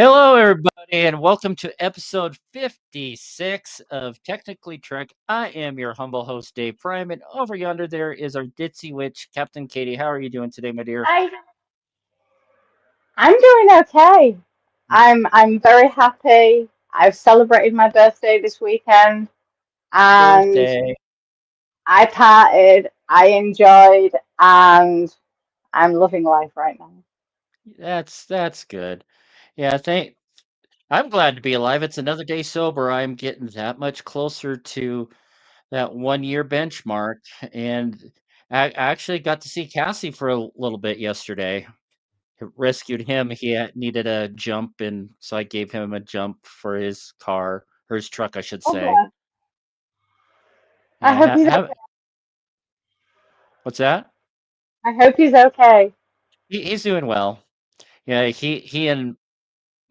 Hello, everybody, and welcome to episode 56 of Technically Trek. I am your humble host, Dave Prime, and over yonder there is our ditzy witch, Captain Katie. How are you doing today, my dear? I I'm doing okay. I'm very happy. I've celebrated my birthday this weekend and Birthday. I partied, I enjoyed, and I'm loving life right now. That's good. Yeah, I'm glad to be alive. It's another day sober. I'm getting that much closer to that 1 year benchmark, and I actually got to see Cassie for a little bit yesterday. Rescued him. Needed a jump, and so I gave him a jump for his car or his truck, I should Oh say. bless. I Yeah, hope he's okay. what's that? I hope he's okay. He's doing well. Yeah, he and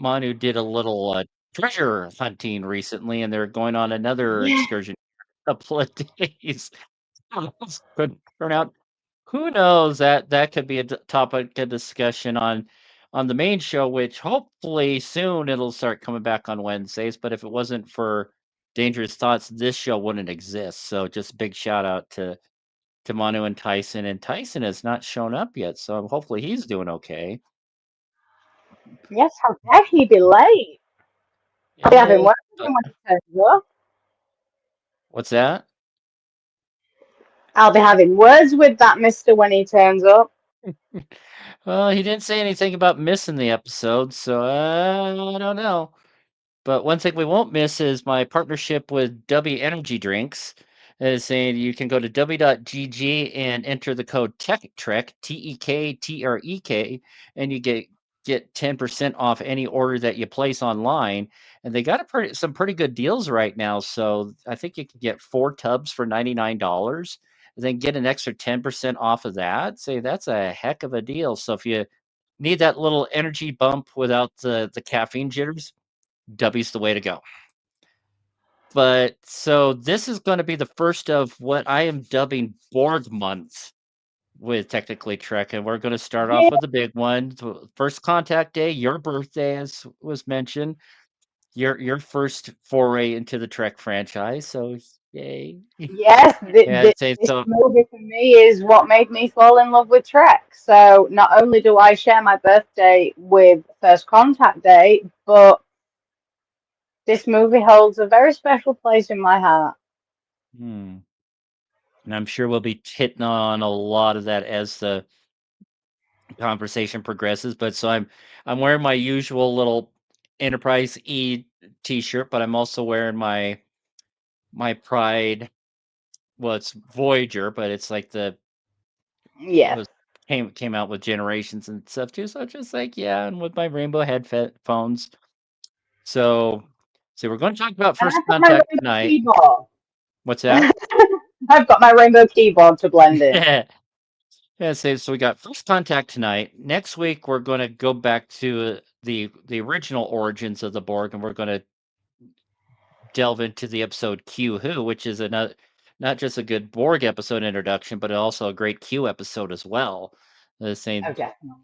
Manu did a little treasure hunting recently, and they're going on another Yeah. excursion in a couple of days. Could turn out. Who knows? That could be a topic of discussion on the main show, which hopefully soon it'll start coming back on Wednesdays. But if it wasn't for Dangerous Thoughts, this show wouldn't exist. So just big shout out to Manu and Tyson. And Tyson has not shown up yet, so hopefully he's doing okay. Yes, how dare he be late? I'll be having Yeah. work with him when he turns up. What's that? I'll be having words with that mister when he turns up. Well, he didn't say anything about missing the episode, so I don't know. But one thing we won't miss is my partnership with W Energy Drinks. Is saying you can go to w.gg and enter the code TechTrek, TEKTREK, and you get 10% off any order that you place online. And they got some pretty good deals right now. So I think you can get 4 tubs for $99, and then get an extra 10% off of that. Say that's a heck of a deal. So if you need that little energy bump without the caffeine jitters, W's the way to go. But so this is going to be the first of what I am dubbing Borg month with Technically Trek, and we're going to start Yeah. off with the big one, first contact day, your birthday, as was mentioned, your first foray into the Trek franchise. So yay! Yes, Yeah, I'd say this so. movie for me is what made me fall in love with Trek. So not only do I share my birthday with First Contact Day, but this movie holds a very special place in my heart. Hmm. And I'm sure we'll be hitting on a lot of that as the conversation progresses. But so I'm wearing my usual little Enterprise E t-shirt, but I'm also wearing my Pride. Well, it's Voyager, but it's like the Yes. was came out with Generations and stuff too. So just like yeah, and with my rainbow headphones. So we're going to talk about And First I've got my Contact rainbow tonight. keyboard. What's that? I've got my rainbow keyboard to blend in. Yeah, so we got First Contact tonight. Next week we're going to go back to the original origins of the Borg, and we're going to delve into the episode Q Who, which is another not just a good Borg episode introduction, but also a great Q episode as well. Saying, Oh, definitely.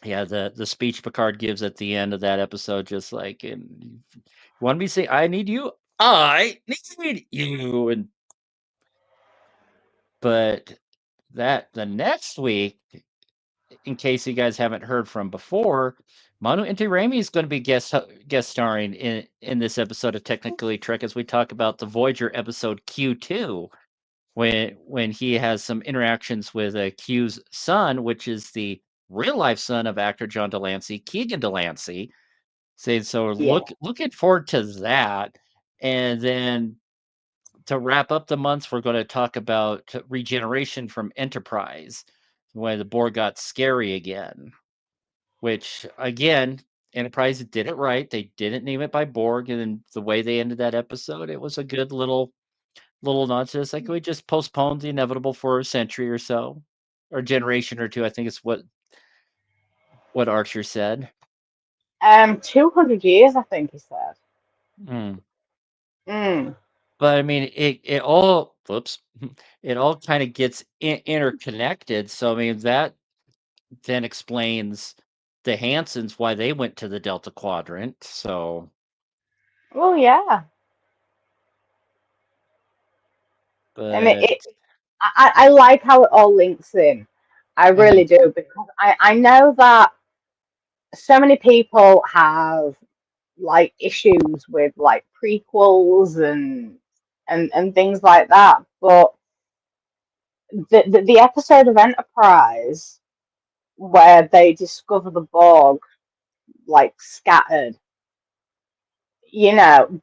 yeah, the speech Picard gives at the end of that episode, just like, and you want me to say, "I need you, I need you," and but that the next week, in case you guys haven't heard from before, Manu Intiraymi is going to be guest starring in this episode of Technically Trek as we talk about the Voyager episode Q2, when he has some interactions with Q's son, which is the real life son of actor John Delancey, Keegan Delancey. So Yeah. looking forward to that, and then to wrap up the month, we're going to talk about regeneration from Enterprise, when the Borg got scary again. Which again, Enterprise did it right. They didn't name it by Borg, and the way they ended that episode, it was a good little nonsense. Like we just postponed the inevitable for a century or so, or generation or two. I think it's what Archer said. 200 years, I think he said. Mm. Mm. But I mean, it all whoops, it all kind of gets interconnected. So I mean that then explains the Hansons why they went to the Delta Quadrant. So, Well, yeah. And but I like how it all links in. I mhm, really do, because I know that so many people have like issues with like prequels and things like that. But the episode of Enterprise where they discover the Borg like scattered,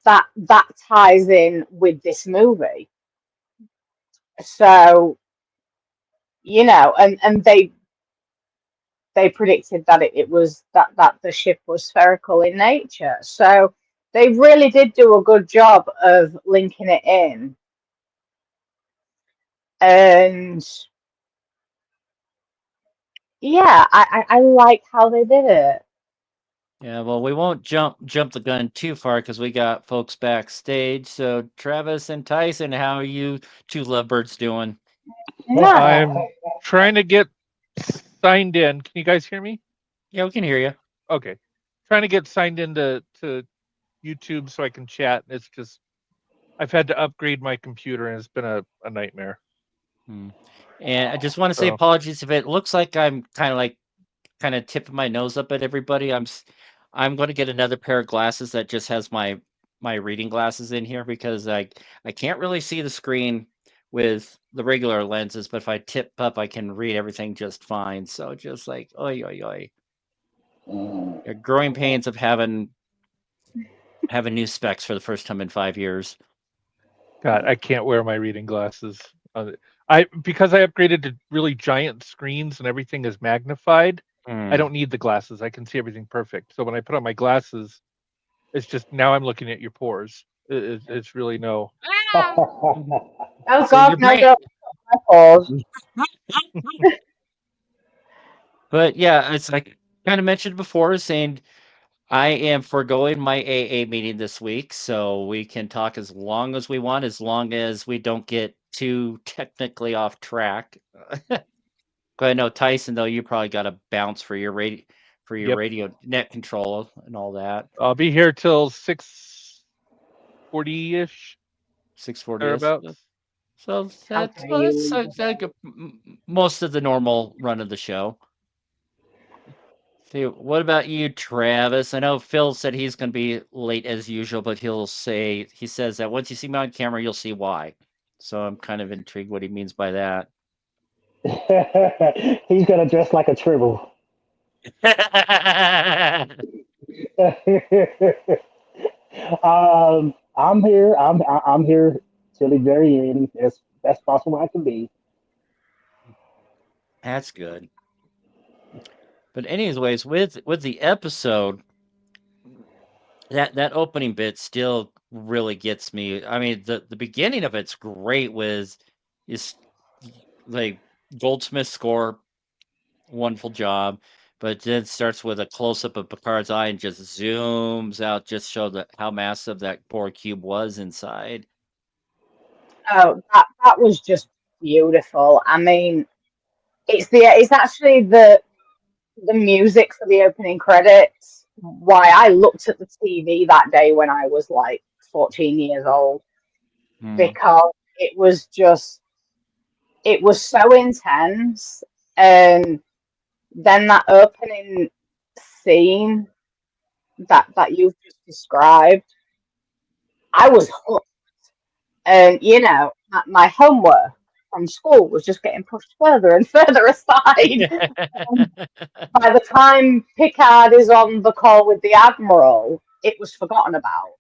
that ties in with this movie. So, and they predicted that it was that the ship was spherical in nature. So they really did do a good job of linking it in. And yeah, I like how they did it. yeah, well, we won't jump the gun too far because we got folks backstage. So, Travis and Tyson, how are you two lovebirds doing? No. I'm trying to get signed in. Can you guys hear me? Yeah, we can hear you. Okay. Trying to get signed into to YouTube so I can chat. It's just I've had to upgrade my computer and it's been a nightmare. Hmm. And I just want to say So apologies if it looks like I'm kind of tipping my nose up at everybody. I'm going to get another pair of glasses that just has my reading glasses in here because I can't really see the screen with the regular lenses, but if I tip up, I can read everything just fine. So just like oi oi oi, growing pains of having new specs for the first time in 5 years. God, I can't wear my reading glasses. I because I upgraded to really giant screens and everything is magnified. I Hmm. don't need the glasses. I can see everything perfect. So when I put on my glasses, it's just now I'm looking at your pores. It's really no. Mhm. Oh So God, your no, brain, don't pause. but yeah, it's like kind of mentioned before, saying I am foregoing my AA meeting this week, so we can talk as long as we want, as long as we don't get too technically off track. But I know Tyson, though, you probably got to bounce for your Yep. radio net control and all that. I'll be here till 6:40 ish 640 is. thereabouts. So How that's dare well, you that's leave like it most of the normal run of the show. See, what about you, Travis? I know Phil said he's going to be late as usual, but he says that once you see me on camera, you'll see why. So I'm kind of intrigued what he means by that. He's gonna dress like a tribble. I'm here. I'm here till the very end, as best possible I can be. That's good. But anyways, with the episode, that opening bit still really gets me. I mean, the beginning of it's great with is like Goldsmith's score, wonderful job. But then it starts with a close up of Picard's eye and just zooms out, just show that how massive that Borg cube was inside. Oh, that was just beautiful. I mean, it's actually the music for the opening credits. Why I looked at the TV that day when I was like 14 years old, Hmm. because it was so intense. And then that opening scene that you've just described, I was hooked. And my homework from school was just getting pushed further and further aside. And by the time Picard is on the call with the Admiral, it was forgotten about.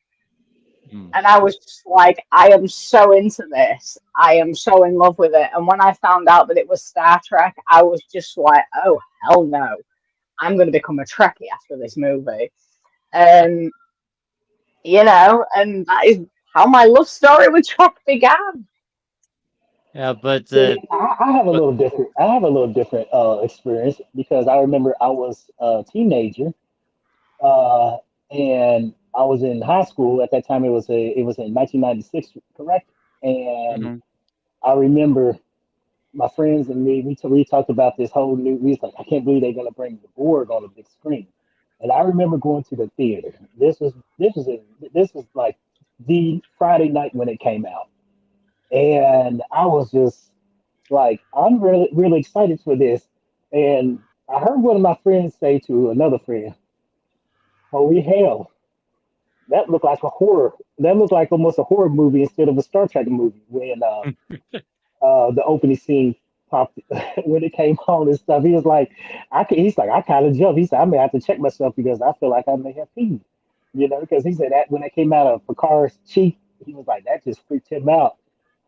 Hmm. And I was just like, I am so into this. I am so in love with it. And when I found out that it was Star Trek, I was just like, oh, hell no. I'm going to become a Trekkie after this movie. And, and that is how my love story with Trek began. Yeah, but See, the I have a but little different. I have a little different experience because I remember I was a teenager, uh, and I was in high school at that time. It was in 1996, correct? And mhm. I remember my friends and me, we talked about this whole new. We was like, I can't believe they're gonna bring the Borg on the big screen. And I remember going to the theater. This was like the Friday night when it came out, and I was just like, I'm really excited for this. And I heard one of my friends say to another friend, "Holy hell, that looked like a horror. That looked like almost a horror movie instead of a Star Trek movie." When the opening scene popped when it came on and stuff. He was like, he's like, I kind of jumped. He said, I may have to check myself because I feel like I may have peed. Because he said that when it came out of Picard's cheek, he was like, that just freaked him out.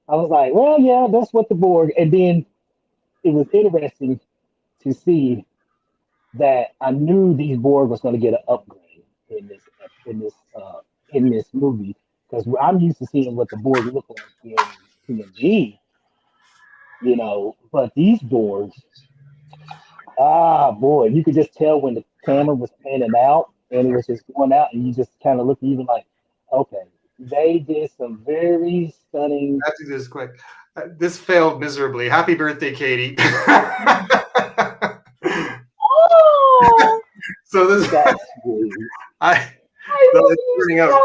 I was like, well, yeah, that's what the Borg. And then it was interesting to see that I knew these Borg was going to get an upgrade in this movie because I'm used to seeing what the Borg look like in TNG, but these Borgs, boy, you could just tell when the camera was panning out and it was just going out, and you just kind of look even like, okay, they did some very stunning. I have to do this quick. This failed miserably. Happy birthday, Katie. Oh, So this That's sweet. I love you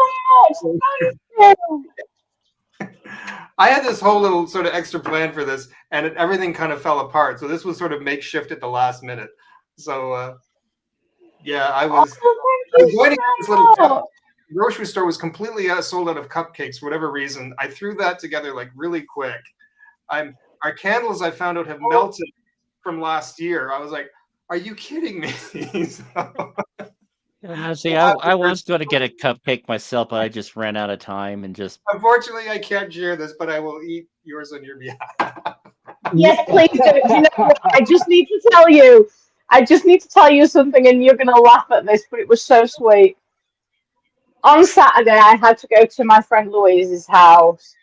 so much. Thank you. I had this whole little sort of extra plan for this, and everything kind of fell apart. So this was sort of makeshift at the last minute. So yeah, I was Oh, thank going you to this so little much. grocery store was completely sold out of cupcakes for whatever reason. I threw that together like really quick. Our candles, I found out, have melted from last year. I was like, are you kidding me? See, I was going to get a cupcake myself, but I just ran out of time and just. Unfortunately, I can't share this, but I will eat yours on your behalf. Yes, please do. Do you know what? I just need to tell you. I just need to tell you something, and you're going to laugh at this, but it was so sweet. On Saturday, I had to go to my friend Louise's house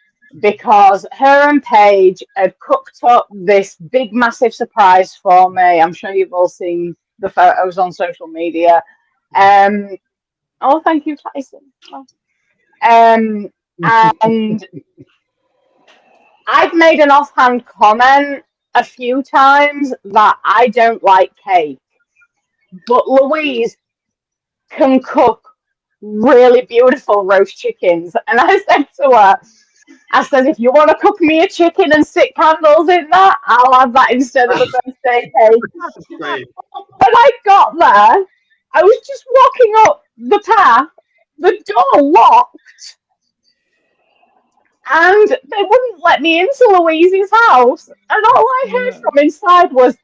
because her and Paige had cooked up this big, massive surprise for me. I'm sure you've all seen the photos on social media. Oh, thank you, Tyson. And I've made an offhand comment a few times that I don't like cake, but Louise can cook really beautiful roast chickens. And I said to her, I said, if you want to cook me a chicken and stick candles in that, I'll have that instead of a birthday cake. Great. When I got there, I was just walking up the path, the door locked, and they wouldn't let me into Louise's house. And all I heard from inside was,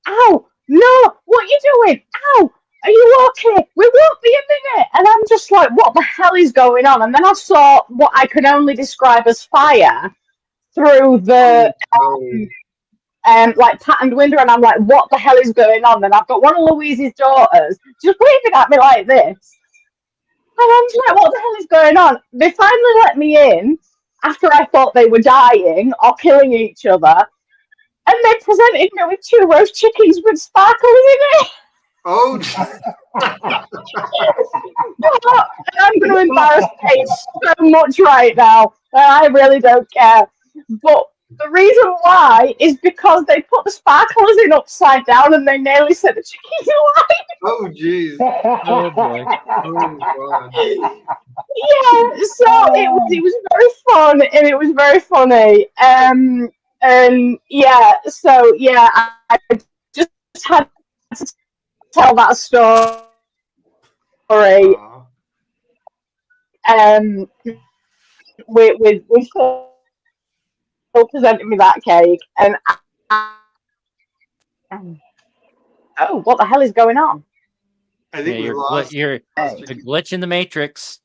ow, no, what are you doing? Ow, are you okay? We won't be a minute. And I'm just like, what the hell is going on? And then I saw what I can only describe as fire through the like patterned window, and I'm like, what the hell is going on? And I've got one of Louise's daughters just waving at me like this. And I'm just like, what the hell is going on? They finally let me in after I thought they were dying or killing each other. And they presented me with 2 roast chickens with sparkles in it. Oh, I'm going to embarrass Paige so much right now. And I really don't care. But the reason why is because they put the sparklers in upside down and they nearly set the chickens alight. oh, geez. Oh boy. Oh, God. Yeah, so it was very fun and it was very funny. And yeah, so yeah, I just had to tell that story. With Phil presented me that cake, and oh, what the hell is going on? I think You're a glitch in the matrix.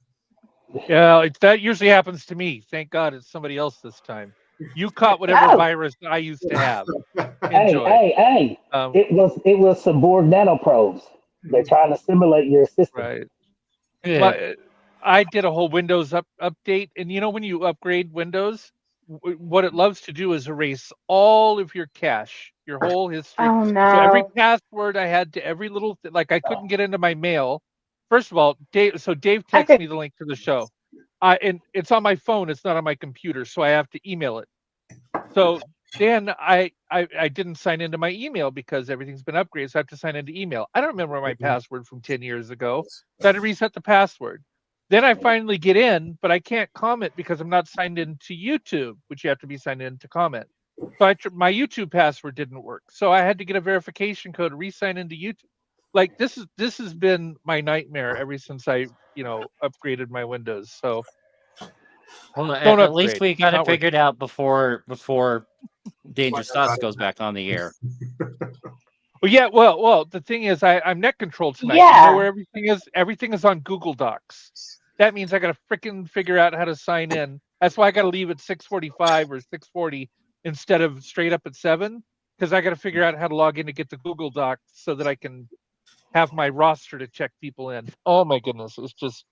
Yeah, that usually happens to me. Thank God it's somebody else this time. You caught whatever virus I used to have. Enjoy. Hey! It was some Borg nanoprobes. They're trying to simulate your system. Right. Yeah. But I did a whole Windows update, and when you upgrade Windows, what it loves to do is erase all of your cache, your whole history. Oh no! So every password I had to every little like I couldn't get into my mail. First of all, Dave texted me the link to the show. And it's on my phone. It's not on my computer, so I have to email it. So then I didn't sign into my email because everything's been upgraded, so I have to sign into email. I don't remember my password from 10 years ago, so I had to reset the password. Then I finally get in, but I can't comment because I'm not signed into YouTube, which you have to be signed in to comment. So my YouTube password didn't work, so I had to get a verification code to re-sign into YouTube. Like this has been my nightmare ever since I upgraded my Windows. So Well, don't at least upgrade. we got it Not worth it. figured out before Dangerous Thoughts goes back on the air. Well, yeah. Well. The thing is, I'm net controlled tonight. You know Yeah. where everything is? Everything is on Google Docs. That means I got to freaking figure out how to sign in. That's why I got to leave at 6:45 or 6:40 instead of straight up at 7, because I got to figure out how to log in to get the Google Docs so that I can have my roster to check people in. Oh my goodness, it's just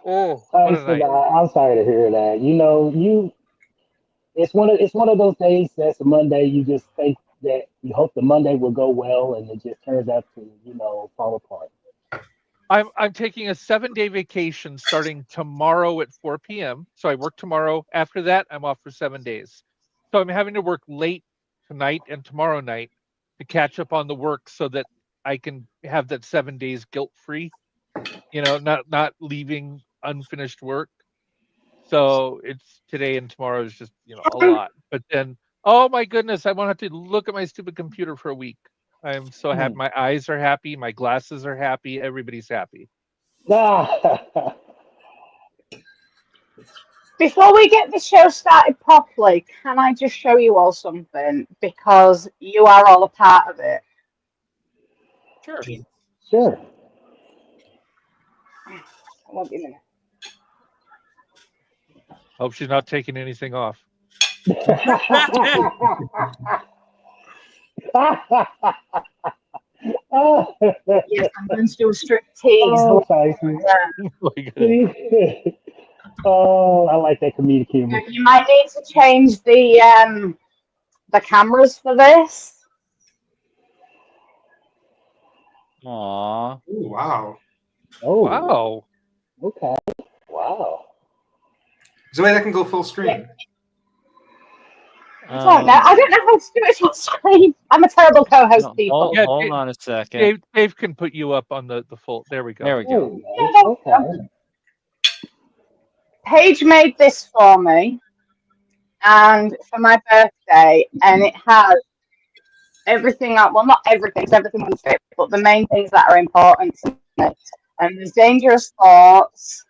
what a Tyson, night. I'm sorry to hear that. You know, it's one of those days that's a Monday. You just think that you hope the Monday will go well, and it just turns out to fall apart. I'm taking a 7-day vacation starting tomorrow at 4 p.m. So I work tomorrow. After that, I'm off for 7 days. So I'm having to work late tonight and tomorrow night to catch up on the work so that I can have that 7 days guilt free. Not leaving unfinished work. So it's today and tomorrow is just a lot. But then, oh my goodness, I won't have to look at my stupid computer for a week. I'm so happy. My eyes are happy. My glasses are happy. Everybody's happy. Ah, Before we get the show started properly, can I just show you all something? Because you are all a part of it. Sure. sure. I won't be a minute. Hope she's not taking anything off. Yes, I'm going to do a strict tease. Oh, Tyson. Oh, I like that comedic humor. You might need to change the cameras for this. Aw. Ooh, wow. Oh, Wow. okay. Wow. Zoe, that can go full screen. I don't know. I don't know how to do it on screen. I'm a terrible co-host, No, people. Yeah, hold on a second. Dave can put you up on the full. There we go. There we go. Okay. Paige made this for me, and for my birthday, and it has everything up. Well, not everything, because everything wouldn't fit, but the main things that are important to me. And there's Dangerous Thoughts,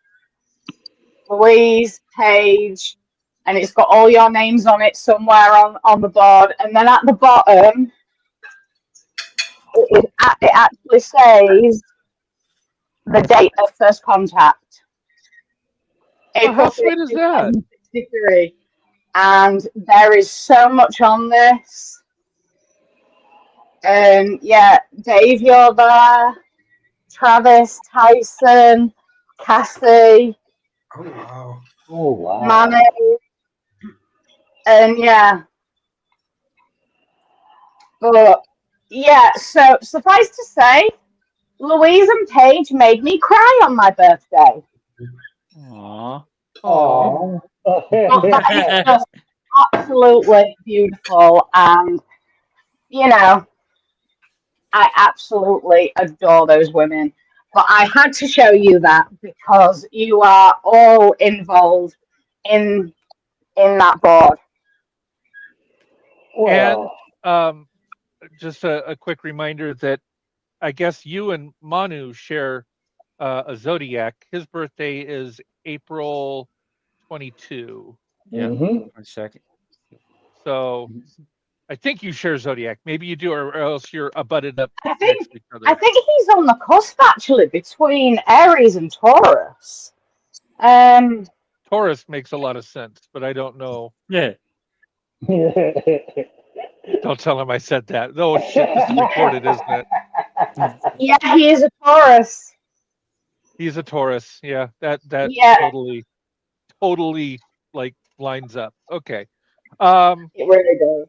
Louise, Paige, and it's got all your names on it somewhere on the board. And then at the bottom, it actually says the date of first contact. Oh, how April sweet is that? 1963. And there is so much on this. Yeah, Dave, you're there. Travis, Tyson, Cassie. Oh, wow. Oh, wow. Manny. And yeah. But yeah, so suffice to say, Louise and Paige made me cry on my birthday. Aw. Oh. But that is just absolutely beautiful, and I absolutely adore those women. But I had to show you that because you are all involved in that board. And Well, just a quick reminder that I guess you and Manu share a zodiac. His birthday is April 22. Yeah. hmm 1 second. So I think you share zodiac. Maybe you do, or else you're abutted up I next think to each I other. think he's on the cusp actually between Aries and Taurus. Taurus makes a lot of sense, but I don't know. Yeah. Don't tell him I said that. Oh shit, this is recorded, isn't it? Yeah, he is a Taurus. He's a Taurus. Yeah, that Yeah, totally like lines up. Okay. it really does.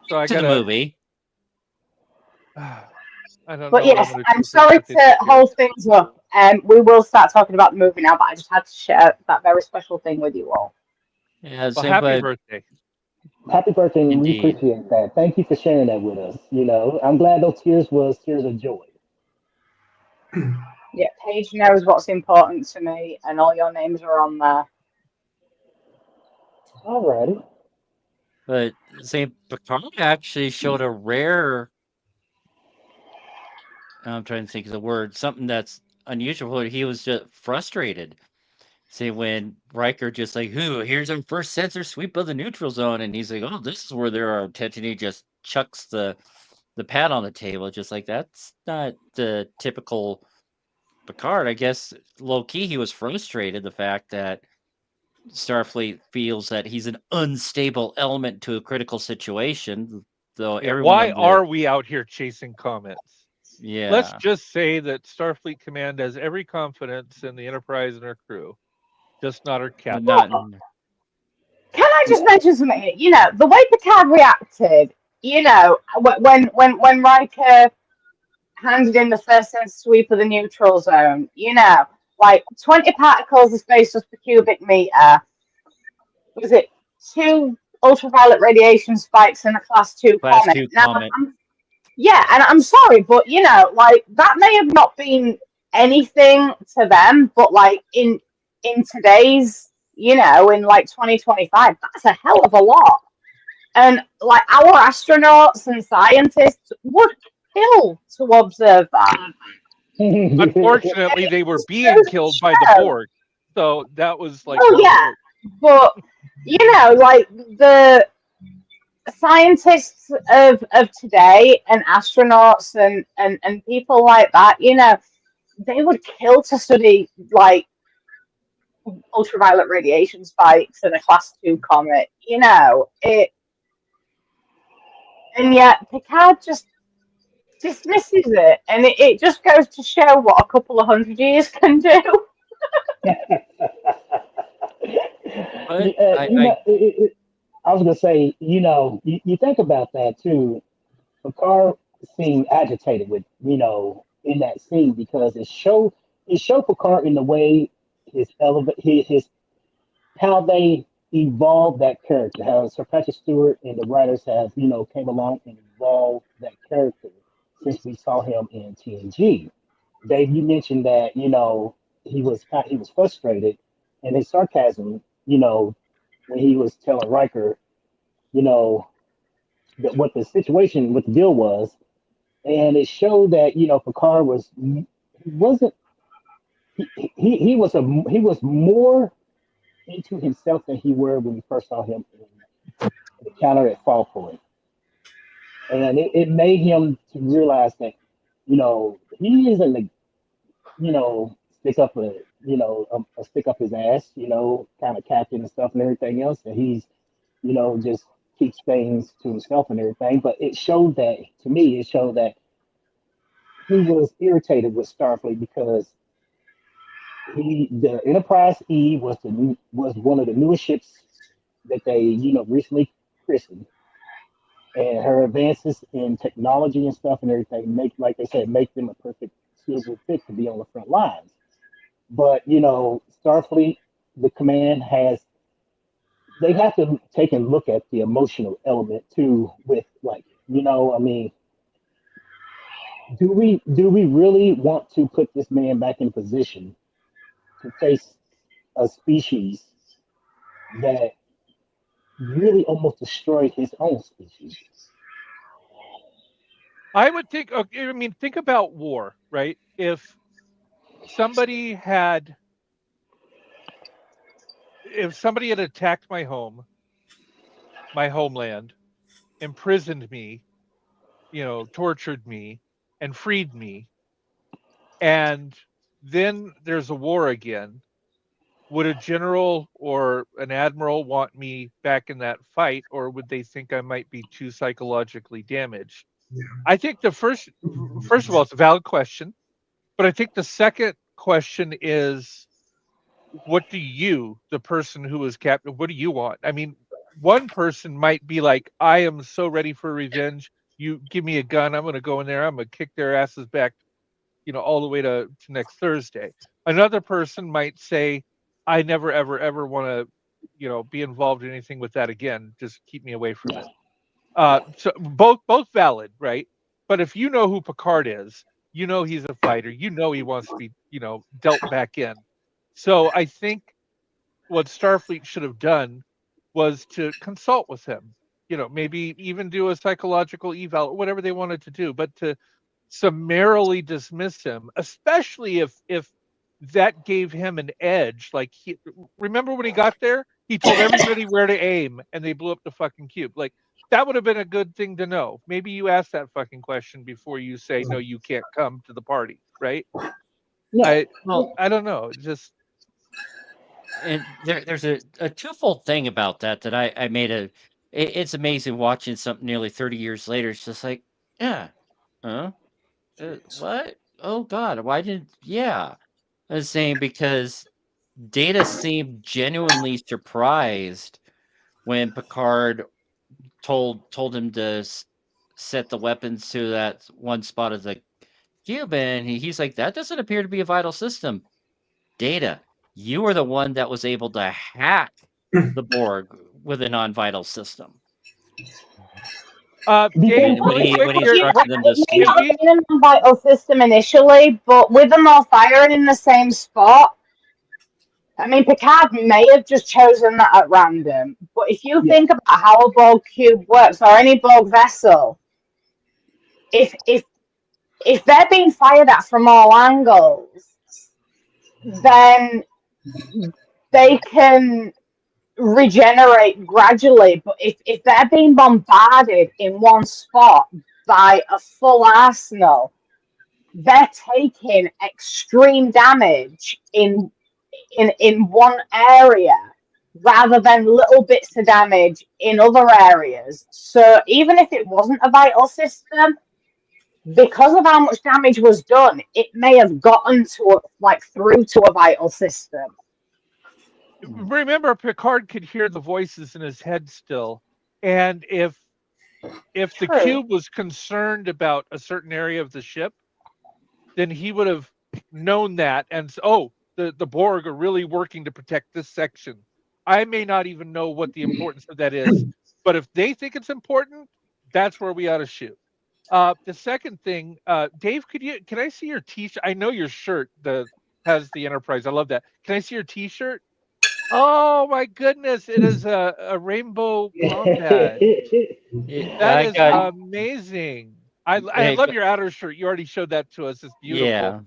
So I To the gotta. movie. I don't But know what I'm yes, gonna I'm do for sorry birthday to this year. hold things up. We will start talking about the movie now, but I just had to share that very special thing with you all. Yeah, Well, same happy way. birthday. Happy birthday, and we Indeed. appreciate that. Thank you for sharing that with us. I'm glad those tears was tears of joy. Yeah, Paige knows what's important to me, and all your names are on there. Alrighty. But St. Picard actually showed a rare. I'm trying to think of the word. Something that's unusual. He was just frustrated. See, when Riker just like, "Who? Here's our first sensor sweep of the neutral zone," and he's like, "Oh, this is where there are attention." He just chucks the pad on the table, just like that's not the typical Picard. I guess low key he was frustrated the fact that Starfleet feels that he's an unstable element to a critical situation, though Yeah, everyone why on the are we out here chasing comets? Let's yeah, just say that Starfleet Command has every confidence in the Enterprise and her crew, just not her but captain. not Well, in, can I Yeah. just mention something here? The way Picard reacted, when Riker handed in the first sense sweep of the neutral zone, like 20 particles of space per cubic meter. Was it two ultraviolet radiation spikes in a class 2 class comet? two Now, comment. yeah, and I'm sorry, but like that may have not been anything to them, but like in today's, in like 2025, that's a hell of a lot. And like our astronauts and scientists would kill to observe that. Unfortunately, And they it were just being goes to killed by the show. Borg, so that was like Well, more yeah, important. but like the scientists of today and astronauts and people like that, they would kill to study like ultraviolet radiation spikes in a class 2 comet, it, and yet Picard just dismisses it, and it just goes to show what a couple of 100 years can do. But You know, I was gonna say, you think about that too. Picard seemed agitated in that scene because it showed Picard in the way his how they evolved that character, how Sir Patrick Stewart and the writers have came along and evolved that character since we saw him in TNG. Dave, you mentioned that he was frustrated, and his sarcasm, when he was telling Riker, you know that what the situation, what the deal was, and it showed that Picard he wasn't he was more into himself than he were when we first saw him in the counter at Fall Point, and it made him to realize that he isn't the stick up a stick up his ass, kind of captain and stuff and everything else, and he's just keeps things to himself and everything. But it showed that to me, it showed that he was irritated with Starfleet because the Enterprise E was one of the newest ships that they recently christened, and her advances in technology and stuff and everything make, like they said, make them a perfect suitable fit to be on the front lines. But Starfleet, the command they have to take a look at the emotional element too. With like, I mean, do we really want to put this man back in position to face a species that really almost destroyed his own species? I would think. Okay, I mean, think about war, right? If somebody had, if somebody had attacked my home, my homeland, imprisoned me, tortured me, and freed me, and then there's a war again, would a general or an admiral want me back in that fight, or would they think I might be too psychologically damaged? I think first of all, it's a valid question, but I think the second question is, what do you, the person who is captain, what do you want? I mean, one person might be like, I am so ready for revenge. You give me a gun, I'm going to go in there, I'm going to kick their asses back, all the way to next Thursday. Another person might say, I never, ever, ever want to be involved in anything with that again. Just keep me away from it. So both valid, right? But if you know who Picard is, he's a fighter. He wants to be, dealt back in. So I think what Starfleet should have done was to consult with him. Maybe even do a psychological eval, whatever they wanted to do, but to summarily dismiss him, especially if that gave him an edge. Like, remember when he got there, he told everybody where to aim, and they blew up the fucking cube. Like, that would have been a good thing to know. Maybe you ask that fucking question before you say no, you can't come to the party, right? Yeah. I don't know. Just And there's a twofold thing about that I made it's amazing watching something nearly 30 years later. It's just like, yeah, huh? What? Oh God, why did? Yeah, I was saying because Data seemed genuinely surprised when Picard told him to set the weapons to that one spot of the cube, and he's like, that doesn't appear to be a vital system. Data, you are the one that was able to hack the Borg with a non-vital system. Dave, When really he quick, when he You, instructed them to it may sweep. not have been a non-vital system initially, but with them all firing in the same spot, I mean, Picard may have just chosen that at random. But if you think about how a Borg cube works, or any Borg vessel, if they're being fired at from all angles, then they can regenerate gradually. But if they're being bombarded in one spot by a full arsenal, they're taking extreme damage in one area rather than little bits of damage in other areas. So even if it wasn't a vital system, because of how much damage was done, it may have gotten through to a vital system. remember, Picard could hear the voices in his head still, and if the True. cube was concerned about a certain area of the ship, then he would have known that, and the Borg are really working to protect this section. I may not even know what the importance of that is, but if they think it's important, that's where we ought to shoot. The second thing, Dave, can I see your T-shirt? I know your shirt has the Enterprise. I love that. Can I see your T-shirt? Oh my goodness! It is a rainbow prom badge. That I is got amazing. I hey, love your outer shirt. You already showed that to us. It's beautiful. yeah.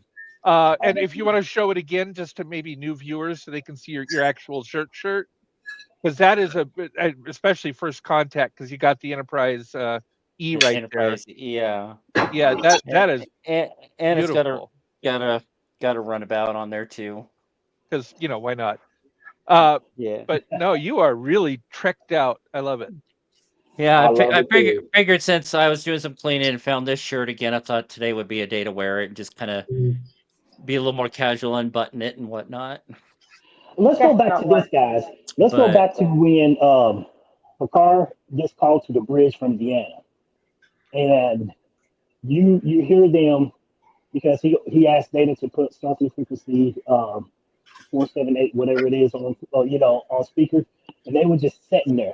And if you want to show it again, just to maybe new viewers, so they can see your actual shirt, because that is especially first contact, because you got the Enterprise E right there. Enterprise, yeah. Yeah, that is And, and it's got a beautiful. got a got a runabout on there too. Because why not? Uh, Yeah. but no, you are really trekked out. I love it. Yeah, I love I it too. figured since I was doing some cleaning and found this shirt again, I thought today would be a day to wear it and just kind of be a little more casual, unbutton it and whatnot. Let's go back to Definitely. this, guys. Let's go But back to when Picard gets called to the bridge from Vienna, and you hear them because he asked Data to put Starfleet frequency 478, whatever it is, on on speaker, and they were just sitting there.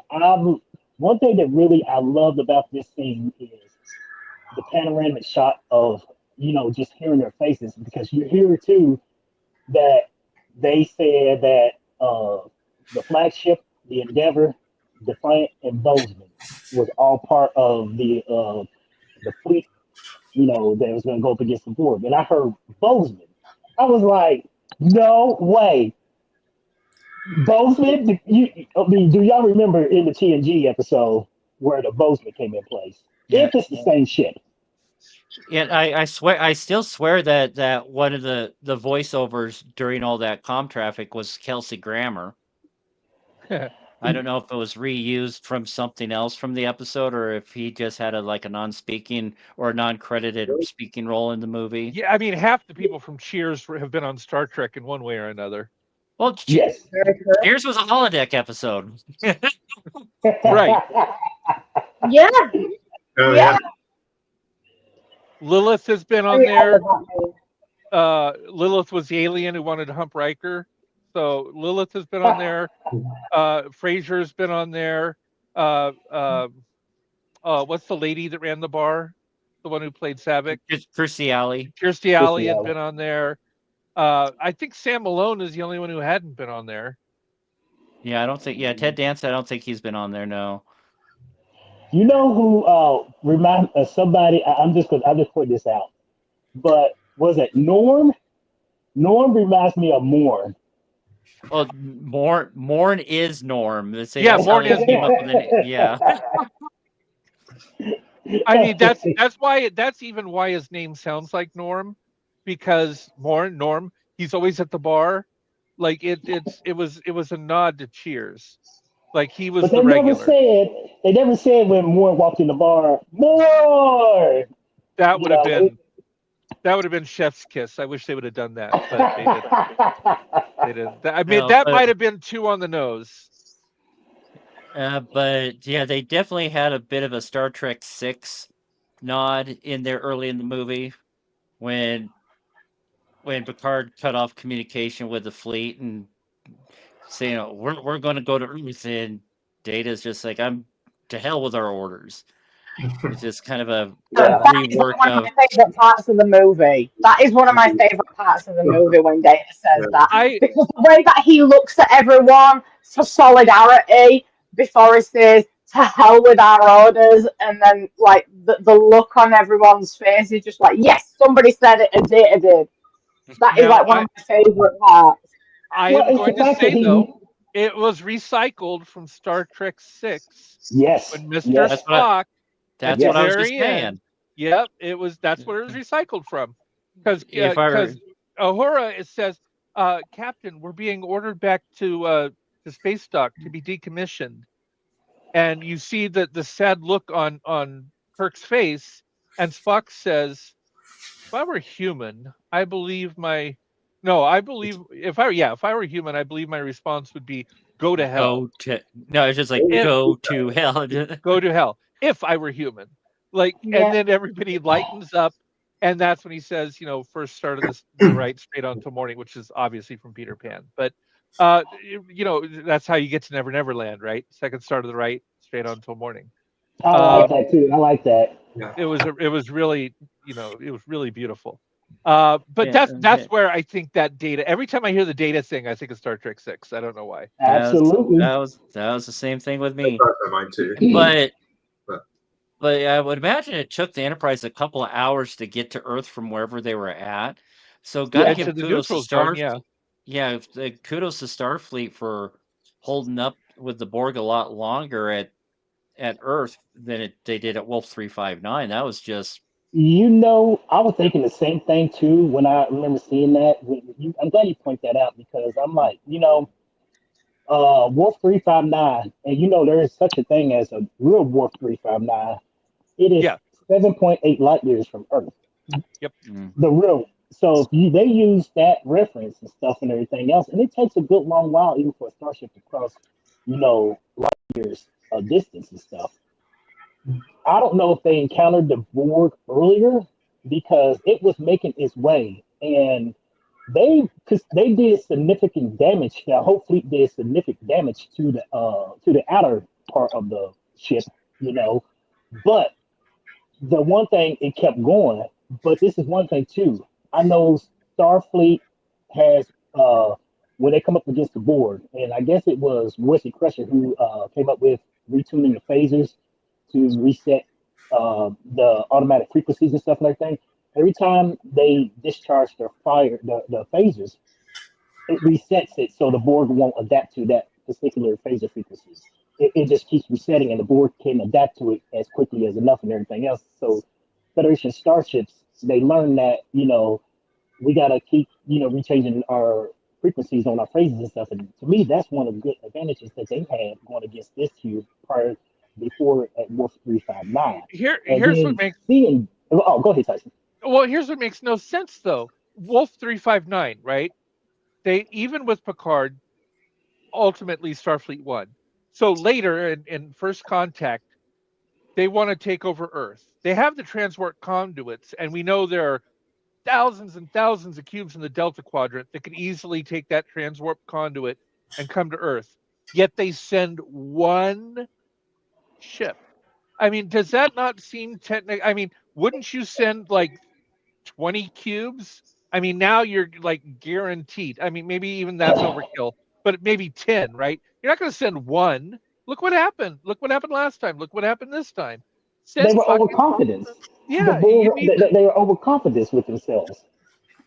One thing that really I loved about this scene is the panoramic shot of just hearing their faces, because you hear too that they said that the flagship, the Endeavor, Defiant, and Bozeman was all part of the fleet, that was going to go up against the Borg. And I heard Bozeman. I was like, no way. Bozeman? I mean, do y'all remember in the TNG episode where the Bozeman came in place? yeah, If it's the same ship. yeah, I swear, I still swear that one of the voiceovers during all that comm traffic was Kelsey Grammer. I don't know if it was reused from something else from the episode or if he just had a non-speaking or a non-credited speaking role in the movie. Yeah, I mean, half the people from Cheers have been on Star Trek in one way or another. Well, Yes. Very true. Cheers was a holodeck episode. Right. Yeah, Oh yeah. yeah. Lilith has been on Very there. elegantly. Lilith was the alien who wanted to hump Riker. So Lilith has been on there. Fraser's been on there. Uh, uh, what's the lady that ran the bar? The one who played Savick? Kirstie Alley. Kirstie Alley had Alley. been on there. I think Sam Malone is the only one who hadn't been on there. Yeah, I don't think. Yeah, Ted Danson. I don't think he's been on there. No. You know who remind somebody? I'm just putting this out. But was it Norm? Norm reminds me of Morn. Well, Morn is Norm. They say Yeah, that's how Morn they is came up Norm. with it. Yeah. I mean, that's even why his name sounds like Norm, because Norm, he's always at the bar. Like it was a nod to Cheers. Like he was But the regular. they never said when Moore walked in the bar, Moore. That You would have know, been chef's kiss. I wish they would have done that, but they didn't. They didn't. I mean, No, that but might have been too on the nose. but yeah, they definitely had a bit of a Star Trek 6 nod in there early in the movie when Picard cut off communication with the fleet and saying, we're going to go to Earth, and Data's just like, I'm to hell with our orders. It's just kind of a And yeah. that is rework one of of my favourite parts of the movie. That is one of my favourite parts of the movie when Data says that. I Because the way that he looks at everyone for solidarity before he says, to hell with our orders, and then like the look on everyone's face is just like, yes, somebody said it and Data did. That is now like one of my favourite parts. I Well, am it's the going to fact that say he. though, it was recycled from Star Trek 6 Yes, when Mr. yes, that's what Spock at that's the what I yes. was just very end. saying. Yep, that's where it was recycled from. Because If I were, Uhura, it says, Captain, we're being ordered back to space dock to be decommissioned, and you see the sad look on Kirk's face, and Spock says, "If I were human, I believe my no, I believe if I were human, I believe my response would be go to hell." go to no, it's just like If go to hell. go to hell if I were human. Like, and Yeah. then everybody lightens up, and that's when he says, first start of the right straight on till morning, which is obviously from Peter Pan. But that's how you get to Never Never Land, right? Second start of the right, straight on till morning. I like Um, that too. I like that. Yeah. it was really, it was really beautiful. But Yeah, that's where I think that Data. Every time I hear the Data thing, I think of Star Trek 6. I don't know why. Absolutely. that was the same thing with I me. thought that mine too. But But but I would imagine it took the Enterprise a couple of hours to get to Earth from wherever they were at. So got to Yeah. Into give the kudos to neutral zone, yeah. Yeah, kudos to Starfleet for holding up with the Borg a lot longer at Earth than they did at Wolf 359. That was just I was thinking the same thing too when I remember seeing that. I'm glad you point that out because I'm like, Wolf 359, and there is such a thing as a real Wolf 359. It is Yeah. 7.8 light years from Earth. Yep. The real. So they use that reference and stuff and everything else, and it takes a good long while even for a starship to cross, light years of distance and stuff. I don't know if they encountered the Borg earlier because it was making its way, and because they did significant damage. The whole fleet did significant damage to the outer part of the ship, you know. But the one thing it kept going. But this is one thing too. I know Starfleet has when they come up against the board, and I guess it was Wesley Crusher who came up with retuning the phasers to reset the automatic frequencies and stuff and everything. Every time they discharge their the phasers, it resets it so the board won't adapt to that particular phaser frequency. It just keeps resetting, and the board can adapt to it as quickly as enough and everything else. So Federation starships, they learn that we gotta keep rechanging our frequencies on our phrases and stuff. And to me, that's one of the good advantages that they had going against this cube prior before at Wolf 359. And Here's what then makes seeing, oh, go ahead, Tyson. here's what makes no sense though. Wolf 359, right? They, even with Picard, ultimately Starfleet won. So later in First Contact, they want to take over Earth. They have the transport conduits, and we know they're thousands and thousands of cubes in the Delta Quadrant that could easily take that transwarp conduit and come to Earth. Yet they send one ship. I mean, does that not seem technical? I mean, wouldn't you send like 20 cubes? I mean, now you're like guaranteed. I mean, maybe even that's overkill, but maybe 10, right? You're not going to send one. Look what happened. Look what happened last time. Look what happened this time. They Send were fucking, overconfident. The yeah, you Borg, need to. they were overconfident with themselves.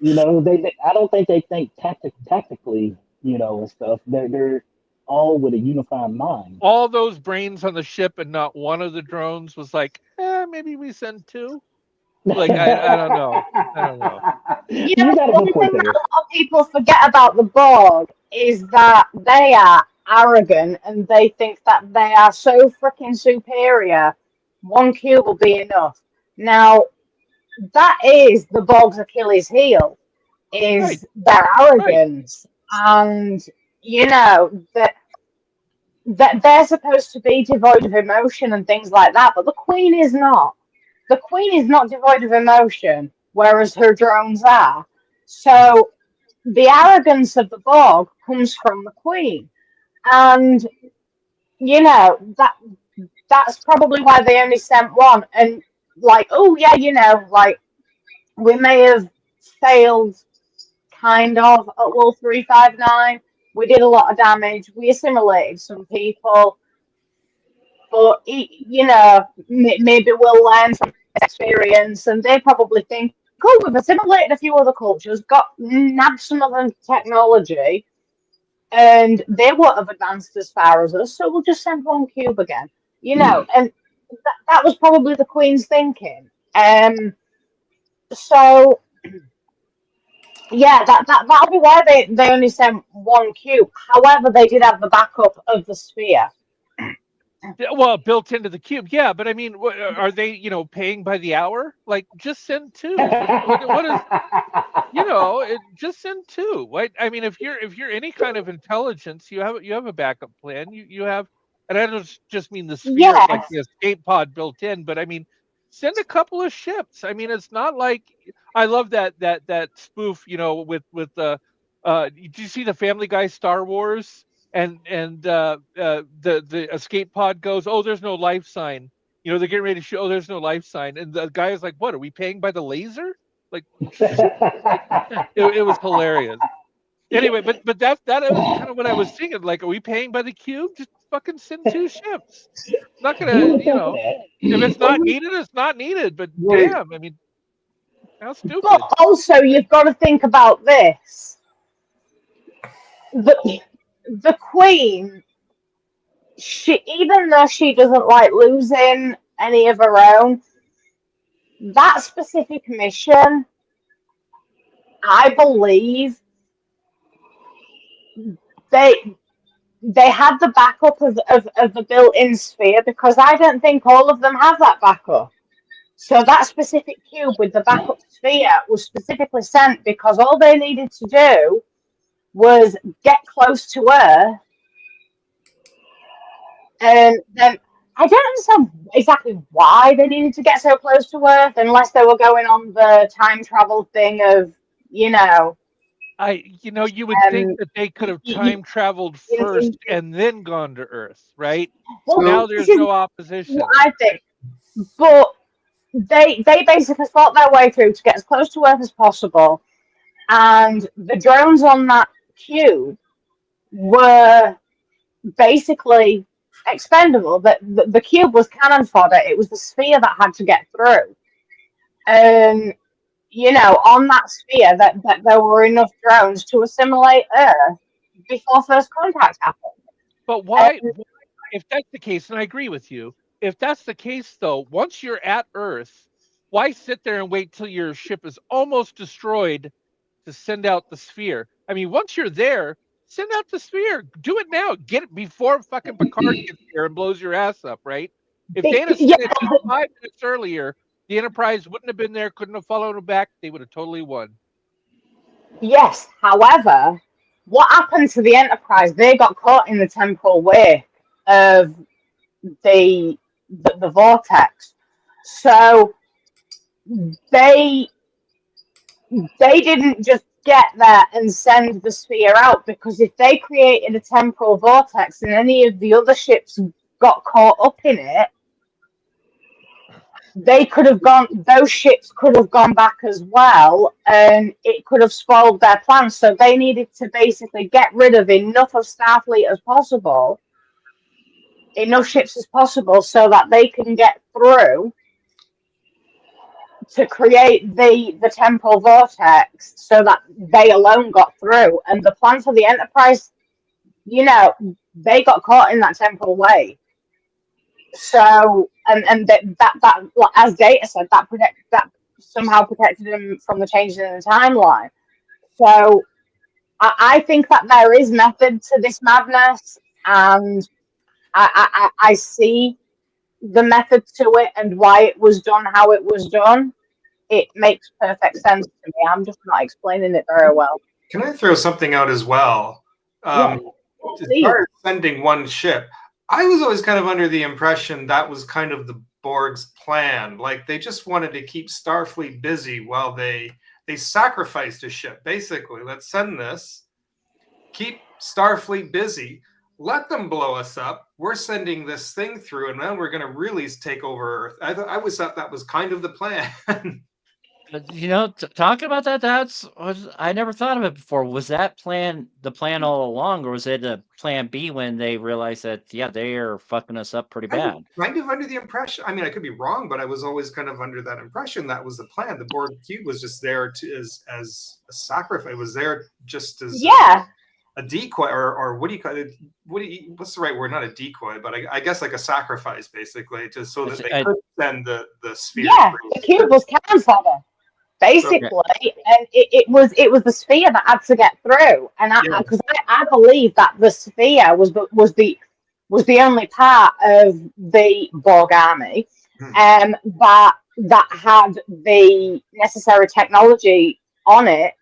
You know, I don't think they think tactically, you know, and stuff. They're all with a unified mind. All those brains on the ship and not one of the drones was like, maybe we send two. Like, I don't know. I don't know. You You know, got a one good point thing that there. a lot of people forget about the Borg is that they are arrogant and they think that they are so freaking superior. One cube will be enough. Now, that is the Borg's Achilles heel, Right, is their right. arrogance. And, you know, that they're supposed to be devoid of emotion and things like that, but the Queen is not. The Queen is not devoid of emotion, whereas her drones are. So the arrogance of the Borg comes from the Queen, and you know that's probably why they only sent one. And like, oh yeah, you know, like we may have failed kind of at Wall 359. We did a lot of damage. We assimilated some people, but you know, maybe we'll learn from experience. And they probably think, oh, we've assimilated a few other cultures, got nabbed some other technology, and they won't have advanced as far as us, so we'll just send one cube again. You know, and that was probably the Queen's thinking. So yeah, that'll be why they only sent one cube. However, they did have the backup of the sphere. Well, built into the cube, yeah. But I mean, are they, paying by the hour? Like, just send two. What is, just send two. What I mean, if you're any kind of intelligence, you have a backup plan. You have, and I don't just mean the sphere, like Yes, the escape pod built in, but I mean, send a couple of ships. I mean, it's not like I love that spoof, with the. Did you see the Family Guy Star Wars? And the escape pod goes, oh, there's no life sign. They're getting ready to show, oh, there's no life sign, and the guy is like, what are we paying by the laser? Like, it was hilarious. Anyway, but that was kind of what I was thinking. Like, are we paying by the cube? Just fucking send two ships. Not You gonna, would think that. if it's But not needed, it's not needed. But right. damn, I mean, how but stupid. also you've got to think about this. The Queen, she, even though she doesn't like losing any of her own, that specific mission, I believe they they had the backup of the built-in sphere, because I don't think all of them have that backup. So that specific cube with the backup sphere was specifically sent because all they needed to do was get close to Earth, and then I don't understand exactly why they needed to get so close to Earth, unless they were going on the time travel thing of, you know, You would think um, that they could have you, time traveled first and then gone to Earth, right? well, Now So this there's is no what opposition. I think. But they basically fought their way through to get as close to Earth as possible, and the drones on that cube were basically expendable. That the cube was cannon fodder. It was the sphere that had to get through, and you know, on that sphere, that there were enough drones to assimilate Earth before first contact happened. But why, And if that's the case, and I agree with you, if that's the case, though, once you're at Earth, why sit there and wait till your ship is almost destroyed to send out the sphere? I mean, once you're there, send out the sphere. Do it now. Get it before fucking Picard gets here and blows your ass up, right? If Dana yeah, sent it just 5 minutes earlier, the Enterprise wouldn't have been there, couldn't have followed him back. They would have totally won. yes. However, what happened to the Enterprise? They got caught in the temporal wake of the the vortex. So they they didn't just get there and send the sphere out, because if they created a temporal vortex and any of the other ships got caught up in it, those ships could have gone back as well, and it could have spoiled their plans. So they needed to basically get rid of enough of Starfleet as possible, enough ships as possible, so that they can get through to create the temporal vortex, so that they alone got through. And the plan for the Enterprise, they got caught in that temporal wave. So, and that as Data said, that somehow protected them from the changes in the timeline. So I think that there is method to this madness, and I see the method to it and why it was done how it was done. It makes perfect sense to me. I'm just not explaining it very well. Can I throw something out as well? Yeah, As far as sending one ship, I was always kind of under the impression that was kind of the Borg's plan. Like, they just wanted to keep Starfleet busy while they sacrificed a ship. Basically, let's send this, keep Starfleet busy, let them blow us up. We're sending this thing through, and then we're going to really take over Earth. I always thought that was kind of the plan. Talking about that, I never thought of it before. Was that the plan all along, or was it a plan B when they realized that, they are fucking us up pretty bad? Kind of under the impression. I mean, I could be wrong, but I was always kind of under that impression that was the plan. The Borg cube was just there as a sacrifice. It was there just as a decoy, or what do you call it? What's the right word? Not a decoy, but I guess like a sacrifice, basically, just so that they could send the sphere. Yeah, the cube was cannon fodder, basically, and it was the sphere that had to get through, and because I believe that the sphere was the only part of the Borg army, that had the necessary technology on it,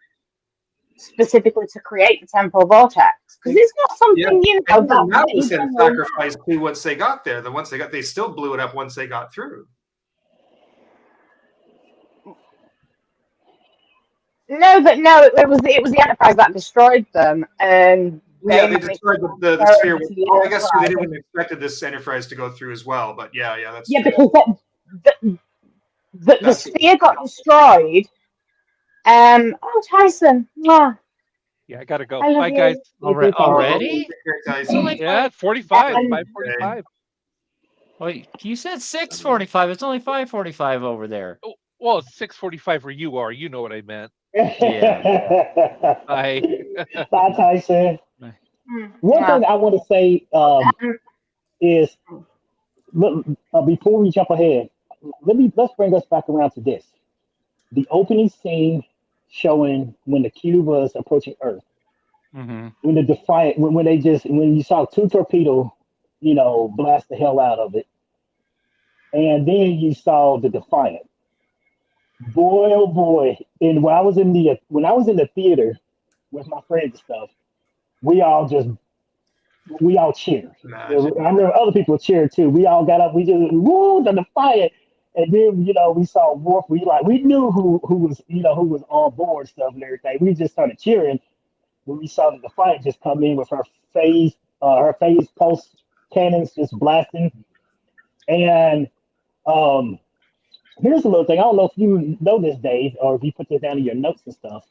specifically to create the temporal vortex, because it's not something that was sacrificed to once they got there. They still blew it up once they got through. No, it was the Enterprise that destroyed them, and they destroyed the sphere. I guess they didn't even expect this Enterprise to go through as well, but that's true. Because the sphere got destroyed. Tyson. Yeah, I gotta go. Bye, guys. Already? Yeah, 45. 5:45. Well, you said 6:45. It's only 5:45 over there. Oh, well, it's 6:45 where you are. You know what I meant. Yeah. Bye. Bye, Tyson. One thing I want to say is, before we jump ahead, let's bring us back around to this. The opening scene showing when the cube was approaching Earth, when the Defiant, when you saw two torpedoes, blast the hell out of it, and then you saw the Defiant. Boy, oh boy! And when I was in the theater with my friends and stuff, we all cheered. I remember other people cheered too. We all got up. We just woo the Defiant. And then, we saw Worf. We knew who was on board stuff and everything. We just started cheering when we saw the Defiant just come in with her phase pulse cannons just blasting. And here's a little thing. I don't know if you know this, Dave, or if you put this down in your notes and stuff.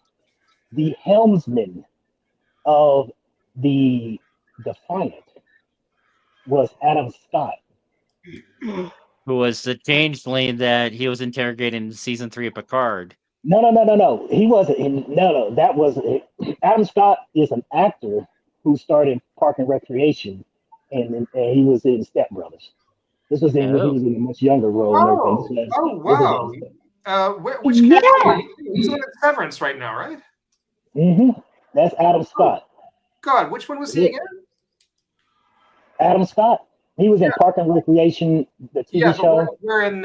The helmsman of the Defiant was Adam Scott. Who was the changeling that he was interrogating in season 3 of Picard. No. He wasn't. No. That was Adam Scott is an actor who started Park and Recreation, and he was in Step Brothers. This was when he was in a much younger role. Wow! Which character? He's in Severance right now, right? That's Adam Scott. God, which one was he again? Adam Scott. He was in Park and Recreation, the TV show. We're in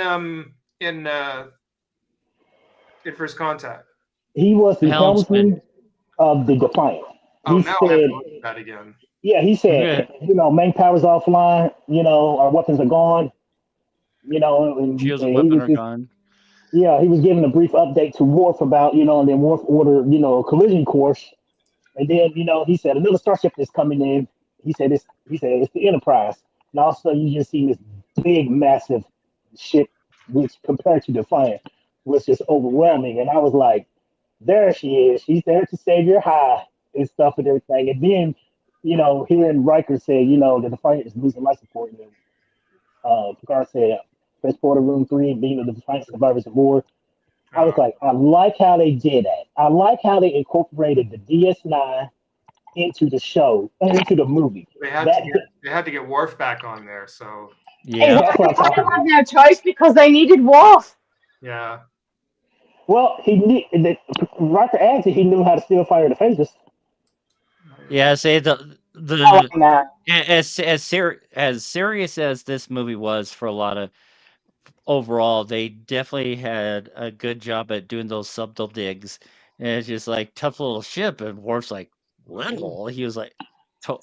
First Contact. He was the helmsman of the Defiant. Now I have to look at that again. Yeah, he said, main power's offline, our weapons are gone, and shields and weapons are gone. Yeah, he was giving a brief update to Worf about, and then Worf ordered, a collision course. And then, he said another starship is coming in. He said it's the Enterprise. And all of a sudden you just see this big, massive ship, which compared to Defiant was just overwhelming. And I was like, there she is. She's there to save your high and stuff and everything. And then, hearing Riker say, the Defiant is losing life support. And then Picard said, transporter room 3 and being the Defiant survivors aboard. I was like, I like how they did that. I like how they incorporated the DS9 into the show and into the movie. They had to get Worf back on there, so Yeah. That's what I'm They talking had about. no choice because they needed Worf. yeah. Well, Riker answered he knew how to still fire the phasers. Yeah, say Oh, the I know. as serious as this movie was for a lot of overall, they definitely had a good job at doing those subtle digs. And it's just like tough little ship, and Worf's like little. He was like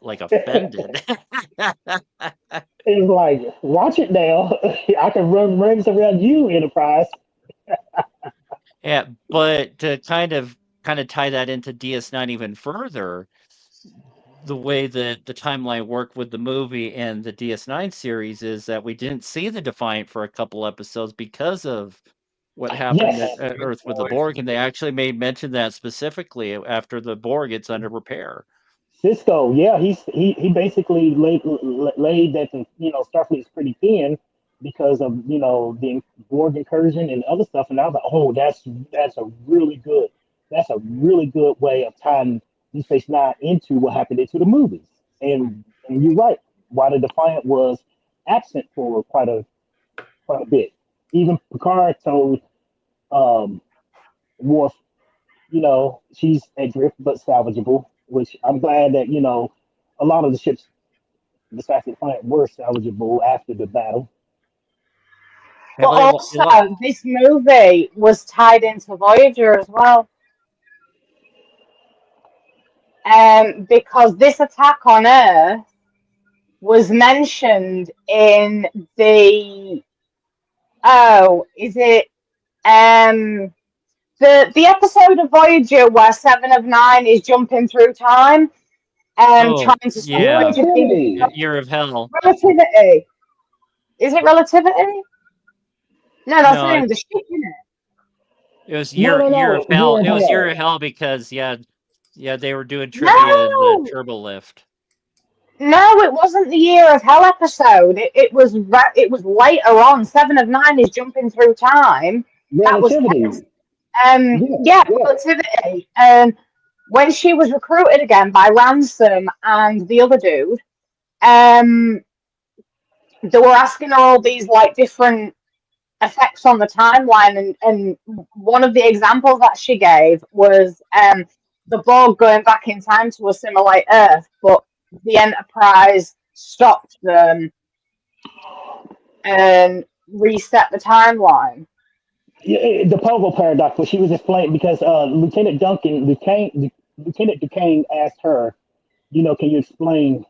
like offended. It's like, watch it now. I can run rings around you, Enterprise. Yeah, but to kind of tie that into DS9 even further, the way that the timeline worked with the movie and the DS9 series is that we didn't see the Defiant for a couple episodes because of what happened Yes. at Good Earth with the point. Borg, and they actually made mention that specifically after the Borg gets under repair. Cisco, yeah, he basically laid that Starfleet is pretty thin because of the Borg incursion and other stuff, and I was like, oh, that's a really good way of tying Deep Space Nine into what happened into the movies. And you're right, why the Defiant was absent for quite a bit. Even Picard told um, Worf, she's adrift but salvageable, which I'm glad that, a lot of the ships, besides the Defiant, were salvageable after the battle. But Heavily, also, this movie was tied into Voyager as well. Because this attack on Earth was mentioned in the is it the episode of Voyager where Seven of Nine is jumping through time and oh trying to stop yeah, Voyager being Relativity. Year of Hell. relativity. Is it relativity? No, that's the No, name of the ship, isn't it? it was No, no, Year of no. Hell. Year It in was Year hell. of Hell because yeah, they were doing trivia in the No, turbo lift. no, it wasn't the Year of Hell episode. It was later on. Seven of Nine is jumping through time. That was Relativity. Yeah, yeah, yeah. relativity. And when she was recruited again by Ransom and the other dude, um, they were asking all these like different effects on the timeline, and one of the examples that she gave was the Borg going back in time to assimilate Earth, but the Enterprise stopped them and reset the timeline. Yeah, the Pogo paradox, where she was explaining because Lieutenant Duquesne asked her, can you explain,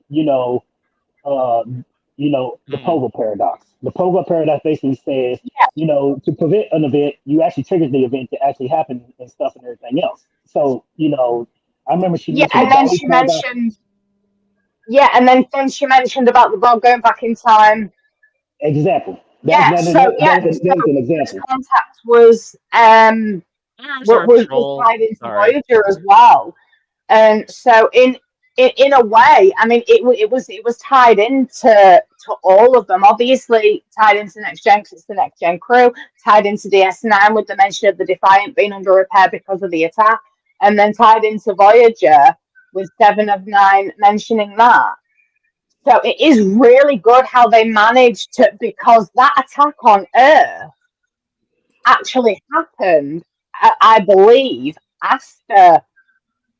uh, the Mm. Pogo paradox. The Pogo paradox basically says, Yeah, to prevent an event, you actually trigger the event to actually happen and stuff and everything else. So, I remember she yeah, mentioned the and then Dolly she paradox. mentioned yeah, and then she mentioned about the Borg going back in time. Example. That, Yeah, that, so that, yeah, that was an first example. contact was There's our was troll. tied into Sorry. Voyager as well. And so in a way, I mean, it was tied into to all of them. Obviously, tied into Next Gen because it's the Next Gen crew. Tied into DS9 with the mention of the Defiant being under repair because of the attack, and then tied into Voyager with Seven of Nine mentioning that. So it is really good how they managed to, because that attack on Earth actually happened, I believe, after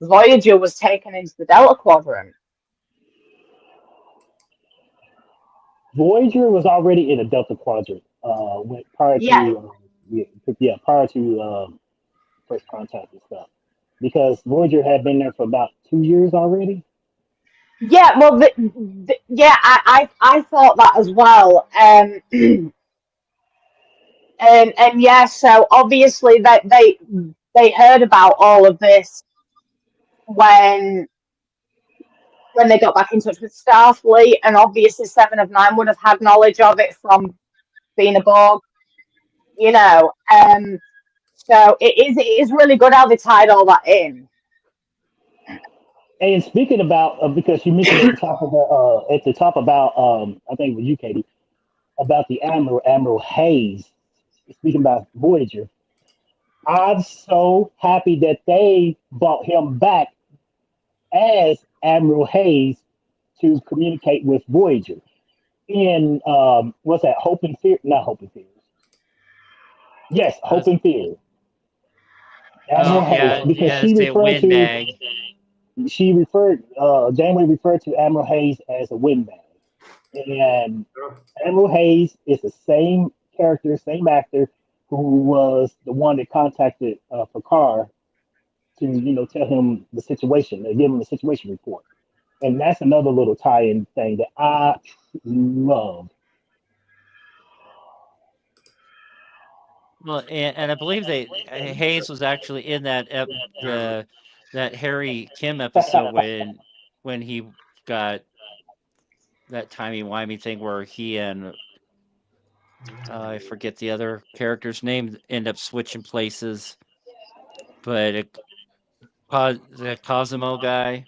Voyager was taken into the Delta Quadrant. Voyager was already in a Delta Quadrant prior Yeah, to prior to first contact and stuff because Voyager had been there for about 2 years already. yeah. Well, yeah, I thought that as well. And yeah, so obviously that they heard about all of this when they got back in touch with Starfleet, and obviously Seven of Nine would have had knowledge of it from being a Borg, you know. So it is really good how they tied all that in. And speaking about because you mentioned at the top about I think it was you, Katie, about the Admiral Hayes. Speaking about Voyager, I'm so happy that they brought him back as Admiral Hayes to communicate with Voyager in what's that? Hope and Fear? Not Hope and Fear. Yes, Hope and Fear. Admiral Oh Hayes, yeah, because yeah. Say windbag. she referred Janeway referred to Admiral Hayes as a windbag, and Oh, Admiral Hayes is the same character, same actor who was the one that contacted Picard to tell him the situation, give him the situation report, and that's another little tie-in thing that I love. Well, and I believe Hayes was actually in yeah. the that Harry Kim episode when he got that timey wimey thing where he and I forget the other character's name end up switching places, but the Cosimo guy.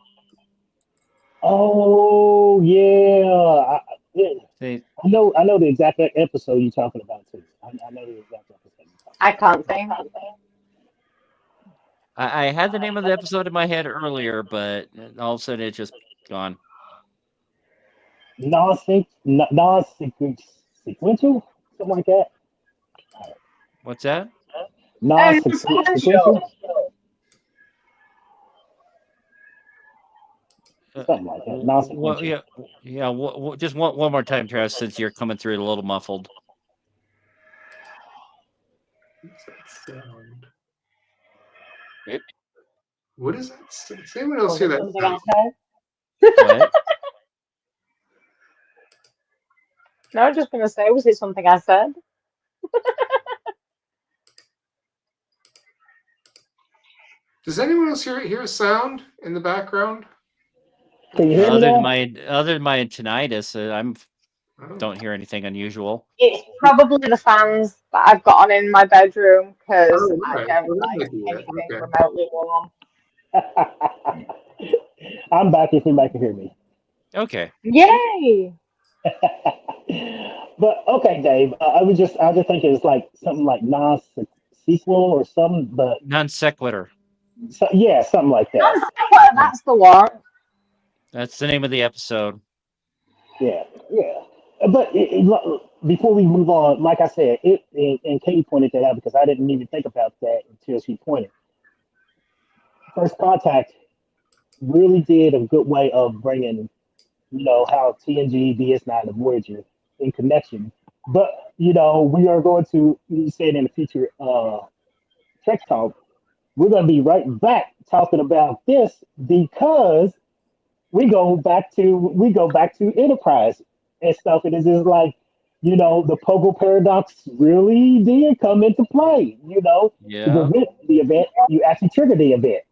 Oh yeah, yeah, They I know the exact episode you're talking about too. I know the exact episode you're talking I can't think. I had the name of the episode in my head earlier, but all of a sudden it's just gone. sequential, something like that. What's that? And Sequential, sequential. something like that. Non Well, sequential. yeah, yeah. Just one more time, Travis, since you're coming through it a little muffled. What's that sound? It- What is that? Does anyone else Was hear it that something sound? I said? What? No, I was just gonna say, was it something I said? Does anyone else hear a sound in the background? Can you hear me now? Other than my tinnitus, I'm Oh, don't hear anything unusual. It's probably the fans that I've got on in my bedroom because oh, I right. don't Well, that like might be it. anything Okay. remotely warm. I'm back if anybody can hear me. Okay, Yay! But okay, Dave. I was just thinking it's like something like non sequel or something, but non sequitur. yeah, something like that. Yeah, That's the one. that's the name of the episode. Yeah, yeah. But before we move on, like I said, and Katie pointed that out because I didn't even think about that until she pointed. First Contact really did a good way of bringing, how TNG, DS9, and Voyager in connection. But we are going to, you said in the future Trek Talk, we're going to be right back talking about this because we go back to Enterprise and stuff, and it's just like the Pogo paradox really did come into play. To Yeah. prevent the event, you actually trigger the event.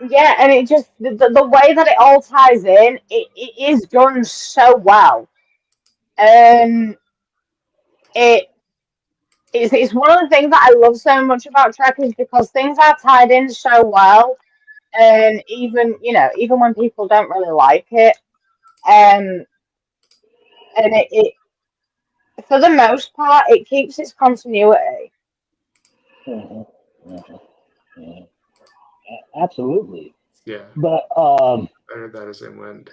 Yeah, and it just the way that it all ties in, it is done so well. Um, it it's one of the things that I love so much about Trek is because things are tied in so well, and even when people don't really like it, um, and it for the most part it keeps its continuity. Mhm, mhm, mhm. Absolutely. Yeah, But I heard that as I went.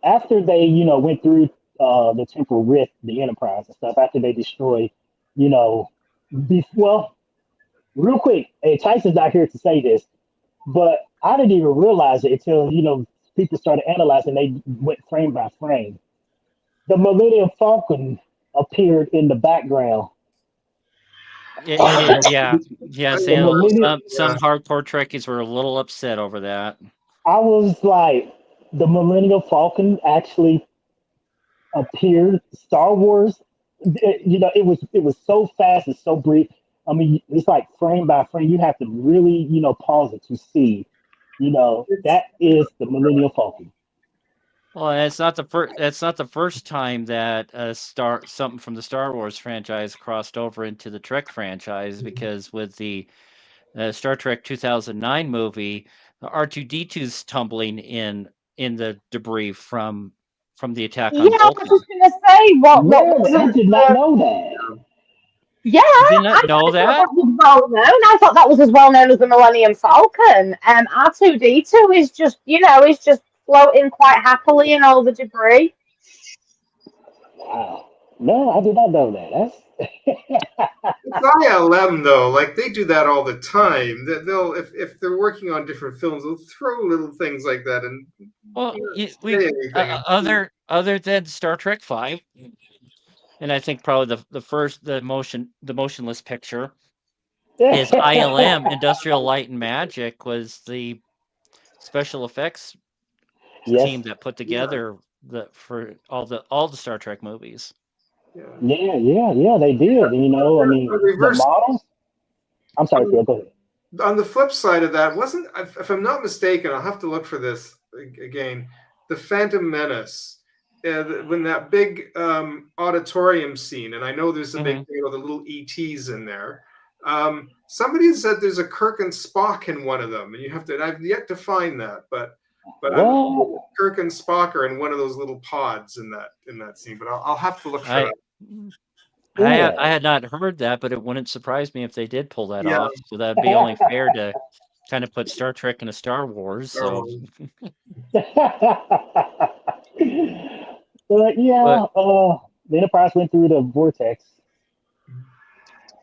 after they went through the temporal rift, the Enterprise and stuff, after they destroy, you know, well, real quick, hey, Tyson's not here to say this, but I didn't even realize it until people started analyzing. They went frame by frame. The Millennium Falcon appeared in the background. It is. Yeah. Yeah. I The Sam, love Millennium. that. some Yeah. hardcore Trekkies were a little upset over that. I was like, the Millennium Falcon actually appeared. Star Wars, it was so fast and so brief. I mean, it's like frame by frame. You have to really, pause it to see. It's That is the Millennial Falcon. Well, and it's not the first. That's not the first time that something from the Star Wars franchise crossed over into the Trek franchise. Because with the Star Trek 2009 movie, R2D2's tumbling in the debris from the attack Yeah, on I was Vulcan. just gonna say what Really, I was did not know that. yeah, You did not know I thought that? that was well known. I thought that was as well known as the Millennium Falcon. R2D2 is just is just floating quite happily in all the debris. Wow. No, I did not know that. That's It's ILM though, like they do that all the time. They'll if they're working on different films, they'll throw little things like that and Well, not we say anything. other than Star Trek 5, and I think probably the first the motionless picture is ILM, Industrial Light and Magic, was the special effects yes. team that put Yeah, together for all the Star Trek movies. yeah. Yeah, they did. I On mean, the the reverse, models. I'm sorry, Phil, go ahead. on the flip side of that, wasn't if I'm not mistaken, I'll have to look for this again. The Phantom Menace, when that big auditorium scene, and I know there's a big, Hmm. the little ETs in there. Somebody said there's a Kirk and Spock in one of them, and you have to. And I've yet to find that, but I'm What? Kirk and Spock are in one of those little pods in that scene. But I'll have to look for I that. I Yeah. had not heard that, but it wouldn't surprise me if they did pull that Yeah. off. So that'd be only fair to kind of put Star Trek into Star Wars. So, But but yeah, the Enterprise went through the vortex,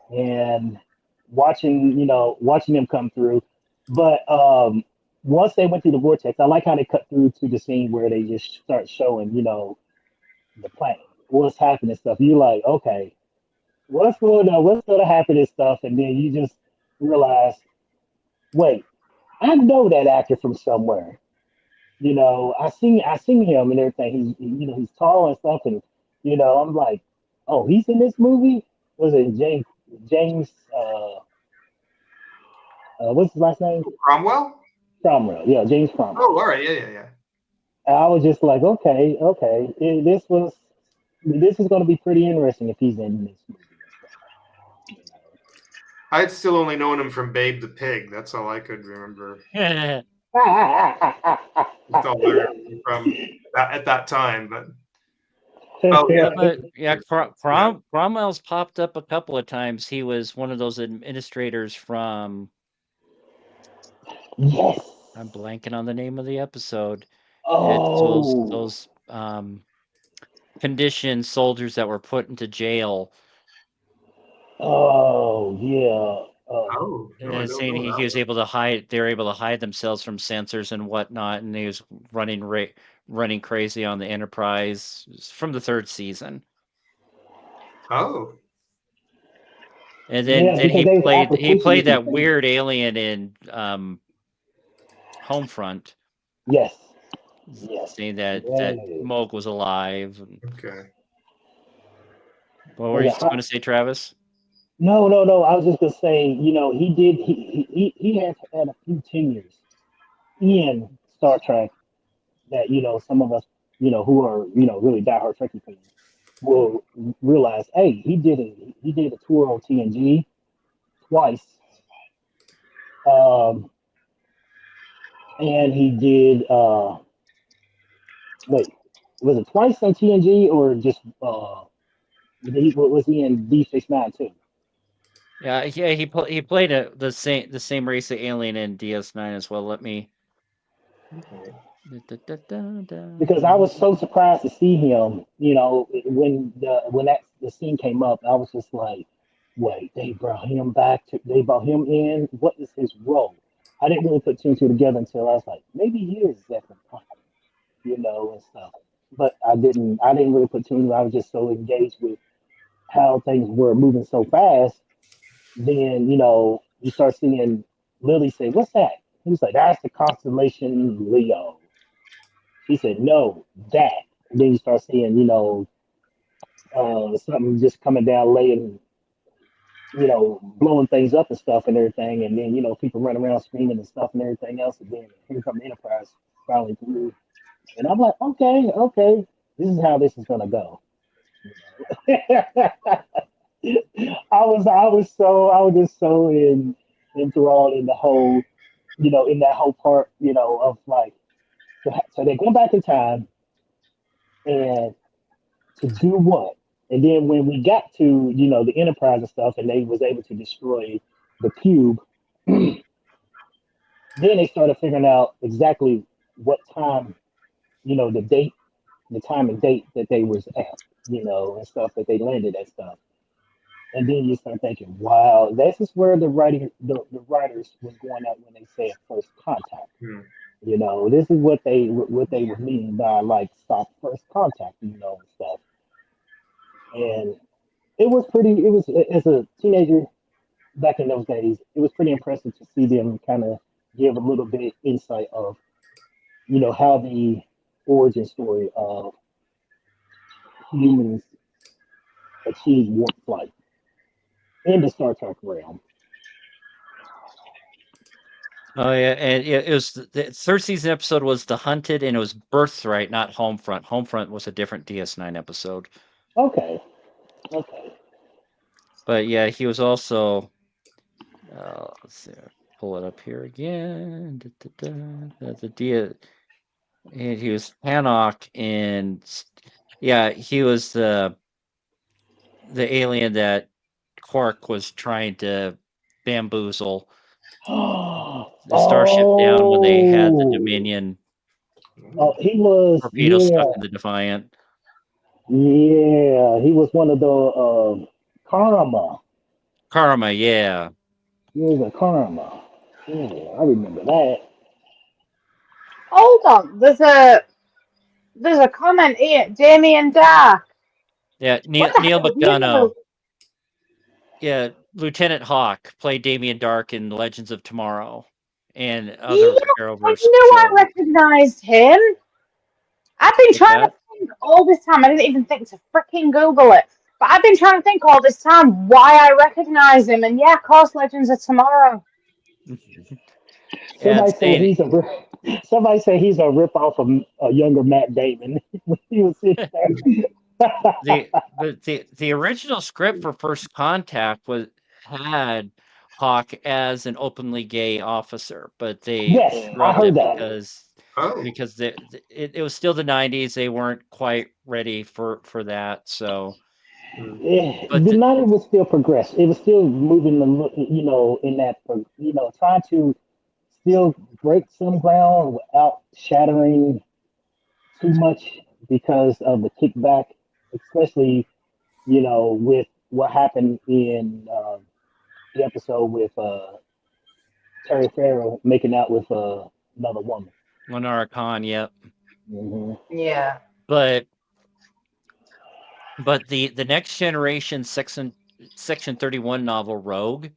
and watching them come through. But once they went through the vortex, I like how they cut through to the scene where they just start showing, the planet, what's happening, stuff. You're like, okay, what's going on? What's going to happen and stuff, and then you just realize, wait, I know that actor from somewhere. I seen him and everything. He's tall and stuff, and I'm like, oh, he's in this movie. Was it James? What's his last name? Cromwell? Cromwell. Yeah, James Cromwell. Oh, all right. Yeah. And I was just like, okay, okay. This is going to be pretty interesting if he's in this movie. I'd still only known him from Babe the Pig. That's all I could remember. yeah, That's all I remember from at that time. But oh yeah, but yeah, yeah. Cromwell's popped up a couple of times. He was one of those administrators from. Yes. I'm blanking on the name of the episode. It's Oh. those conditioned soldiers that were put into jail. Oh yeah. Oh no, I And don't saying know he that was able to hide, they were able to hide themselves from sensors and whatnot, and he was running crazy on the Enterprise from the third season. one. Oh, And then Yeah, then because they was he application played with the that thing. weird alien in Homefront, Yes. Yes. saying that Yes. Moog was alive. okay. What were But you yeah, going to say, Travis? no. I was just gonna say, he did. He has had a few tenures in Star Trek that some of us, who are really diehard Trekkie fans, will realize. Hey, he did a tour on TNG twice, um, and he did. Wait, was it twice on TNG or just? Was he in Deep Space Nine too? Yeah. He played the same race of alien in DS9 as well. Let me. Because I was so surprised to see him. When the scene came up, I was just like, "Wait, they brought him back. They brought him in. What is his role?" I didn't really put two and two together until I was like, "Maybe he is Zephyr Prime," and stuff. But I didn't. I didn't really put two and two. I was just so engaged with how things were moving so fast. Then you start seeing Lily say, "What's that?" He was like, "That's the constellation Leo." She said, "No, that." And then you start seeing, something just coming down, laying, blowing things up and stuff and everything. And then, people run around screaming and stuff and everything else. And then here come the Enterprise finally through. And I'm like, okay, okay, this is how this is gonna go. You know? I was just so enthralled in the whole, in that whole part, of like, so they're going back in time and to do what? And then when we got to, the Enterprise and stuff, and they was able to destroy the cube, then they started figuring out exactly what time, the date, the time and date that they was at, and stuff that they landed at stuff. And then you start thinking, wow, this is where the writers was going at when they said first contact. Hmm. This is what they were meaning by like stop first contact, and stuff. And it was pretty. It was as a teenager back in those days. It was pretty impressive to see them kind of give a little bit insight of how the origin story of humans achieve warp flight in the Star Trek realm. Oh yeah, and it was the third season episode was The Hunted, and it was Birthright, not Homefront. Homefront was a different DS9 episode. Okay, okay. But yeah, he was also let's see, pull it up here again. The dia, and he was Hanok in yeah, he was the alien that Quark was trying to bamboozle the starship down when they had the Oh, Dominion he was, torpedo stuck yeah, in the Defiant. yeah, he was one of the Karma. Karma, yeah. He was a Karma. Yeah, I remember that. Hold on, there's a comment here. Damien Dark. Yeah, What the Neil hell do you McDonough. know? Yeah, Lieutenant Hawk played Damien Dark in Legends of Tomorrow and other Yeah, I Arrowverse knew I shows. recognized him. I've been What's trying to that? think all this time. I didn't even think to freaking Google it. But I've been trying to think all this time why I recognize him. And yeah, of course, Legends of Tomorrow. And Somebody said saying somebody said he's a rip off of a younger Matt Damon when he was sitting there. the original script for First Contact had Hawk as an openly gay officer, but they Yes, I scrubbed heard it that. Oh. because it was still the 90s. They weren't quite ready for that. So, Hmm. but The night was still progress. It was still moving, in that, trying to still break some ground without shattering too much because of the kickback, especially, with what happened in the episode with Terry Farrell making out with another woman. Lenara Khan, yep. Hmm. Yeah. But the next generation Section 31 novel Rogue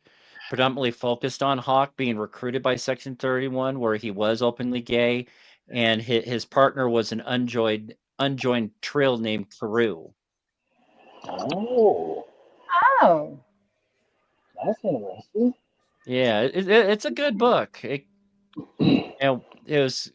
predominantly focused on Hawk being recruited by Section 31, where he was openly gay, and his partner was an unjoined Trill named Carew. Oh, Oh. that's interesting. Yeah, it's a good book. It was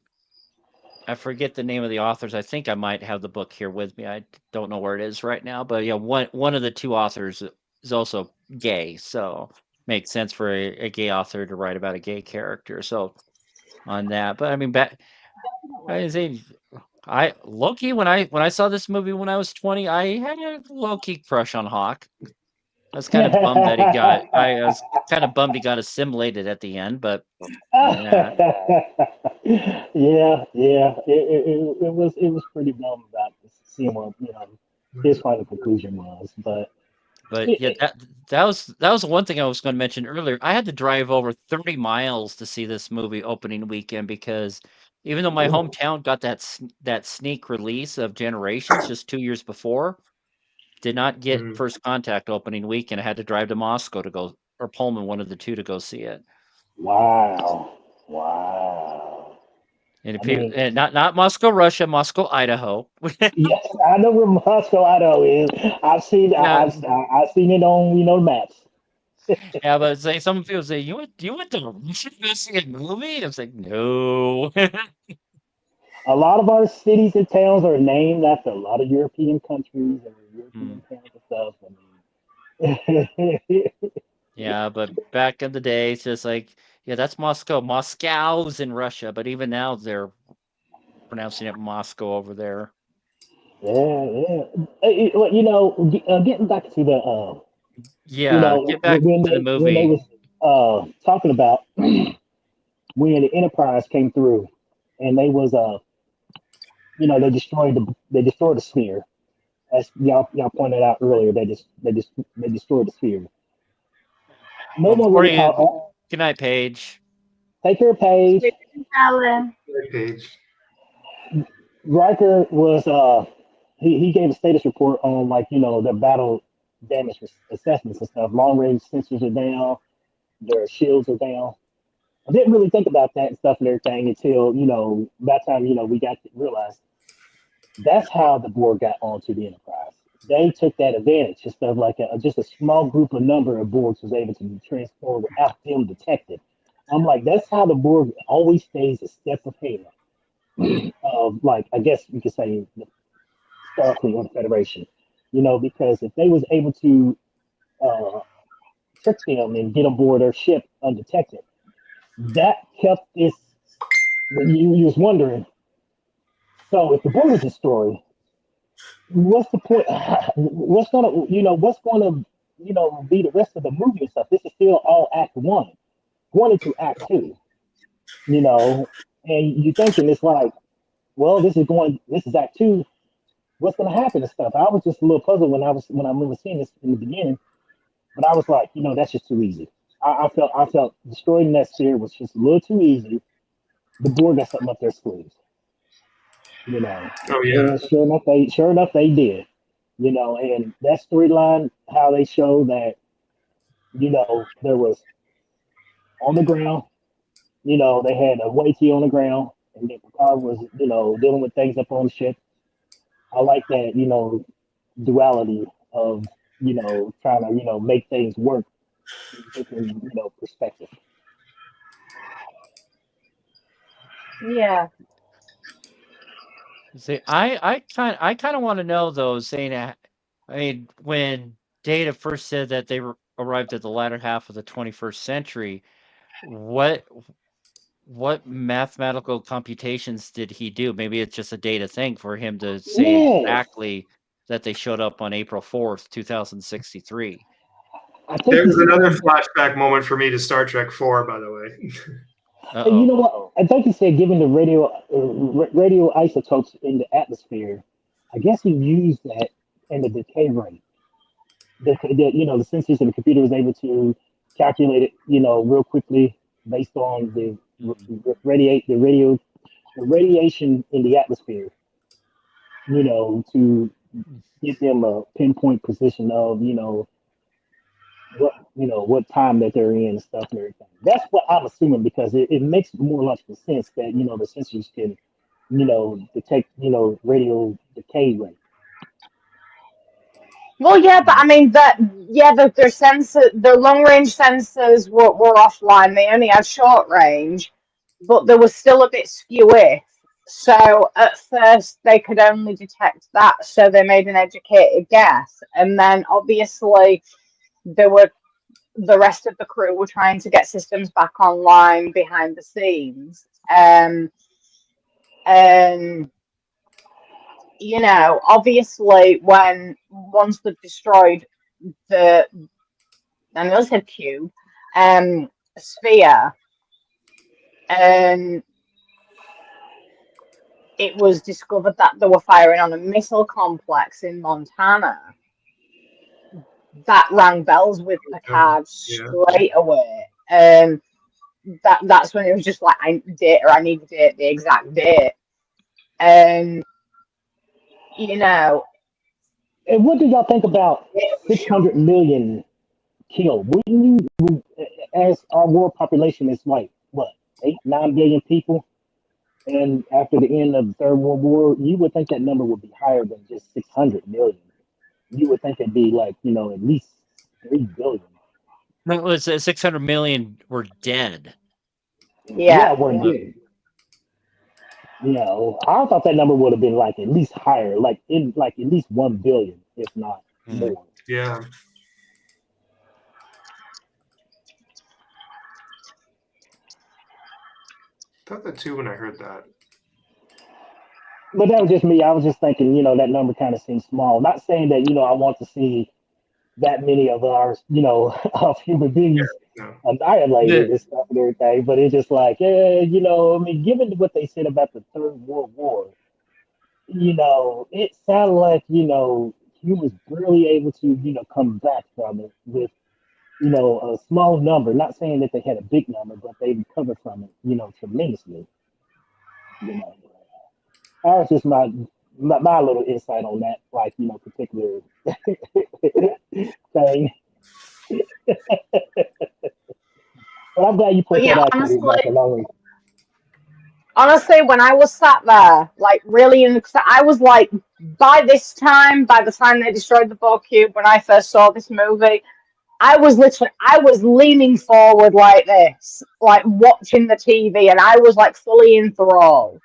I forget the name of the authors. I think I might have the book here with me. I don't know where it is right now, but yeah, one of the two authors is also gay, so makes sense for a gay author to write about a gay character. So on that, but I mean, I say I Loki when I saw this movie when I was 20, I had a low key crush on Hawk. I was kind of bummed that he got. I was kind of bummed he got assimilated at the end, but on that, Yeah, yeah. It was pretty dumb about seeing what his final conclusion was, but but it, yeah, that was one thing I was going to mention earlier. I had to drive over 30 miles to see this movie opening weekend because even though my ooh, hometown got that sneak release of Generations just 2 years before, did not get Hmm. First Contact opening weekend. I had to drive to Moscow to go or Pullman, one of the two, to go see it. wow, wow. And, I mean, and not Moscow, Russia, Moscow, Idaho. yes, I know where Moscow, Idaho is. Yeah, I've seen it on maps. yeah, but it's like some people say you went to Russia to go see a movie. And I was like, no. A lot of our cities and towns are named after a lot of European countries and Hmm. European towns and stuff. I mean, Yeah, but back in the day, it's just like, yeah, that's Moscow. Moscow's in Russia, but even now they're pronouncing it Moscow over there. yeah, yeah. Getting back to the, Yeah, get back to the when they movie. was talking about when the Enterprise came through, and they was they destroyed the sphere, as y'all pointed out earlier. They destroyed the sphere. No Well, one before really you, caught. good night, Paige. Take your page. Alan. Right page. Riker was he gave a status report on the battle damage assessments and stuff. Long range sensors are down, their shields are down. I didn't really think about that and stuff and everything until that time we got to realize that's how the Borg got onto the Enterprise. They took that advantage. Just of just a small group of number of Borgs was able to be transported without them detected. I'm like, that's how the Borg always stays a step ahead of, like, I guess you could say, the Starfleet or the Federation. Because if they was able to uh, trick them and get aboard their ship undetected, that kept this. You was wondering. So if the Borg was destroyed, what's the point? What's gonna be the rest of the movie and stuff? This is still all Act One, going into Act Two. You know, and you thinking it's like, well, this is Act Two. What's gonna happen and stuff? I was just a little puzzled when I remember seeing this in the beginning, but I was like, that's just too easy. I felt destroying that sphere was just a little too easy. The Borg got something up their sleeves, you know. Oh yeah. And sure enough they did. And that storyline, how they show that, there was on the ground, they had a Waity on the ground, and then Picard was, dealing with things up on the ship. I like that, duality of, trying to, make things work in different, perspective. Yeah. See, I kind of want to know though, saying, I mean, when Data first said that they arrived at the latter half of the 21st century, what what mathematical computations did he do? Maybe it's just a Data thing for him to say Yes, exactly that they showed up on April 4th, 2063. I think There he was said another flashback moment for me to Star Trek 4, by the way. You Uh-oh. know what? I think he said, given the radio isotopes in the atmosphere, I guess he used that in the decay rate. The sensors and the computer was able to calculate it, real quickly based on Mhm. the radiation in the atmosphere, to give them a pinpoint position of, what time that they're in and stuff and everything. That's what I'm assuming, because it makes more logical sense that the sensors can detect radio decay rate. Well, yeah, but Mhm. I mean their the long range sensors were offline. They only had short range, but there was still a bit skewy. So at first they could only detect that, so they made an educated guess, and then obviously there were the rest of the crew were trying to get systems back online behind the scenes. And obviously once they've destroyed the I nearly said cube, sphere, and it was discovered that they were firing on a missile complex in Montana. That rang bells with Picard Yeah. straight away. That's when it was just like, I need the date, the exact date. And you know, And what do y'all think about it was 600 shocking. million killed? Wouldn't you, as our world population is like, what, 8, 9 billion people? And after the end of the Third World War, you would think that number would be higher than just 600 million. You would think it'd be like, at least 3 billion. No, it was 600 million were dead. Yeah, Yeah. we're dead. I thought that number would have been like at least higher, like at least 1 billion, if not more. Yeah. Thought that too when I heard that. But that was just me. I was just thinking, that number kind of seems small. Not saying that, I want to see that many of our, of human beings No. annihilated and stuff and everything. But it's just like, I mean, given what they said about the Third World War, it sounded like, humans barely able to, come back from it with, a small number. Not saying that they had a big number, but they recovered from it, tremendously. You know, that was just my little insight on that, like, particular thing. But I'm glad you But put yeah, that out there, honestly, Dr. Longley. honestly, when I was sat there, like really, I was like, by the time they destroyed the Borg cube, when I first saw this movie, I was leaning forward like this, like watching the TV, and I was like fully enthralled,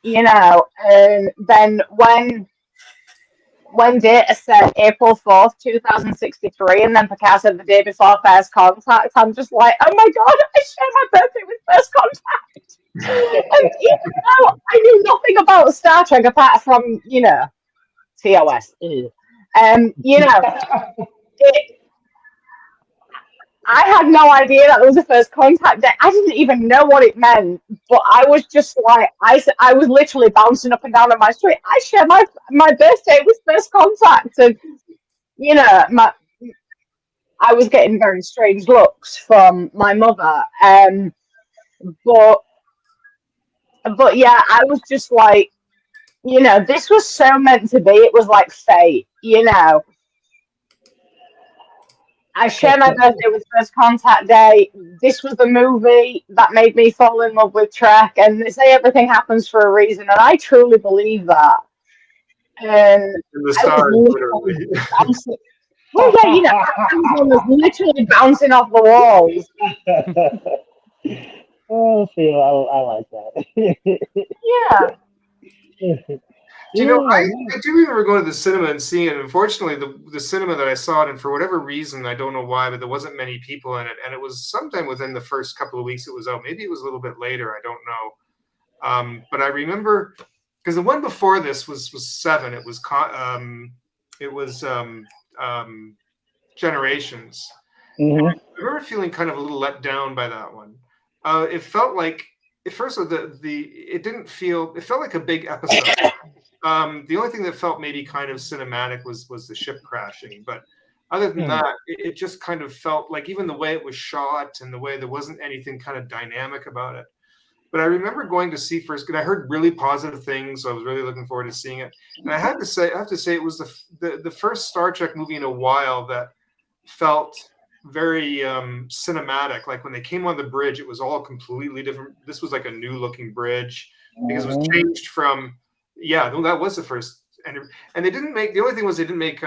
And then when Data said April 4th, 2063, and then Picard said the day before First Contact, I'm just like, oh my god, I share my birthday with First Contact. And even though I knew nothing about Star Trek apart from, TOS, it, I had no idea that it was the First Contact day. I didn't even know what it meant, but I was just like, I was literally bouncing up and down on my street. I share my birthday with First Contact, and my I was getting very strange looks from my mother. But yeah, I was just like, this was so meant to be. It was like fate. I share my birthday with First Contact Day. This was the movie that made me fall in love with Trek, and they say everything happens for a reason, and I truly believe that. And In the I was stars, literally literally. bouncing. Well, yeah, I was literally bouncing off the walls. Oh, Phil, I like that. Yeah. Do you know, Yeah, I do remember going to the cinema and seeing it. Unfortunately, the cinema that I saw it in, for whatever reason, I don't know why, but there wasn't many people in it. And it was sometime within the first couple of weeks it was out. Maybe it was a little bit later. I don't know. But I remember, because the one before this was Seven. It was Generations. hmm I remember feeling kind of a little let down by that one. It felt like, at first, it didn't feel. It felt like a big episode. The only thing that felt maybe kind of cinematic was the ship crashing, but other than that, it just kind of felt like, even the way it was shot and the way there wasn't anything kind of dynamic about it. But I remember going to see first, and I heard really positive things, so I was really looking forward to seeing it. And I have to say, it was the first Star Trek movie in a while that felt very cinematic. Like when they came on the bridge, it was all completely different. This was like a new looking bridge because it was changed from. Yeah, that was the first, and they didn't make. The only thing was they didn't make.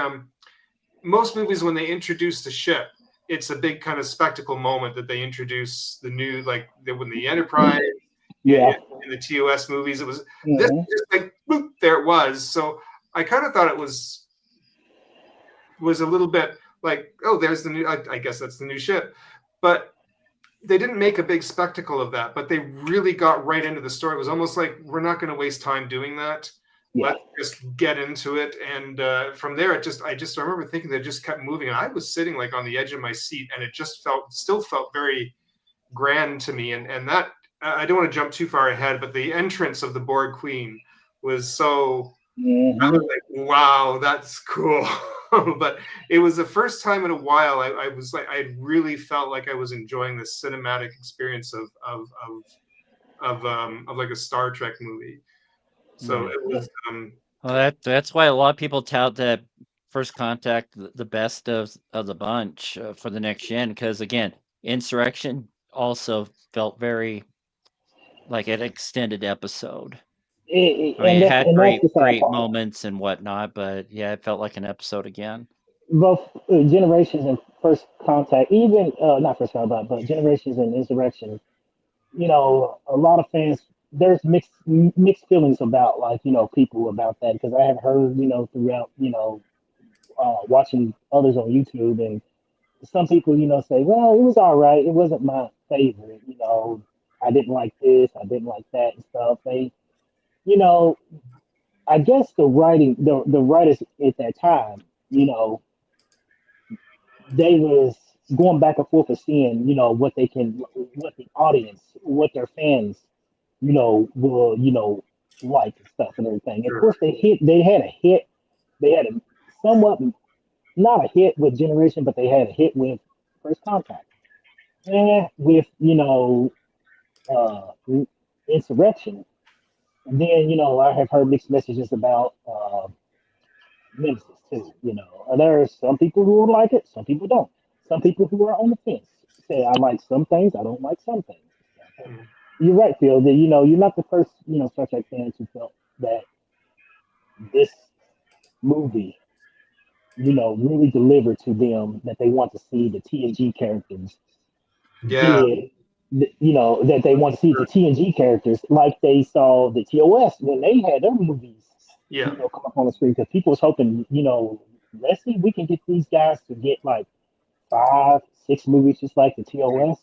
Most movies, when they introduce the ship, it's a big kind of spectacle moment that they introduce the new, like when the Enterprise, yeah. in the TOS movies, it was this Mhm. just like boop, there it was. So I kind of thought it was a little bit like, oh, there's the new. I guess that's the new ship, but they didn't make a big spectacle of that, but they really got right into the story. It was almost like, we're not going to waste time doing that. Yeah. Let's just get into it. And from there, I remember thinking they just kept moving. And I was sitting like on the edge of my seat, and it just still felt very grand to me. And that, I don't want to jump too far ahead, but the entrance of the Borg Queen was so, I was like, wow, that's cool. But it was the first time in a while I was like, I really felt like I was enjoying this cinematic experience of like a Star Trek movie. So it was Well, that's why a lot of people tout that First Contact the best of the bunch for the next gen, because again, Insurrection also felt very like an extended episode. I mean, And it that's had the sad great part. moments and whatnot, but yeah, it felt like an episode again. Both Generations and First Contact, even not First Contact, but Generations and Insurrection. A lot of fans, there's mixed feelings about, like, people about that, because I have heard, throughout, watching others on YouTube, and some people, say, well, it was all right. It wasn't my favorite. I didn't like this. I didn't like that and stuff. You know, I guess the writers at that time, you know, they was going back and forth of seeing, what the audience, what their fans, will, like and stuff and everything. Of Sure. course, they had a hit, they had a somewhat, not a hit with Generation, but they had a hit with First Contact. And with, uh, Insurrection. And then, I have heard mixed messages about Nemesis too. There are some people who will like it, some people don't. Some people who are on the fence say, I like some things, I don't like some things. But Mm. you're right, Phil. That you're not the first, Star Trek fans who felt that this movie, really delivered to them, that they want to see the TNG characters Yeah. did. That they want to see the TNG characters like they saw the TOS when they had their movies, Yeah. come up on the screen. Because people was hoping, let's see if we can get these guys to get like 5, 6 movies just like the TOS.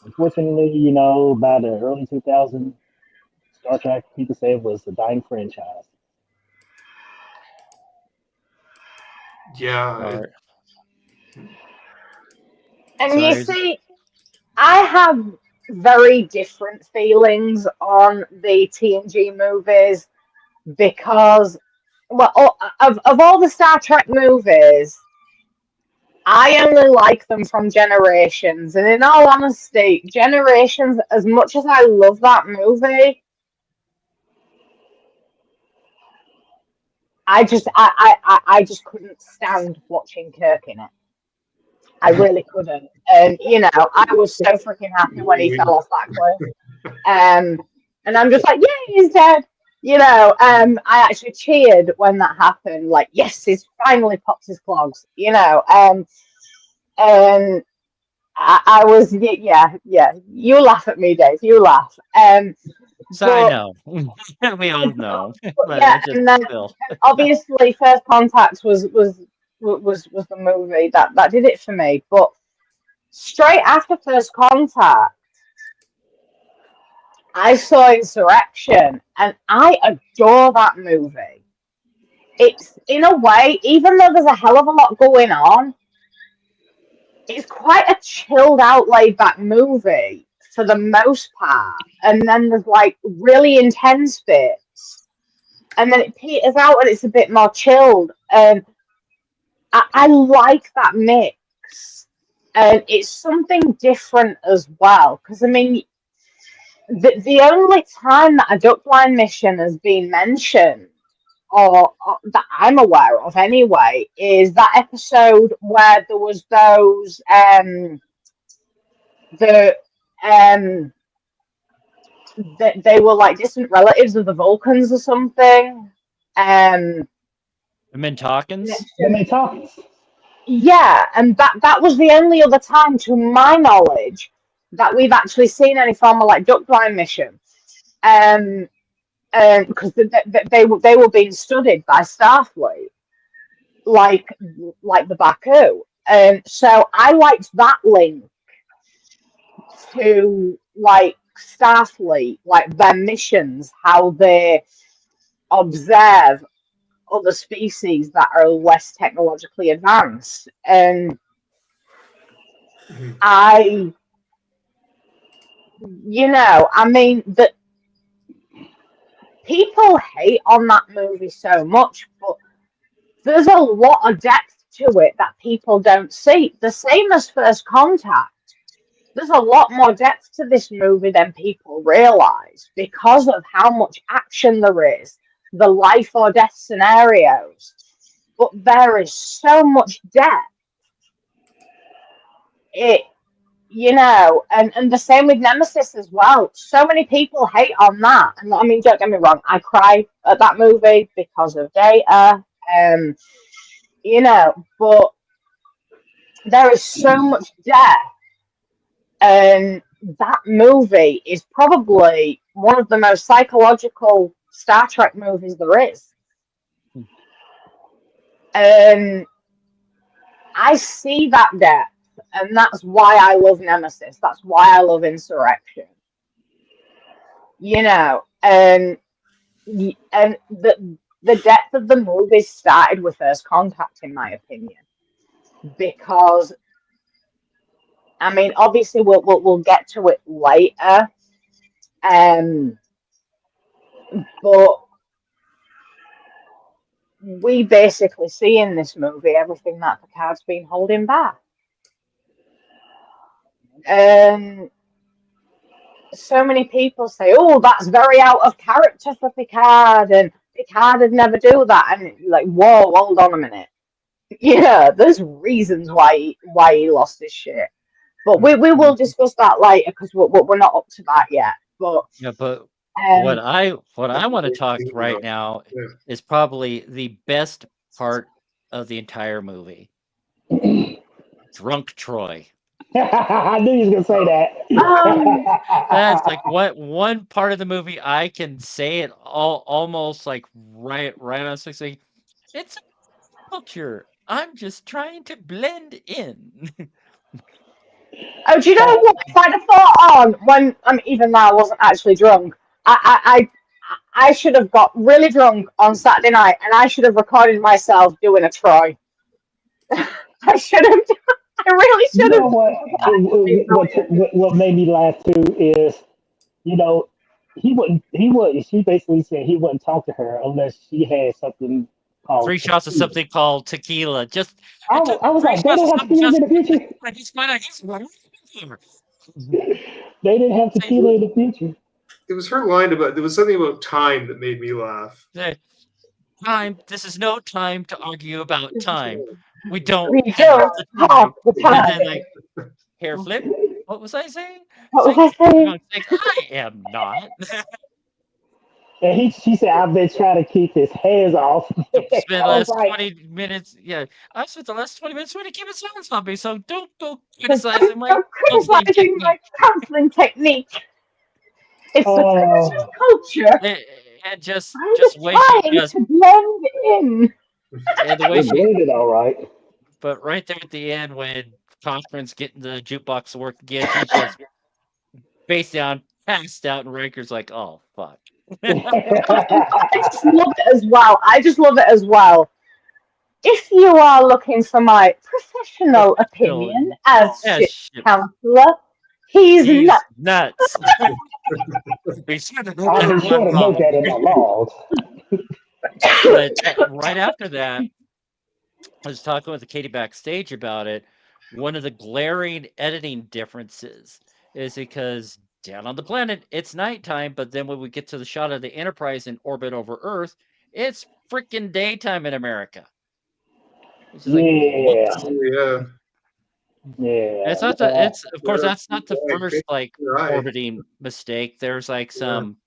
Unfortunately, by the early 2000s, Star Trek, people say it was a dying franchise. Yeah. Sorry, And you sorry. see, I have very different feelings on the TNG movies because, well, of all the Star Trek movies, I only like them from Generations. And in all honesty, Generations, as much as I love that movie, I just couldn't stand watching Kirk in it. I really couldn't. And I was so freaking happy when he fell off that cliff. And I'm just like, yeah, he's dead. I actually cheered when that happened. Like, yes, he's finally popped his clogs. And I was, yeah, yeah. You laugh at me, Dave. You laugh. So I But, know. We all know. but But yeah, I just and then still. obviously, First Contact was the movie that did it for me. But straight after First Contact, I saw Insurrection, and I adore that movie. It's, in a way, even though there's a hell of a lot going on, it's quite a chilled out, laid back movie for the most part. And then there's like really intense bits, and then it peters out and it's a bit more chilled. And I like that mix, and it's something different as well. Because I mean, the only time that a duckline mission has been mentioned, or that I'm aware of anyway, is that episode where there was those the they were like distant relatives of the Vulcans or something. Um, The Mintalkins? The Matejko. yeah, and that was the only other time, to my knowledge, that we've actually seen any form of like duckline mission. Um, because they were being studied by Starfleet, like the Baku. So I liked that link to like Starfleet, like their missions, how they observe other species that are less technologically advanced. And Mhm. I mean that people hate on that movie so much, but there's a lot of depth to it that people don't see. The same as First Contact. There's a lot more depth to this movie than people realize because of how much action there is, the life or death scenarios. But there is so much depth. It and the same with Nemesis as well. So many people hate on that. And I mean, don't get me wrong, I cry at that movie because of Data. But there is so much death. And that movie is probably one of the most psychological Star Trek movies there is. And I see that depth, and that's why I love Nemesis. That's why I love Insurrection. And the depth of the movie started with First Contact, in my opinion, because I mean, obviously we'll get to it later, but we basically see in this movie everything that Picard's been holding back. So many people say, "Oh, that's very out of character for Picard," and Picard would never do that. And you're like, whoa, hold on a minute. Yeah, there's reasons why he lost his shit, but we will discuss that later because we're not up to that yet. But Yeah, but what I want to talk right now is probably the best part of the entire movie. Drunk Troy. I knew you was gonna say that. That's like what one part of the movie I can say it all almost like right on saying it's a culture. I'm just trying to blend in. Oh, do you know what? If I'd have thought on when even though I wasn't actually drunk, I should have got really drunk on Saturday night, and I should have recorded myself doing a Troy. I should have. I really should You have. know what made me laugh too is, you know, he wouldn't. She basically said he wouldn't talk to her unless she had something called 3 shots of tequila. something called tequila. Just I, it took I was 3 like, they shots of didn't have something tequila just in the future. I just find out he's one. They didn't have tequila in the future. It was her line about there was something about time that made me laugh. Time. This is no time to argue about time. We don't We have don't the have time. the And time. then like hair flip. What was I saying? What was I saying? I am not. And she said, I've been trying to keep his hands off. Spent the I was last like, 20 minutes. Yeah, I've spent the last 20 minutes trying to keep it silence on me. So don't go So criticizing my don't counseling criticizing my technique. counseling technique. It's the oh, culture. And just I'm the just way she trying just to blend in. and the way it she blended all right. but right there at the end when Cochran's getting the jukebox to work again, she's just face down, passed out, and Riker's like, "Oh fuck." I just love it as well. I just love it as well. If you are looking for my professional opinion as ship Shit. counselor, he's nuts. nuts. Be sure to note I'll that be sure one to note wrong. that in my logs. But right after that, I was talking with Katie backstage about it. One of the glaring editing differences is because down on the planet, it's nighttime, but then when we get to the shot of the Enterprise in orbit over Earth, it's freaking daytime in America. It's just like, Yeah, whoops. Yeah. And it's yeah. not the it's of course that's not the Right. first like Right. orbiting mistake. There's like some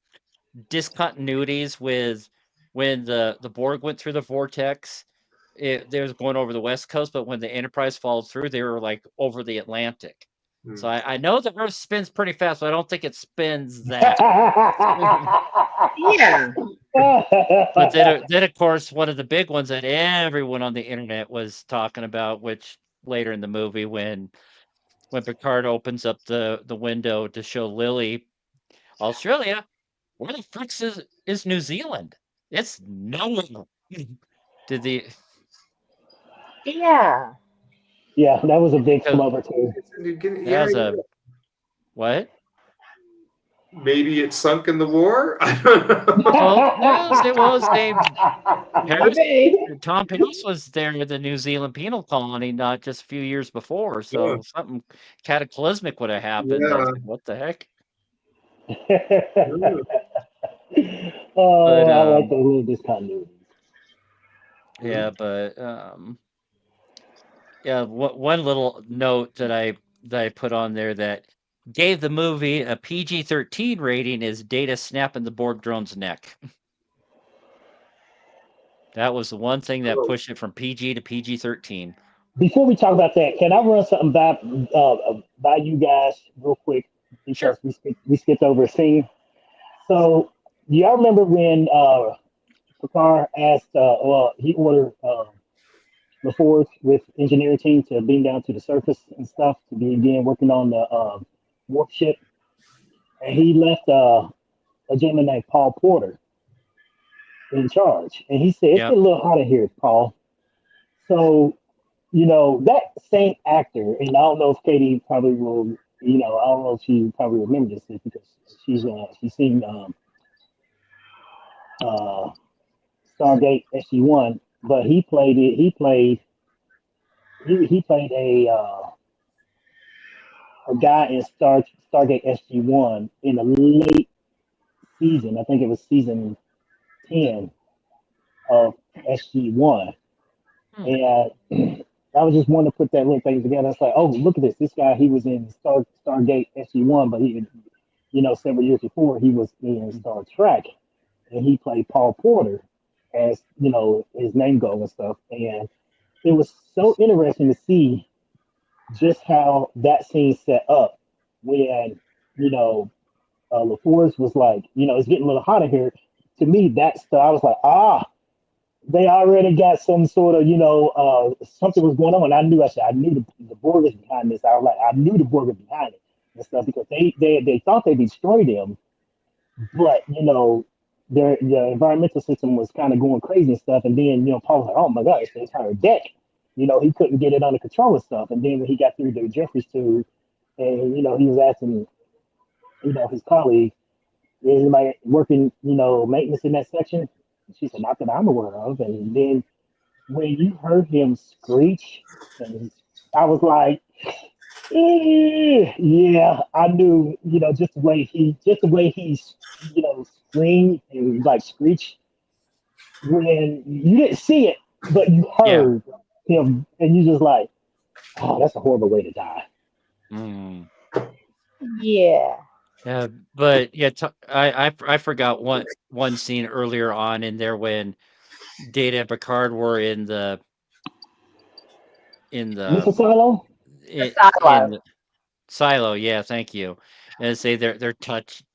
discontinuities with when the Borg went through the vortex. They was going over the west coast, but when the Enterprise followed through, they were like over the Atlantic. So I know the Earth spins pretty fast, but I don't think it spins that. Yeah. But then of course one of the big ones that everyone on the internet was talking about, which later in the movie when Picard opens up the window to show Lily Australia, where the frick is New Zealand? It's nowhere. Did the Yeah. Yeah, that was a big because flubber too. Yeah, as a what? maybe it sunk in the war. I don't know. Well, it was Paris. Maybe. Tom Paris was there in the New Zealand penal colony not just a few years before, so something cataclysmic would have happened. I was Yeah. like, what the heck? Oh, But I like the little discontinuities. yeah, but yeah, one little note that I that I put on there that gave the movie a PG-13 rating is Data snapping the Borg drone's neck. That was the one thing that pushed it from PG to PG-13. Before we talk about that, can I run something by you guys real quick because Sure. we skipped over a scene. So, do y'all remember when Picard asked? Well, he ordered LaForge with engineering team to beam down to the surface and stuff to begin working on the warp ship, and he left a gentleman named Paul Porter in charge, and he said, "It's Yep. getting a little hot in here, Paul." So that same actor, and I don't know if Katie probably will, I don't know if she probably remembers this because she's seen uh, Stargate SG-1, but he played it. He played a guy in Stargate SG-1 in a late season. I think it was season 10 of SG-1, Hmm. and I was just wanting to put that little thing together. It's like, oh, look at this. This guy, he was in Stargate SG-1, but he, several years before, he was in Star Trek, and he played Paul Porter as, his name goes and stuff. And it was so interesting to see just how that scene set up when, LaForge was like, it's getting a little hot in here. To me, that stuff, I was like, they already got some sort of, something was going on. I knew the Borg was behind this. I was like, I knew the Borg was behind it and stuff because they thought they destroyed him, but their environmental system was kind of going crazy and stuff. And then Paul was like, oh my God, it's the entire deck. He couldn't get it under control and stuff. And then when he got through the Jeffries tube, and he was asking his colleague, is anybody working maintenance in that section? She said, not that I'm aware of. And then when you heard him screech, and I was like, yeah, I knew, just the way he, screamed and like screeched when you didn't see it, but you Yeah. heard him, and you just like, oh, that's a horrible way to die. Mm. Yeah. Yeah, but yeah, I forgot one scene earlier on in there when Data and Picard were in the in the Mr. Silo? The in silo. the silo. Yeah, thank you. And say they're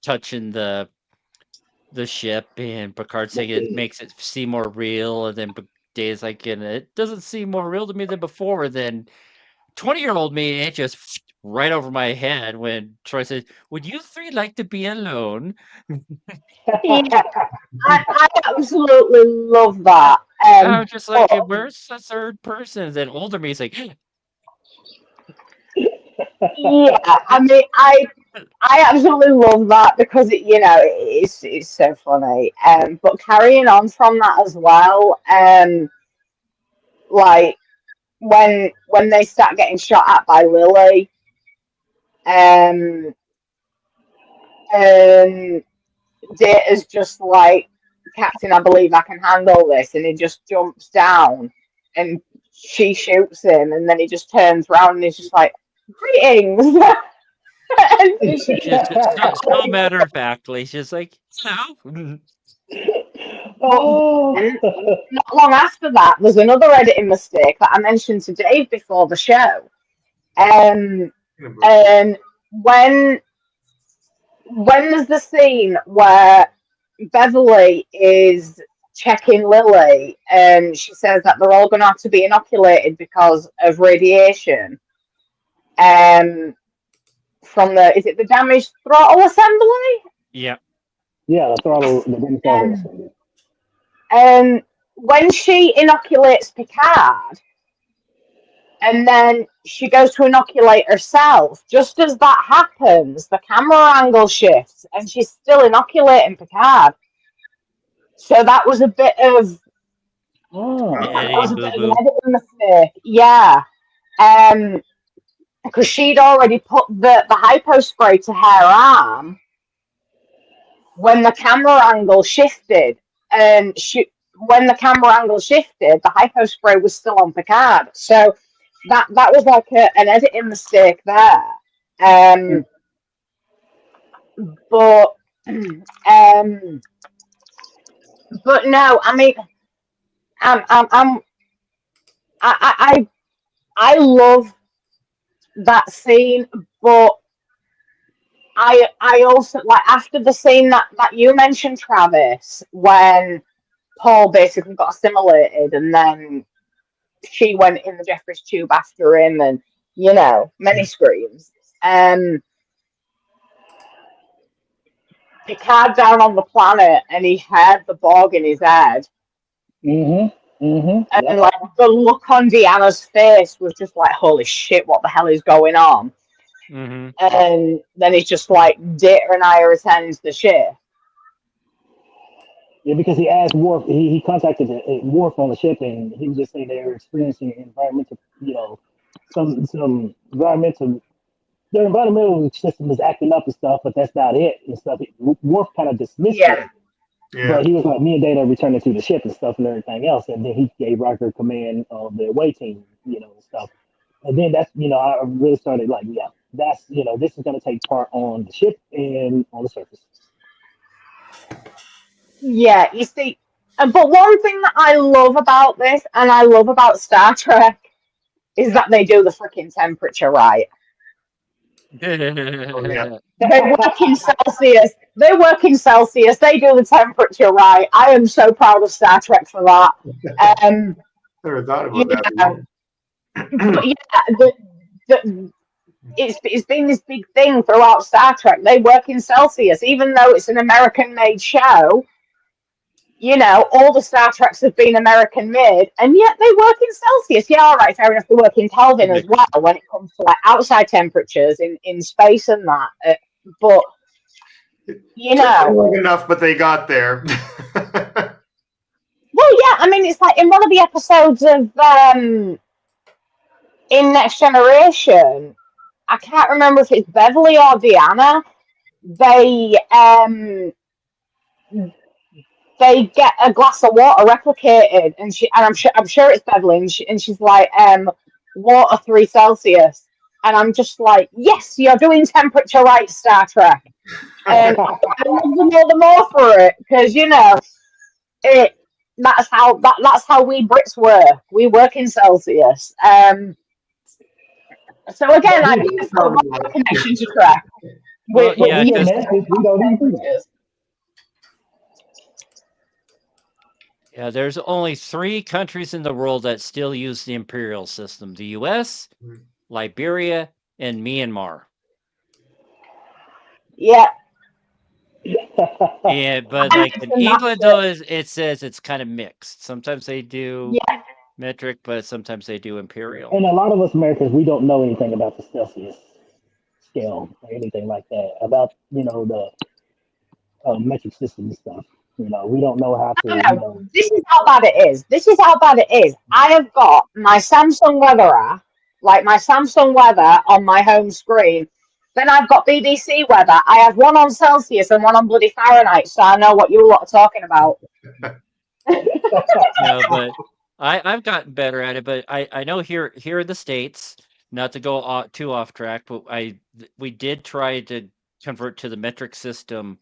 touching the ship, and Picard saying it makes it seem more real, and then Data's like, and it doesn't seem more real to me than before. Then 20-year-old me, it just right over my head when Troy says, "Would you three like to be alone?" Yeah. I absolutely love that. I was just like, But "Where's the third person?" And then older me is like, yeah, I mean, I absolutely love that because it's so funny. But carrying on from that as well, like when they start getting shot at by Lily, um, and Data's just like, Captain, I believe I can handle this, and he just jumps down, and she shoots him, and then he just turns around and he's just like, greetings. And just so matter of factly, she's like, "Hello." But Oh. then, not long after that, there's another editing mistake that I mentioned to Dave before the show. Um, and when there's the scene where Beverly is checking Lily, and she says that they're all going to have to be inoculated because of radiation. From is it the damaged throttle assembly? Yeah. Yeah, the throttle, the dim Um, throttle. when she inoculates Picard, and then she goes to inoculate herself. Just as that happens, the camera angle shifts, and she's still inoculating Picard. So that was a bit of Editing boo an boo. editing mistake. Yeah, because she'd already put the hypo spray to her arm when the camera angle shifted, and when the camera angle shifted, the hypo spray was still on Picard. So that was like an editing mistake there. But um, but no, I mean, I'm I love that scene, but I also like after the scene that you mentioned, Travis, when Paul basically got assimilated, and then she went in the Jeffries tube after him, and many screams. Picard down on the planet, and he had the Borg in his head, and Yep. like the look on Deanna's face was just like, "Holy shit, what the hell is going on?" Mm-hmm. And then it's just like Data and I are attending to the ship. Yeah, because he asked Worf, he contacted Worf on the ship, and he was just saying they were experiencing environmental, some environmental, their environmental system is acting up and stuff, but that's not it and stuff. Worf kind of dismissed it, Yeah, but he was like, me and Data returning to the ship and stuff and everything else, and then he gave Riker command of the away team, and stuff. And then that's, I really started like, yeah, that's, this is going to take part on the ship and on the surface. yeah. You see, but one thing that I love about this, and I love about Star Trek, is that they do the freaking temperature right. Oh, yeah. They work in Celsius. They work in Celsius. They do the temperature right. I am so proud of Star Trek for that. Never thought about Yeah, that. but yeah, it's been this big thing throughout Star Trek. They work in Celsius, even though it's an American-made show. All the Star Treks have been American-made, and yet they work in Celsius. Yeah, all right, fair enough. They work in Kelvin as well when it comes to like outside temperatures in space and that. But long enough, but they got there. well, yeah. I mean, it's like in one of the episodes of in Next Generation. I can't remember if it's Beverly or Deanna. They get a glass of water replicated, and I'm sure it's Beverly, and she's like, water 3 Celsius, and I'm just like, yes, you're doing temperature right, Star Trek, and I love them all the more for it because it. That's how we Brits work. We work in Celsius. So again, I guess a connection to Trek. Well, yeah, we 'cause Americans, we don't even do that. yeah, there's only 3 countries in the world that still use the imperial system: the U.S., Liberia, and Myanmar. Yeah. Yeah, but like in England, though, it says it's kind of mixed. Sometimes they do metric, but sometimes they do imperial. And a lot of us Americans, we don't know anything about the Celsius scale or anything like that, about, the metric system and stuff. We don't know how to, This is how bad it is. This is how bad it is. I have got my Samsung weather app, like my Samsung weather on my home screen. Then I've got BBC weather. I have one on Celsius and one on bloody Fahrenheit, so I know what you lot are talking about. No, but I've gotten better at it. But I know here in the States, not to go too off track, but we did try to convert to the metric system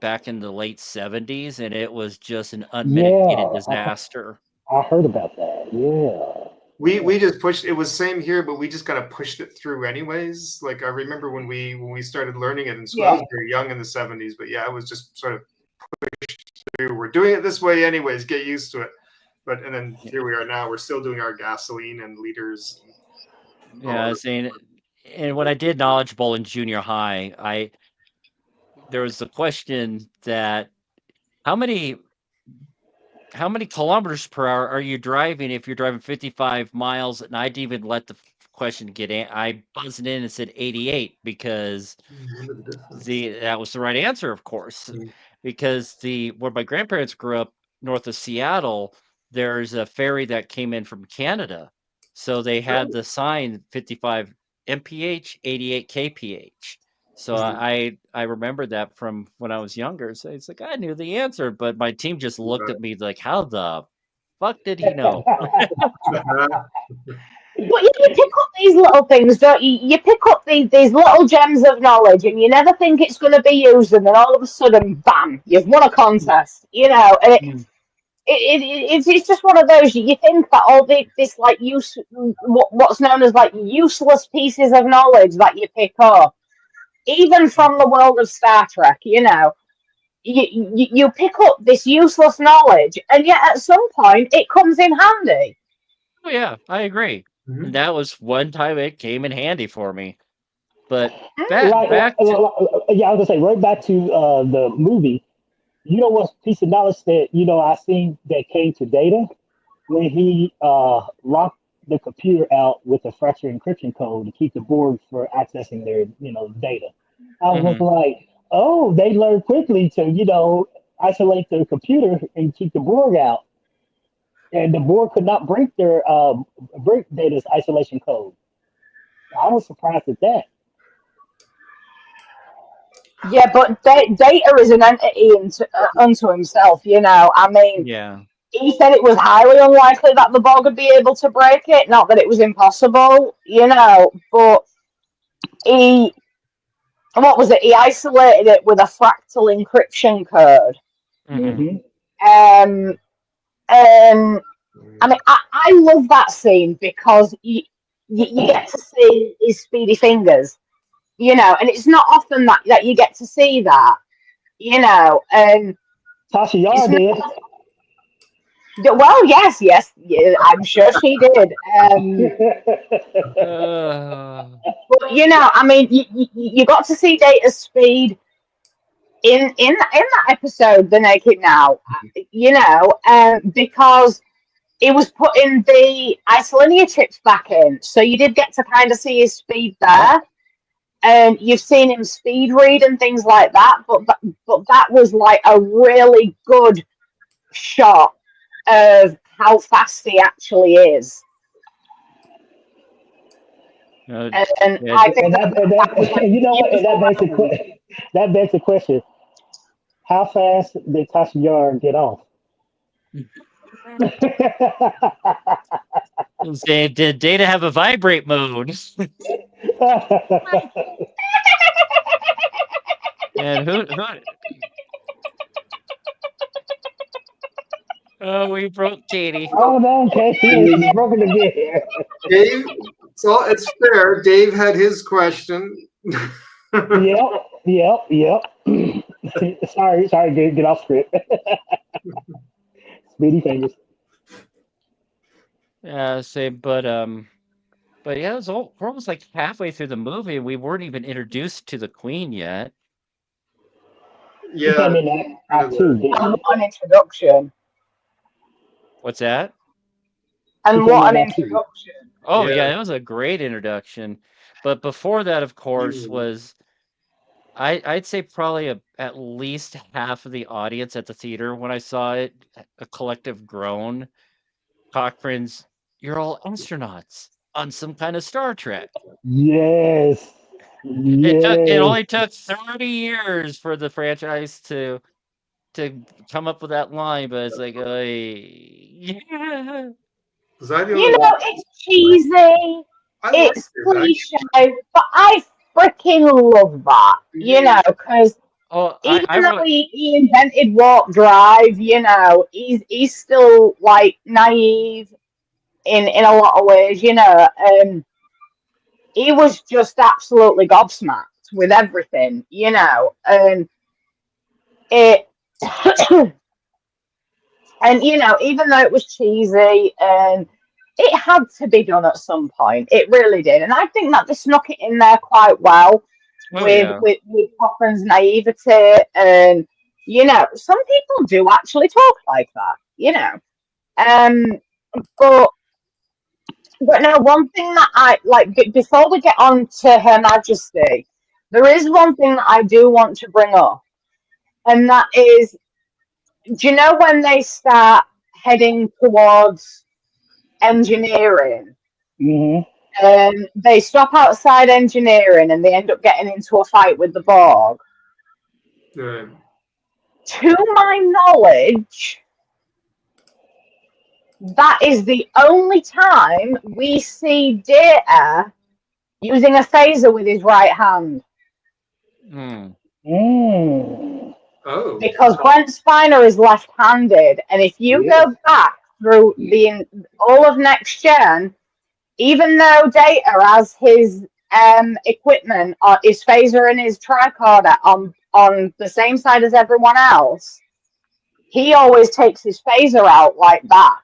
back in the late 70s, and it was just an unmitigated disaster. I heard about that. Yeah. We just pushed. It was same here, but we just kind of pushed it through anyways. Like I remember when we started learning it in school. I was very young in the 70s, but yeah, it was just sort of pushed through. We're doing it this way anyways. Get used to it. But and then here we are now. We're still doing our gasoline and liters. Yeah, I was saying, and when I did Knowledge Bowl in junior high, there was the question that how many kilometers per hour are you driving if you're driving 55 miles? And I'd even let the question get in. I buzzed in and said 88 because that was the right answer, of course. Because where my grandparents grew up north of Seattle, there's a ferry that came in from Canada. So they had the sign 55 mph, 88 kph. So I remember that from when I was younger. So it's like I knew the answer, but my team just looked at me like, "How the fuck did he know?" But you pick up these little things, don't you? You pick up these little gems of knowledge, and you never think it's going to be used, and then all of a sudden, bam, you've won a contest, and it's just one of those. You think that all this like what's known as like useless pieces of knowledge that you pick up, even from the world of Star Trek, you pick up this useless knowledge, and yet at some point it comes in handy. Oh yeah, I agree. And that was one time it came in handy for me. But back back to Yeah, I was gonna say right back to the movie. You know what piece of knowledge that I seen that came to Data when he locked the computer out with a fracture encryption code to keep the Borg for accessing their data. I was Mhm. like, oh, they learned quickly to isolate their computer and keep the Borg out, and the Borg could not break Data's isolation code. I was surprised at that. Yeah, but Data is an entity unto himself. I mean, Yeah. he said it was highly unlikely that the Borg would be able to break it. Not that it was impossible, but he, what was it? He isolated it with a fractal encryption code. Mhm. Hmm. Um, and I mean, I love that scene because you get to see his speedy fingers, and it's not often that you get to see that, and Tasha it's Yar not. did. Well, yes, yes, yeah, I'm sure she did. Uh, But I mean, you got to see Data's speed in that episode, The Naked Now. Because it was putting the isolinear chips back in, so you did get to kind of see his speed there. And you've seen him speed read and things like that, but that was like a really good shot of how fast he actually is. uh, And yeah, I think And that, and that was that, like and you know what? And beautiful that begs the writing. that begs the question: how fast did Tasha Yar get off? say, did Data have a vibrate mode? And who? Oh, we broke Katie. Oh no, okay, I she's mean, broken again. Dave, it's fair. Dave had his question. Yep, yep. Sorry, get off script. Speedy fingers. Yeah, same. But yeah, we're almost like halfway through the movie, and we weren't even introduced to the Queen yet. She Yeah, came in kind of act two, the didn't And she? what an introduction! What's that? She And came what in an act two. introduction! Oh yeah. yeah, that was a great introduction. But before that, of course, You- was I'd say probably at least half of the audience at the theater when I saw it, a collective groan. Cochrane's, "You're all astronauts on some kind of Star Trek." Yes, It yes. only took 30 years for the franchise to come up with that line, but it's like, yeah. Was I the only one? It's cheesy, I liked it's it. cliche, but I freaking love that, Mhm. because Oh, I even though wrote, he invented warp drive, he's still like naive in a lot of ways, and he was just absolutely gobsmacked with everything, and it and even though it was cheesy and it had to be done at some point, it really did, and I think that they snuck it in there quite well oh with yeah. Cochrane's naivety, and some people do actually talk like that, um, but now one thing that I like before we get on to Her Majesty, there is one thing that I do want to bring up, and that is, do you know when they start heading towards engineering? Hmm. They stop outside engineering and they end up getting into a fight with the Borg. Right. To my knowledge, that is the only time we see Data using a phaser with his right hand. Hmm. Oh. Because Brent Spiner is left-handed, and if you Yes. go back through all of Next Gen, even though Data has his equipment, his phaser and his tricorder on the same side as everyone else, he always takes his phaser out like that,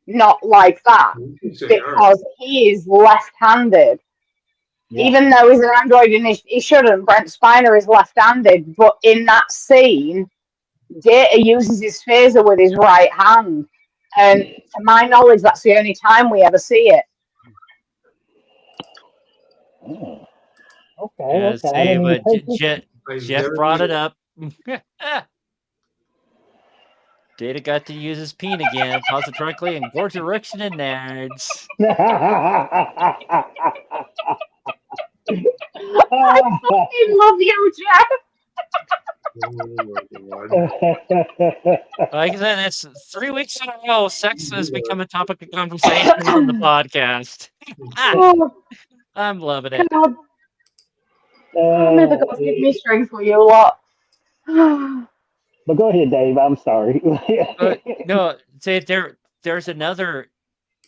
not like that, Interesting. All right. because he is left-handed. Yeah. Even though he's an android and he shouldn't, Brent Spiner is left-handed, but in that scene, Data uses his phaser with his right hand. And to my knowledge, that's the only time we ever see it. Oh, okay, Yeah, okay. I see, didn't even but take this. I've Jeff never brought it seen up. Data got to use his peen again, positrically in four direction and nads. I fucking love you, Jeff. it. Oh Like I said, it's 3 weeks in a row. Sex has become a topic of conversation on the podcast. Oh, I'm loving it. God. Oh, may the gods give me strength for you lot. But go ahead, Dave. I'm sorry. No, see, there's another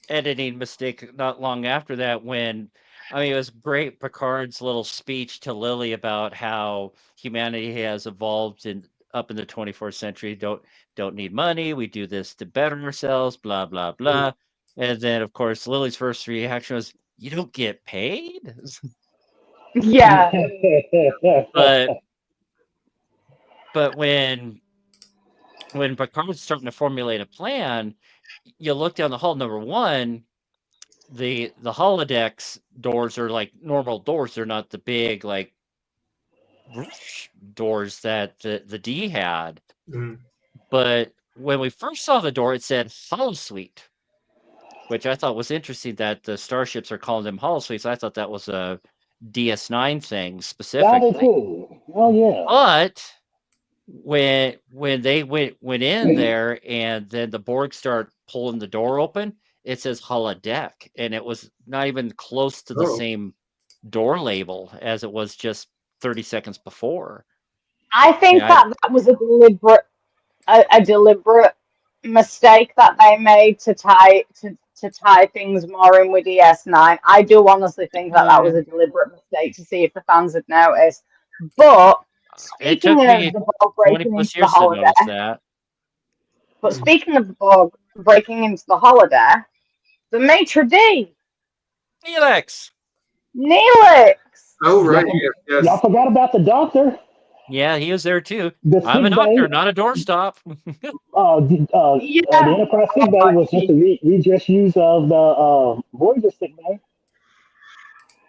editing mistake not long after that when it was great Picard's little speech to Lily about how humanity has evolved up in the 24th century. Don't need money. We do this to better ourselves. Blah blah blah. And then of course Lily's first reaction was, "You don't get paid." Yeah. but but when Picard's starting to formulate a plan, you look down the hall. Number one, the holodecks doors are like normal doors. They're not the big like whoosh doors that the D had. Mm. But when we first saw the door, it said holosuite, which I thought was interesting that the starships are calling them holosuites. I thought that was a DS9 thing Yeah, I did specifically. too. Oh yeah. But when they went in there and then the Borg start pulling the door open, it says holodeck, and it was not even close to the Oh. same door label as it was just 30 seconds before. I think Yeah, that was a deliberate mistake that they made to tie things more in with DS9. I do honestly think that was a deliberate mistake to see if the fans had noticed. But it speaking took of me the Borg 20 breaking into plus the years to notice holodeck, that. but speaking of the Borg breaking into the holodeck, the maitre d', Felix! Neelix. Oh right. Y'all, Yes. y'all Yes. forgot about the doctor, Yeah, he was there too. the I'm a sick doctor, bay. not a doorstop. The Yeah. Enterprise sick bay was just a redress use of the Voyager sick bay.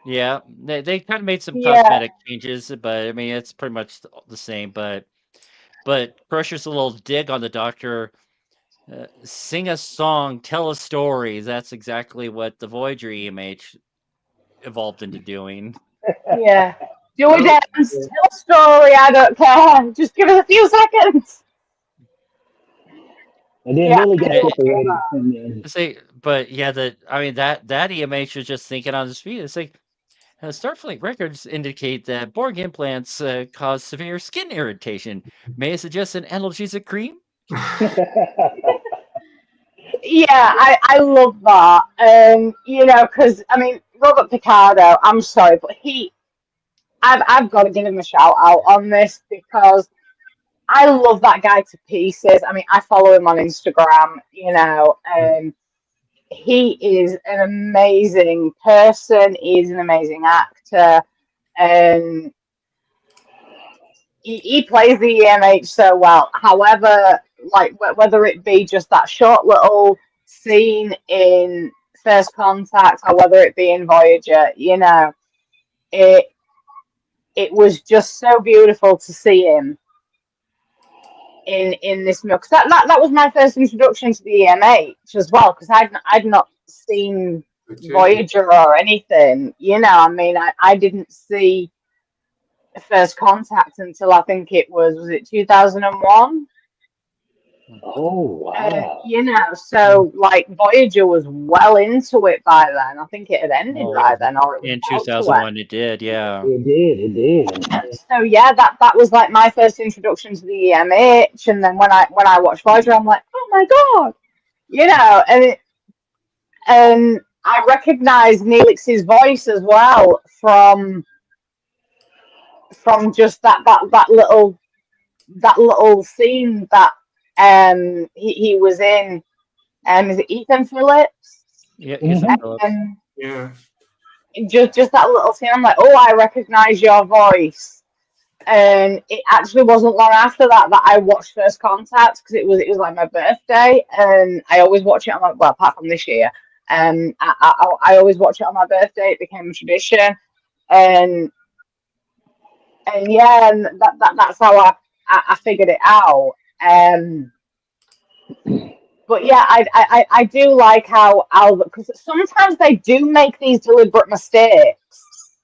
Yeah, they kind of made some Yeah. cosmetic changes, but it's pretty much the same. But Crusher's little dig on the doctor, sing a song, tell a story. That's exactly what the Voyager EMH evolved into doing. Yeah. Do a Oh, dance, tell a story, I don't care. Just give it a few seconds. And then Yeah. Lily And got separated from them. say, but yeah, that EMH was just thinking on his feet. It's like Starfleet records indicate that Borg implants cause severe skin irritation. May I suggest an analgesic cream? Yeah, I love that. Because Robert Picardo, I'm sorry, but I've got to give him a shout out on this because I love that guy to pieces. I follow him on Instagram, and he is an amazing person. He's an amazing actor, and he plays the EMH so well. However, like whether it be just that short little scene in First Contact or whether it be in Voyager, it it was just so beautiful to see him in this milk. That was my first introduction to the EMH as well, because I'd not seen Voyager or anything. I didn't see First Contact until I think it was it 2001? Oh wow. You know, so like Voyager was well into it by then. I think it had ended Oh, by then, or it was in about to end. 2001, it did. Yeah. It did. It did. So yeah, that was like my first introduction to the EMH, and then when I watched Voyager, I'm like, oh my god, you know, and I recognized Neelix's voice as well from just that little scene that he was in. Is it Ethan Phillips? Yeah, Ethan Hmm. Phillips. And Yeah. just that little scene, I'm like, oh, I recognize your voice. And it actually wasn't long after that I watched First Contact, because it was like my birthday, and I always watch it on my, well, apart from this year, I always watch it on my birthday. It became a tradition, and yeah, and that's how I figured it out. But yeah, I do like how because sometimes they do make these deliberate mistakes,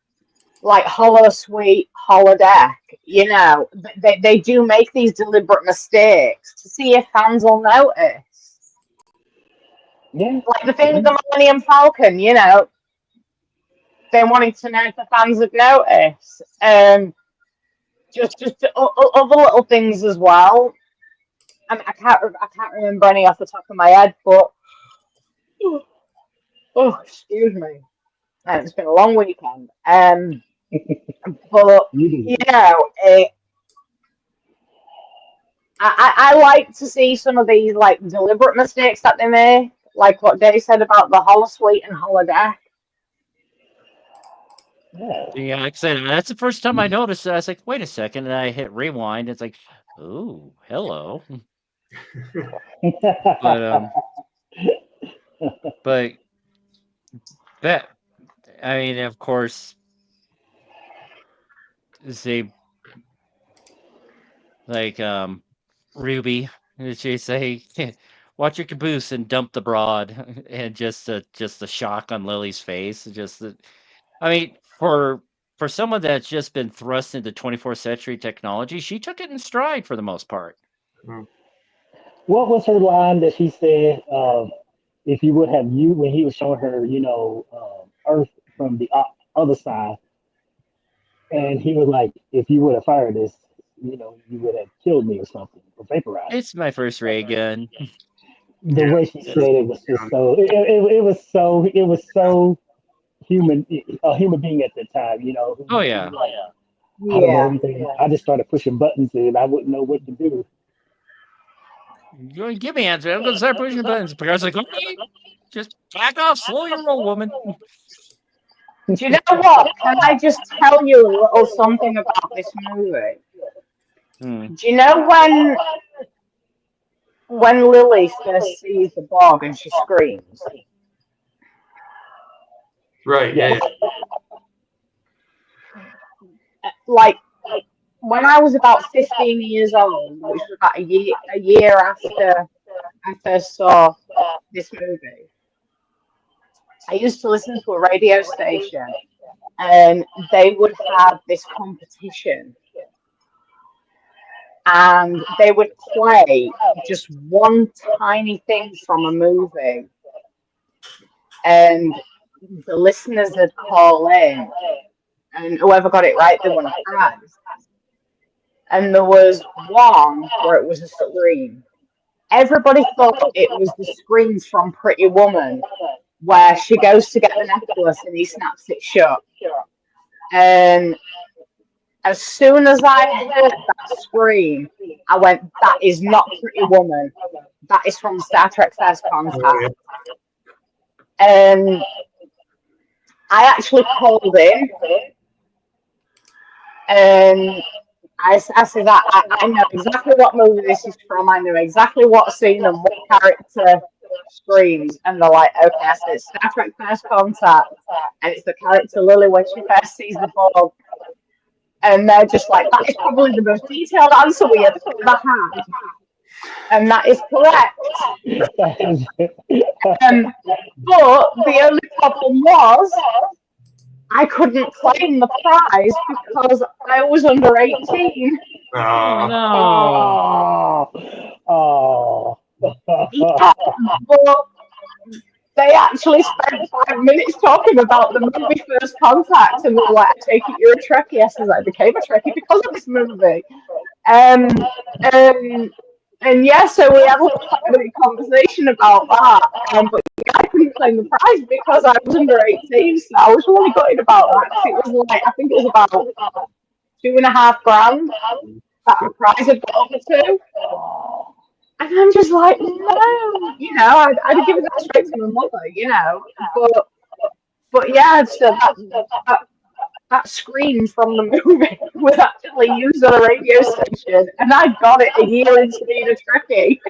like Holosuite, Holodeck. You know, they do make these deliberate mistakes to see if fans will notice. Yeah. Like the thing with the Millennium Falcon, you know, they wanted to know if the fans would notice. Just other little things as well. I mean, I can't remember any off the top of my head, but oh, excuse me. It's been a long weekend. But You you did. know, I like to see some of these like deliberate mistakes that they make, like what Dave said about the Holosuite and Holodeck. Yeah. Yeah, like I said, that's the first time I noticed it. I was like, wait a second, and I hit rewind. It's like, oh, hello. But but that, I mean, of course, they like Ruby. She say, watch your caboose and dump the broad, and just the shock on Lily's face. Just the, I mean, for someone that's just been thrust into 24th century technology, she took it in stride for the most part. What was her line that she said? If you would have you when he was showing her, Earth from the other side, and he was like, "If you would have fired this, you would have killed me or something, or vaporized." It's my first ray gun. The way she That's, said it was just so. It was so human, a human being at the time. oh Who's yeah. like, I don't know Yeah, anything. I just started pushing buttons and I wouldn't know what to do. You want to give me answer? I'm gonna start pushing buttons. Picard's like, okay, just back off, slow your roll, woman. do you know what? Can I just tell you a little something about this movie? Hmm. Do you know when Lily first sees the Borg and she screams? Right. Yeah. Yeah. Like when I was about 15 years old, which was about a year after I first saw this movie, I used to listen to a radio station, and they would have this competition, and they would play just one tiny thing from a movie, and the listeners would call in, and whoever got it right, they won a prize. And there was one where it was a scream. Everybody thought it was the screams from Pretty Woman, where she goes to get the necklace and he snaps it shut. And as soon as I heard that scream, I went, that is not Pretty Woman. That is from Star Trek First Oh, yeah. Contact. And I actually called in, and I said that I know exactly what movie this is from. I know exactly what scene and what character screams. And they're like, okay, I said it's Star Trek First Contact, and it's the character Lily when she first sees the Borg. And they're just like, that is probably the most detailed answer we have ever had. And that is correct. But the only problem was I couldn't claim the prize because I was under 18. Oh no. oh, Yeah, but they actually spent 5 minutes talking about the movie First Contact, and were like, "I take it you're a Trekkie." Yes, as I became a Trekkie because of this movie. Um, um, and yeah, so we had a 5 minute conversation about that. But yeah, I couldn't claim the prize because I was under 18, so I was really gutted about that. 'Cause it was like, I think it was about $2.5 grand that the prize had got up to. And I'm just like, no, I'd have given that straight to my mother. But yeah, so that screen from the movie was actually used on a radio station, and I got it a year into being a Trekkie.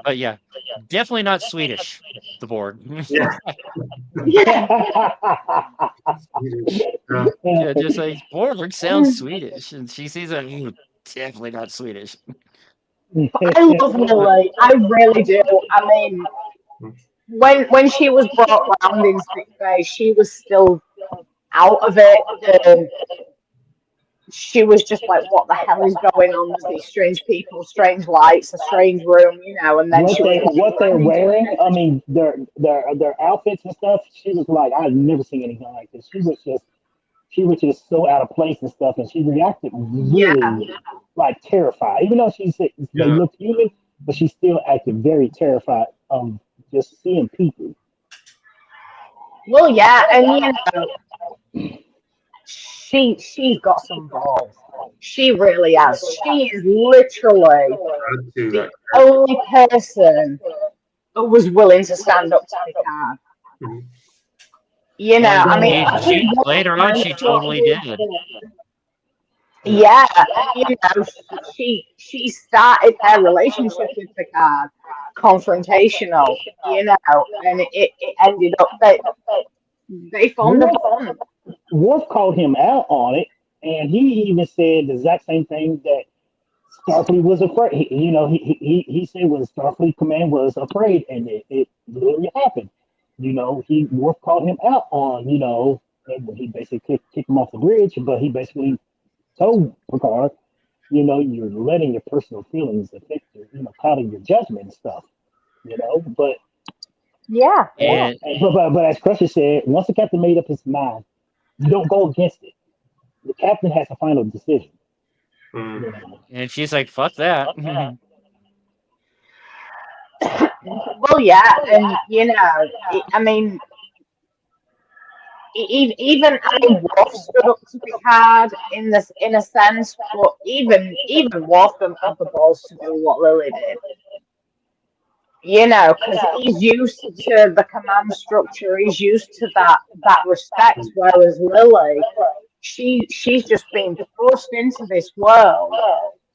But yeah, definitely not Swedish. The Borg. Yeah. Yeah, just like Borg sounds Swedish, and she sees it. Definitely not Swedish. But I love Lily. I really do. I mean, when she was brought round in sick bay, she was still out of it. She was just like, "What the hell is going on? There's these strange people, strange lights, a strange room, And then what they're wearing, I mean, their outfits and stuff. She was like, I've never seen anything like this. She was just so out of place and stuff, and she reacted really like terrified. Even though they looked human, but she still acted very terrified of just seeing people. Well, yeah, and she's got some balls. She really has. She is literally the only person who was willing to stand up to Picard. I mean, later on, she totally did. Yeah, she started their relationship with Picard confrontational, and it ended up that they formed a bond. Worf called him out on it, and he even said the exact same thing that Starfleet was afraid. He said when Starfleet Command was afraid, and it literally happened. Worf called him out on, and he basically kicked him off the bridge, but he basically told Picard, you're letting your personal feelings affect your, clouding your judgment and stuff, but yeah. But as Crusher said, once the captain made up his mind, you don't go against it. The captain has a final decision. And she's like, "Fuck that." Well, yeah, and I mean, even Worf stood up to Picard in a sense, but even Worf didn't have the balls to do what Lily did. Because he's used to the command structure, he's used to that respect, whereas Lily, she's just been forced into this world,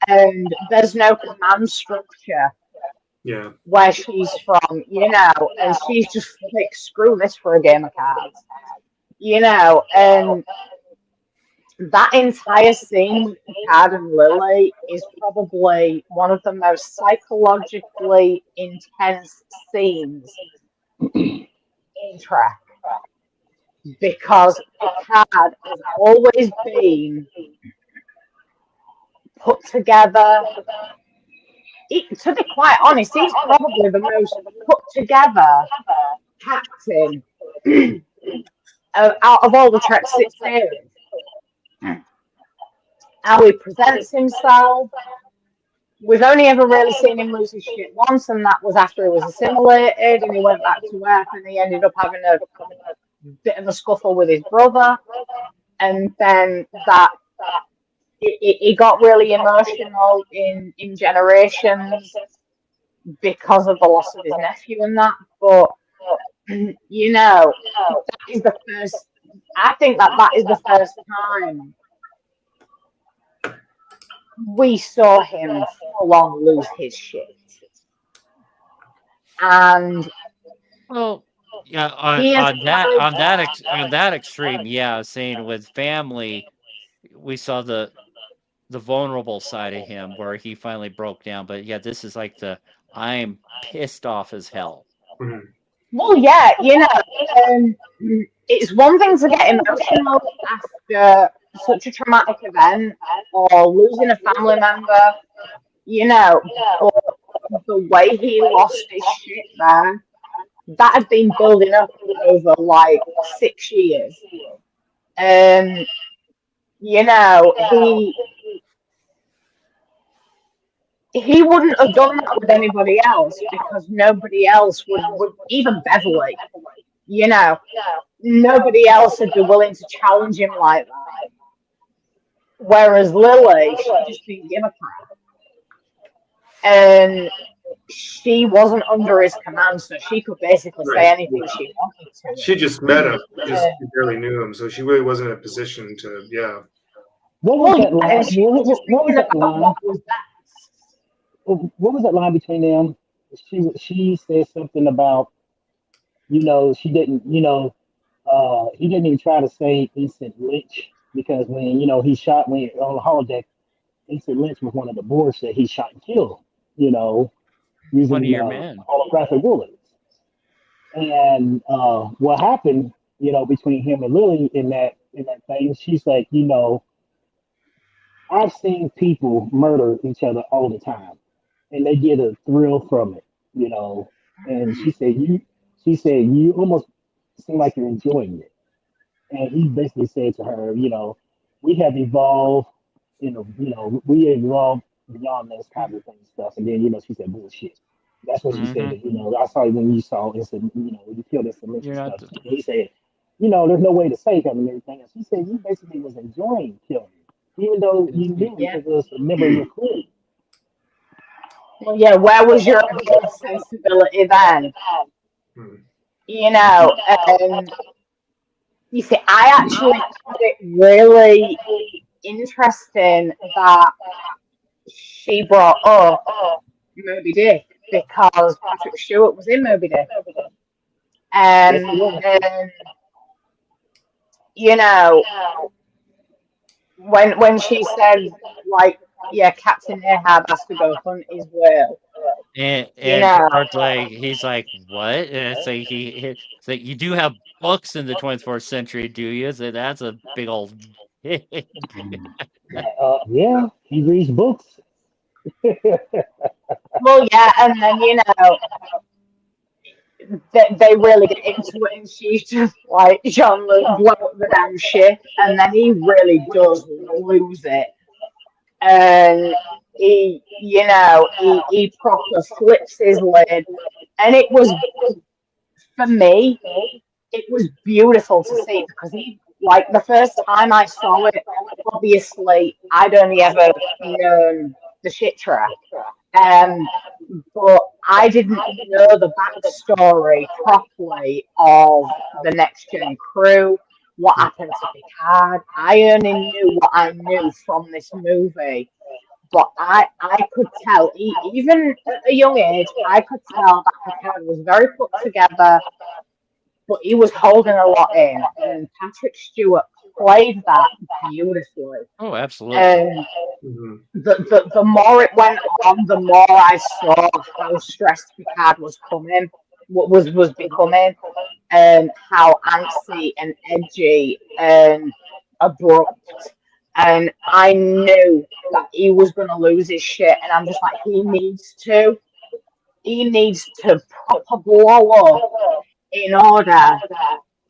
and there's no command structure. Yeah. Where she's from, and she's just like, screw this for a game of cards, and that entire scene with Picard and Lily is probably one of the most psychologically intense scenes in Trek, because Picard has always been put together. To be quite honest, he's probably the most put together captain out of all the Trek 6 series. How he presents himself. We've only ever really seen him lose his shit once, and that was after he was assimilated and he went back to Earth, and he ended up having a bit of a scuffle with his brother. And then he got really emotional in Generations because of the loss of his nephew and that. But that is the first. I think that is the first time we saw him full on lose his shit. And well, yeah, on that extreme, yeah, saying with family, we saw the vulnerable side of him where he finally broke down. But yeah, this is like I'm pissed off as hell. Well, yeah, it's one thing to get emotional after such a traumatic event or losing a family member, you know, but the way he lost his shit there, that had been building up over like 6 years. Um, you know, he wouldn't have done that with anybody else because nobody else would even Beverly, you know, nobody else would be willing to challenge him like that. Whereas Lily, she just didn't give a crap. And she wasn't under his command, so she could basically say anything she wanted to She him. just met him, just she barely knew him, so she really wasn't in a position to, yeah. What was that Yeah, line? and she was just What was thinking that about line? what was best. What was that line between them? She said something about, she didn't, he didn't even try to say instant Lynch because when he shot when on the holodeck, instant Lynch was one of the Borgs that he shot and killed, you know, One of using your men. holographic bullets. And what happened, between him and Lily in that thing, she's like, I've seen people murder each other all the time, and they get a thrill from it. And she said you almost seem like you're enjoying it. And he basically said to her, we have evolved, we evolved beyond this kind of thing stuff. And then, she said bullshit. That's what she said. Hmm. I saw it when you saw instant, you killed instant You're and not. stuff. And he said, there's no way to save him and everything. And she said, you basically was enjoying killing him, even though you knew Yeah. it was a member of your crew. Well, yeah, where was your sensibility then? Hmm. And you see, I actually found it really interesting that she brought up Moby Dick because Patrick Stewart was in Moby Dick. Yes, he was. And you know, when she said like, yeah, Captain Ahab has to go hunt his whale, you And know, Picard's like, he's like, what? And it's like it's like you do have books in the 24th century, do you? So that's a big old. Yeah, he reads books. well, yeah, and then they really get into it, and she's just like, Jean-Luc, blow up the damn ship, and then he really does lose it, and he proper flips his lid, and it was, for me, it was beautiful to see because like the first time I saw it, obviously I'd only ever known the shit track. Um, but I didn't know the backstory properly of the next gen crew, what happened to Picard. I only knew what I knew from this movie. But I could tell, even at a young age, I could tell that Picard was very put together, but he was holding a lot in, and Patrick Stewart played that beautifully. Oh, absolutely. And Hmm. the more it went on, the more I saw how stressed Picard was becoming, and how antsy and edgy and abrupt. And I knew that he was going to lose his shit, and I'm just like, he needs to proper blow up in order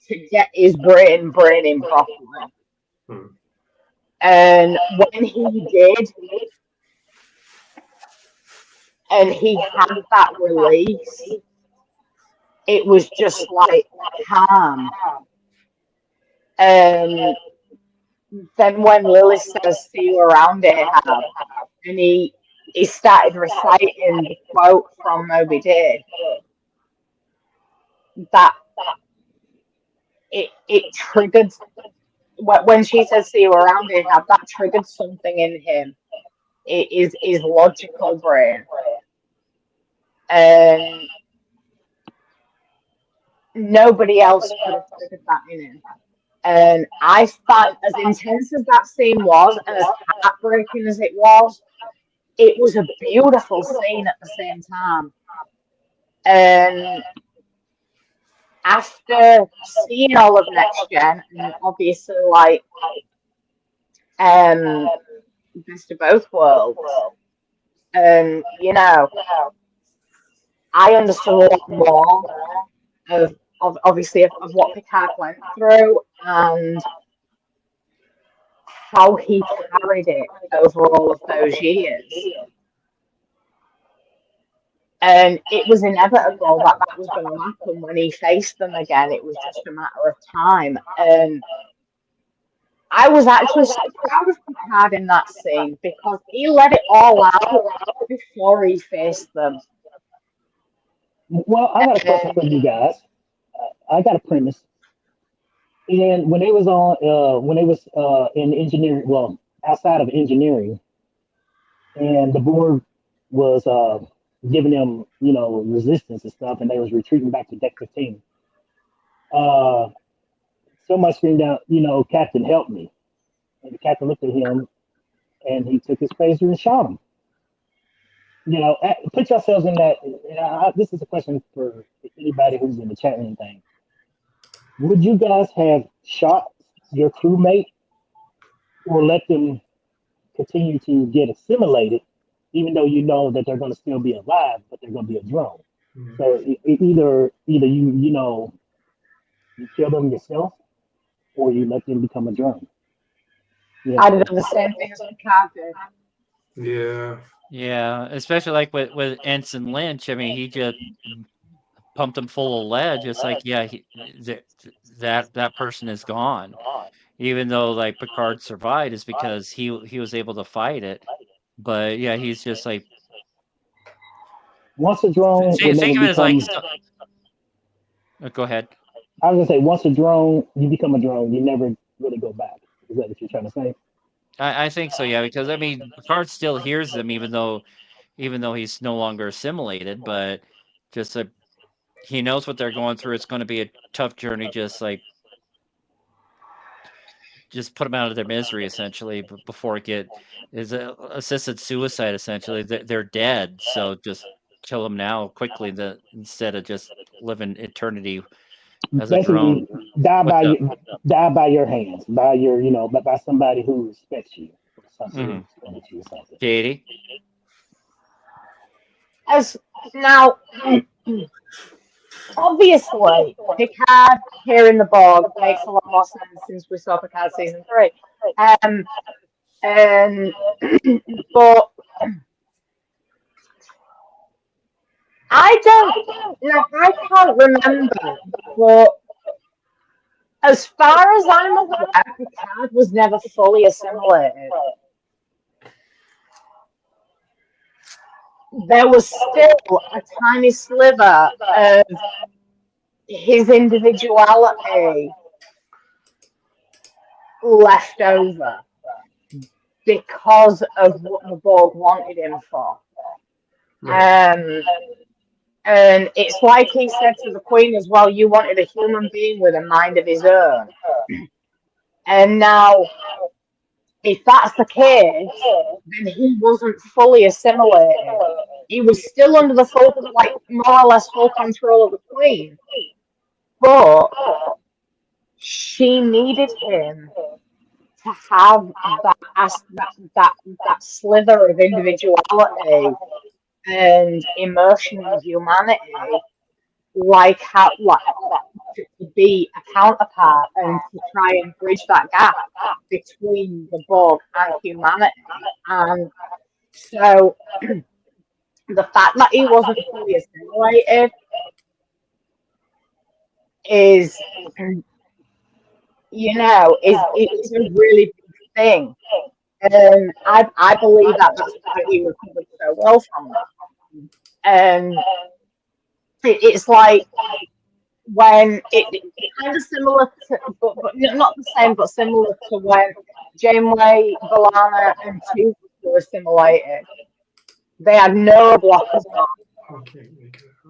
to get his brain braining properly. Hmm. And when he did, and he had that release, it was just like calm. And then when Lily says, "See you around, Ahab," and he started reciting the quote from Moby Dick, that it triggered, when she says, "See you around, Ahab," that triggered something in him. It is his logical brain, and nobody else could have triggered that in him. And I thought, as intense as that scene was, and as heartbreaking as it was a beautiful scene at the same time. And after seeing all of Next Gen, and obviously, like, best of both worlds. And, you know, I understood a lot more of obviously of what Picard went through and how he carried it over all of those years. And it was inevitable that that was going to happen when he faced them again. It was just a matter of time. And I was actually so proud of Picard in that scene because he let it all out before he faced them. Well, I got a question for you guys. I got a premise. And when they was in engineering, well, outside of engineering, and the Borg was giving them, you know, resistance and stuff, and they was retreating back to Deck 15. Uh, Somebody screamed out, you know, Captain, help me. And the captain looked at him, and he took his phaser and shot him. You know, put yourselves in that. This is a question for anybody who's in the chat or anything. Would you guys have shot your crewmate or let them continue to get assimilated, even though you know that they're going to still be alive, but they're going to be a drone? Mm-hmm. So either you know, you kill them yourself, or you let them become a drone. Yeah. I'd have done the same thing as Picard did. Yeah. Yeah, especially like with Ensign Lynch. I mean, he just pumped him full of lead, just like, yeah, that person is gone. Even though like Picard survived, is because he was able to fight it. But yeah, he's just like, once a drone. Think of it as like. Go ahead. I was gonna say, once a drone, you become a drone. You never really go back. Is that what you're trying to say? I think so, yeah, because I mean, Picard still hears them, even though he's no longer assimilated. But just he knows what they're going through. It's going to be a tough journey. Just put them out of their misery, essentially, before it is assisted suicide. Essentially, they're dead. So just kill them now quickly, instead of just living eternity as a drone. Die by your hands, by your, you know, by somebody who respects you, or something. Mm-hmm. Katie? As now, obviously, Picard here in the Borg makes a lot more sense since we saw Picard season 3. But I can't remember, but as far as I'm aware, Picard was never fully assimilated. There was still a tiny sliver of his individuality left over because of what the Borg wanted him for. Right. And it's like he said to the Queen as well, you wanted a human being with a mind of his own. And now, if that's the case, then he wasn't fully assimilated. He was still under the full, like, more or less full control of the Queen. But she needed him to have that sliver of individuality and emotion and humanity, to be a counterpart and to try and bridge that gap between the Borg and humanity. And so the fact that he wasn't fully assimilated is, you know, is a really big thing. And I believe that that's why he recovered so well from that. And it's like when it's kind of similar to, but not the same, but similar to when Janeway, B'Elanna, and Tuco were assimilated. They had no blockers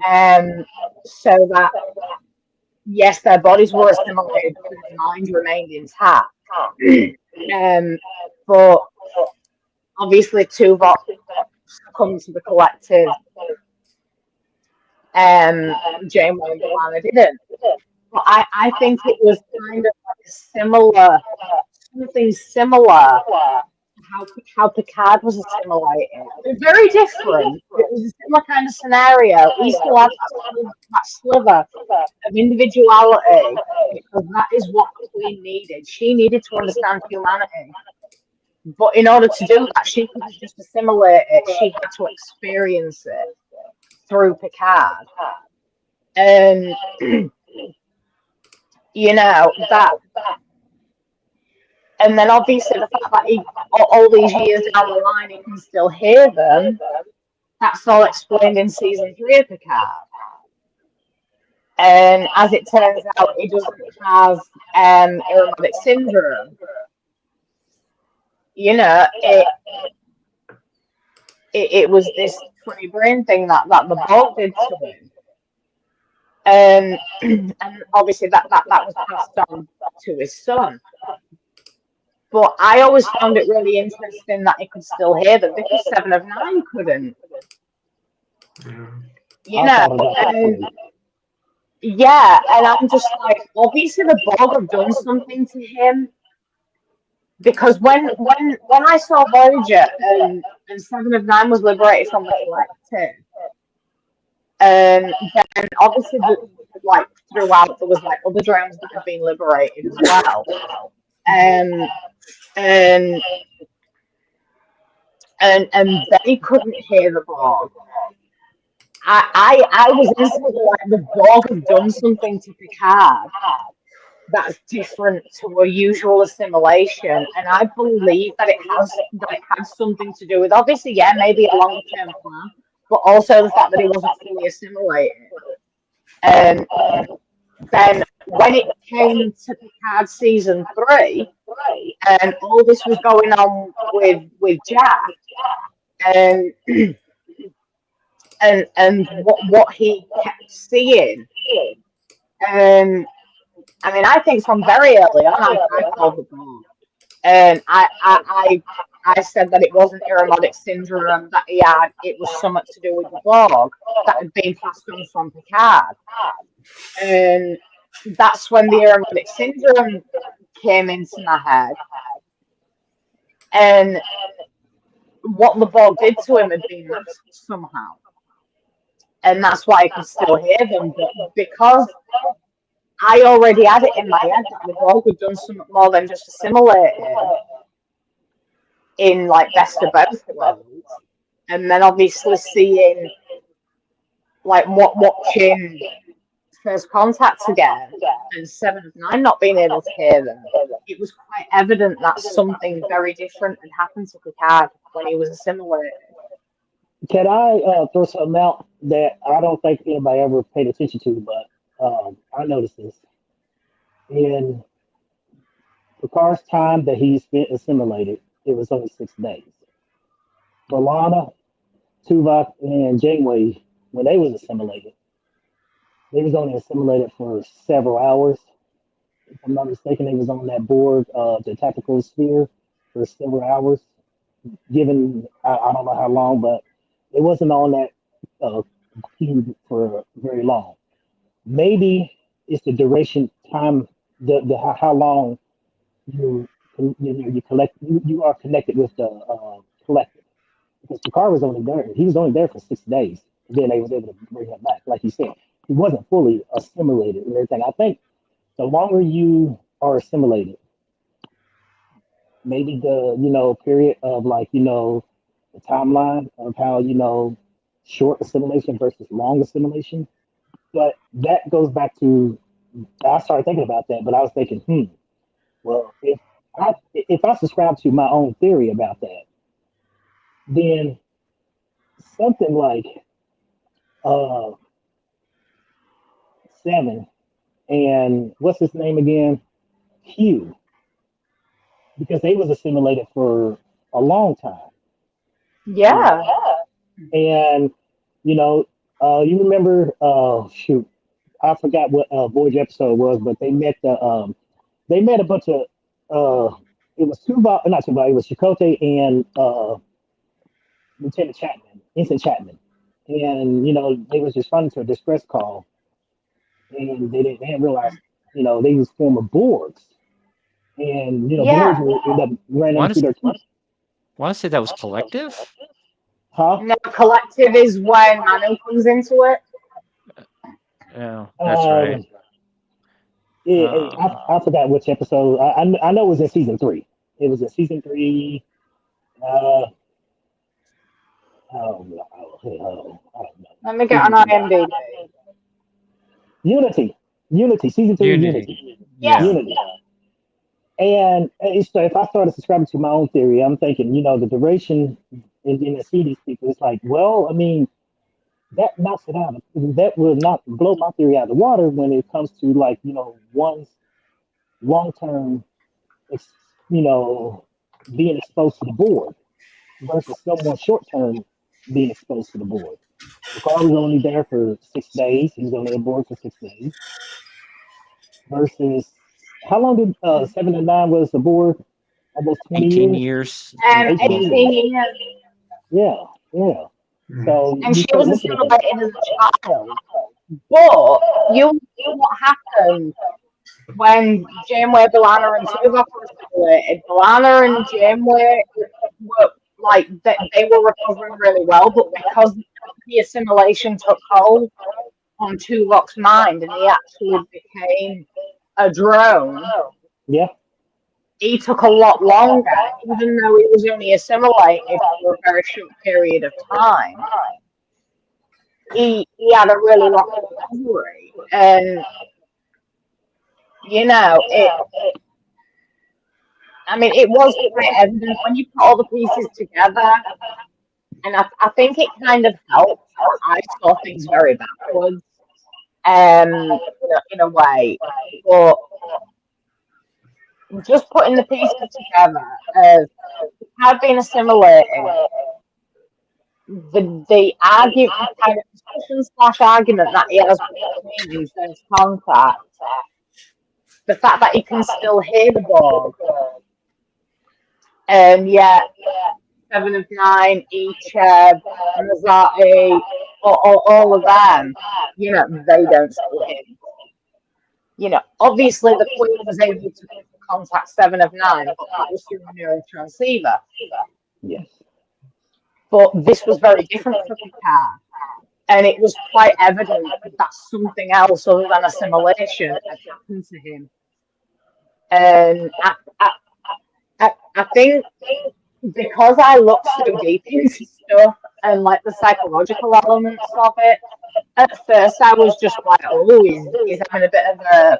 on. So that, yes, their bodies were assimilated, but their minds remained intact. But obviously, Tuvok succumbed to the collective. Janeway and B'Elanna didn't. But I think it was kind of like a similar something similar. How Picard was assimilated. They're very different. It was a similar kind of scenario. He still had that sliver of individuality because that is what Queen needed. She needed to understand humanity. But in order to do that, she couldn't just assimilate it. She had to experience it through Picard. And you know that. And then obviously the fact that all these years down the line he can still hear them, that's all explained in season 3 of Picard. And as it turns out, he doesn't have aromatic syndrome. You know, it was this funny brain thing that the Borg did to him. And obviously that was passed on to his son. But I always found it really interesting that he could still hear them because 7 of 9 couldn't. You know, yeah, and I'm just like, obviously the Borg have done something to him. Because when I saw Voyager and 7 of 9 was liberated from the collective, then obviously like throughout there was like other drones that had been liberated as well. And they couldn't hear the Borg. I was instantly like, the Borg have done something to Picard that's different to a usual assimilation, and I believe that it has something to do with, obviously, yeah, maybe a long term plan, but also the fact that he wasn't fully assimilated. And then when it came to Picard season 3, and all this was going on with Jack, and what he kept seeing, I mean, I think from very early on, I called the Borg, and I said that it wasn't aromatic syndrome that he had; it was something to do with the Borg that had been passed on from Picard, and that's when the aromatic syndrome came into my head, and what the Borg did to him had been masked somehow, and that's why I could still hear them, but because I already had it in my head that the Borg had done something more than just assimilate it in like Best of Both Worlds, and then obviously seeing like watching First Contact again and 7 of 9 not being able to hear them, it was quite evident that something very different had happened to Picard when he was assimilated. Can I throw something out that I don't think anybody ever paid attention to, but I noticed this. In Picard's time that he spent assimilated, it was only 6 days. B'Elanna, Tuvok, and Janeway, when they was assimilated, they was only assimilated for several hours. If I'm not mistaken, they was on that Borg, the tactical sphere, for several hours. Given I don't know how long, but it wasn't on that cube for very long. Maybe it's the duration time, the how long you collect you are connected with the collective. Because Picard was only there, he was only there for 6 days. And then they was able to bring him back. Like you said, he wasn't fully assimilated and everything. I think the longer you are assimilated, maybe the period of like the timeline of how short assimilation versus long assimilation. But that goes back to, I started thinking about that, but I was thinking, well, if I subscribe to my own theory about that, then something like uh 7 and what's his name again, Q, because they was assimilated for a long time. Yeah. And you remember, shoot, I forgot what Voyage episode it was, but they met a bunch of it was Tuvok, not Tuvok, it was Chakotay and Lieutenant Chapman, Ensign Chapman, and they was responding to a distress call, and they didn't realize they was former Borgs, and the Yeah. boards will end up running Want into to their teeth. want to say that was Collective? Huh? No, collective is when Manu comes into it. Yeah, that's right. Um, I forgot which episode. I know it was in season 3. It was in season 3. Uh, I don't know. Let me get Season on 3. IMDb. Unity, season 3 of Unity. Unity, Yes. Yeah. Unity. And so if I started subscribing to my own theory, I'm thinking, the duration in the see these people, it's like, well, I mean, that knocks it out. That will not blow my theory out of the water when it comes to like, one's long term, you know, being exposed to the board versus someone short term being exposed to the board. Picard was only there for 6 days. He was only aboard for 6 days. Versus how long did 7 and 9 was aboard? Almost 20 18 years. years. 18 18. Eighteen years. years. Yeah, yeah. So And you she start was looking at that. assimilated as a child. But you know what happened when Janeway, B'Elanna, and Tuvok were assimilated. B'Elanna and Janeway were like they were recovering really well, but because the assimilation took hold on Tuvok's mind and he actually became a drone, Yeah, he took a lot longer, even though he was only assimilated for a very short period of time. He had a really long recovery, and it. I mean, it was quite evident when you put all the pieces together, and I think it kind of helped. I saw things very backwards, in a way, but just putting the pieces together of had been assimilated, the argument, kind of discussion slash argument that he has with him in First Contact, the fact that he can still hear the Borg, and yet 7 of 9, Icheb, Mazati, all of them, they don't see him. Obviously the Queen was able to contact 7 of 9, but that was through a neurotransceiver. yes. But this was very different for Picard. And it was quite evident that something else other than assimilation had happened to him. And I think because I looked so deep into stuff and like the psychological elements of it, at first I was just like, oh, he's having a bit of a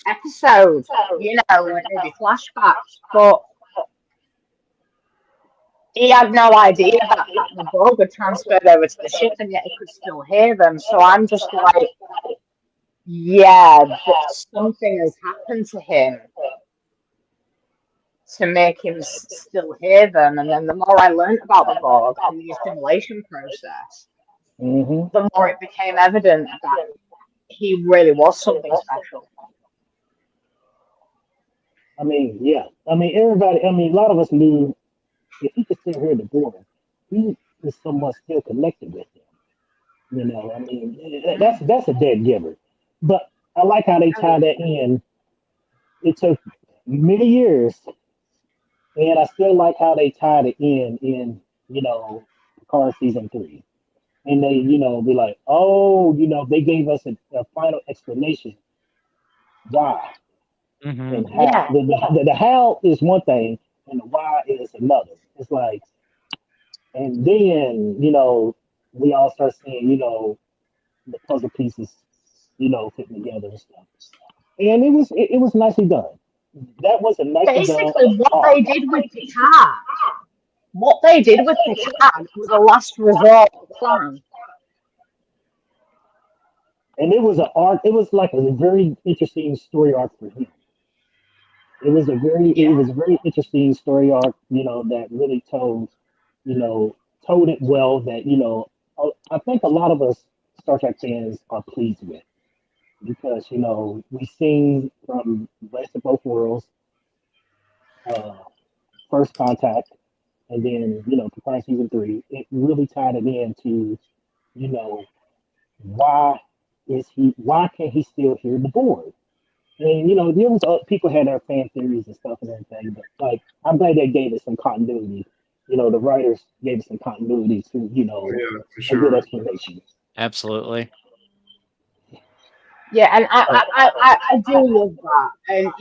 episode, like maybe flashbacks. But he had no idea that the Borg had transferred over to the ship and yet he could still hear them. So I'm just like, yeah, something has happened to him to make him still hear them. And then the more I learned about the Borg and the assimilation process, the more it became evident that he really was something special. I mean, yeah. I mean, everybody. I mean, a lot of us knew if he could still hear the Borg, he is somewhat still connected with them. I mean, that's a dead giver. But I like how they tie that in. It took many years, and I still like how they tied it in Picard season 3. And they, be like, oh, they gave us a final explanation why Mm-hmm. and how. Yeah. The how is one thing, and the why is another. It's like, and then we all start seeing the puzzle pieces fitting together and stuff. And it was nicely done. That was a nicely done Basically, what arc. they did with Picard was a last resort plan. And it was an arc. It was like a very interesting story arc for him. It was a very interesting story arc. That really told it well. That I think a lot of us Star Trek fans are pleased with because we've seen from Best of Both Worlds, uh, First Contact, and then Picard season 3. It really tied it into you know why why can he still hear the Borg? And there was people had their fan theories and stuff and everything, but like I'm glad they gave it some continuity. The writers gave it some continuity to Oh yeah, for a good sure. explanation. Absolutely. Yeah, and I do love that. And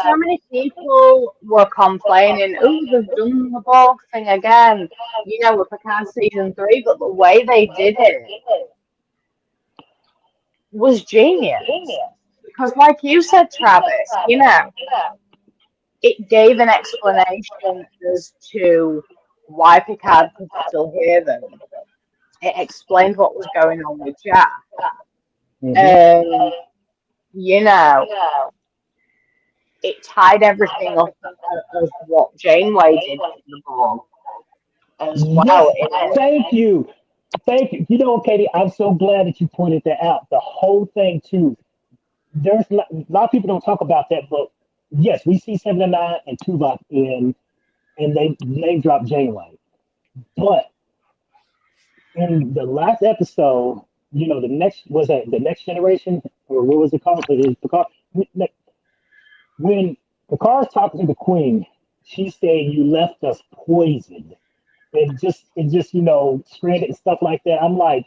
so many people were complaining, oh, they've done the Borg thing again, with Picard season 3, but the way they did it was genius. Because like you said, Travis, it gave an explanation as to why Picard could still hear them. It explained what was going on with Jack. Hmm. And, you know, it tied everything up of what Janeway did to the Borg as Yes, well. In thank you. Thank you. Katie, I'm so glad that you pointed that out. The whole thing too. A lot of people don't talk about that, but yes, we see 79 and Tuvok and they name drop Janeway. But in the last episode, the next was that the next generation, or what was it called? It is Picard. When Picard's talking to the Queen, she said, "You left us poisoned," and just stranded and stuff like that. I'm like,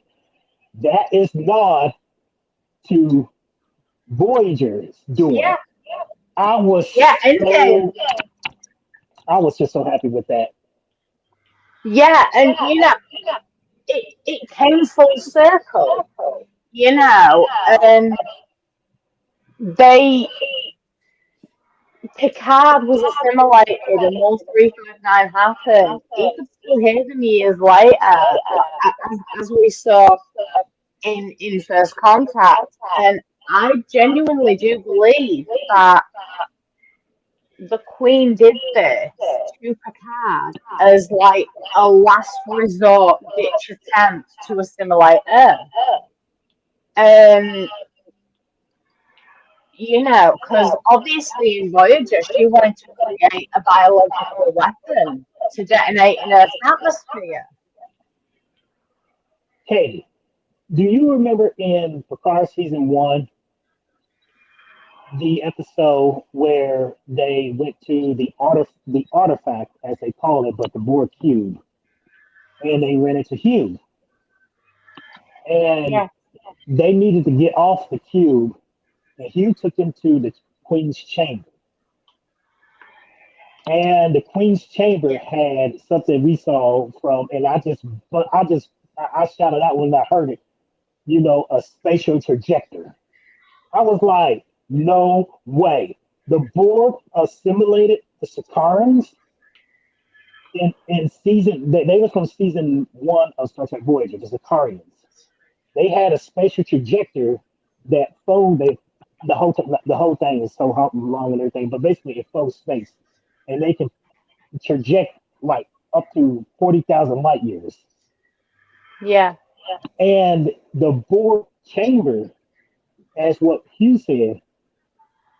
that is nod to Voyager's doing. yeah, I was yeah, Endgame. so I was just so happy with that. Yeah, and it came full circle, and they Picard was assimilated and all 359 happened. He could still hear them years later, as we saw in First Contact. And I genuinely do believe that the Queen did this to Picard as like a last resort ditch attempt to assimilate Earth. Um, because obviously in Voyager she wanted to create a biological weapon to detonate in Earth's atmosphere. Katie, do you remember in Picard season 1 the episode where they went to the artifact, as they call it, but the Borg cube, and they ran into Hugh, and Yeah, they needed to get off the cube, and Hugh took them to the Queen's chamber, and the Queen's chamber had something we saw from, and I shouted out when I heard it, a spatial trajector. I was like, no way. The Borg assimilated the Sakarans in season. They were from season 1 of Star Trek Voyager, the Sakarians. They had a spatial trajector that folded the whole thing is so long and everything, but basically it folds space, and they can traject like up to 40,000 light years. yeah, And the Borg chamber, as what Hugh said,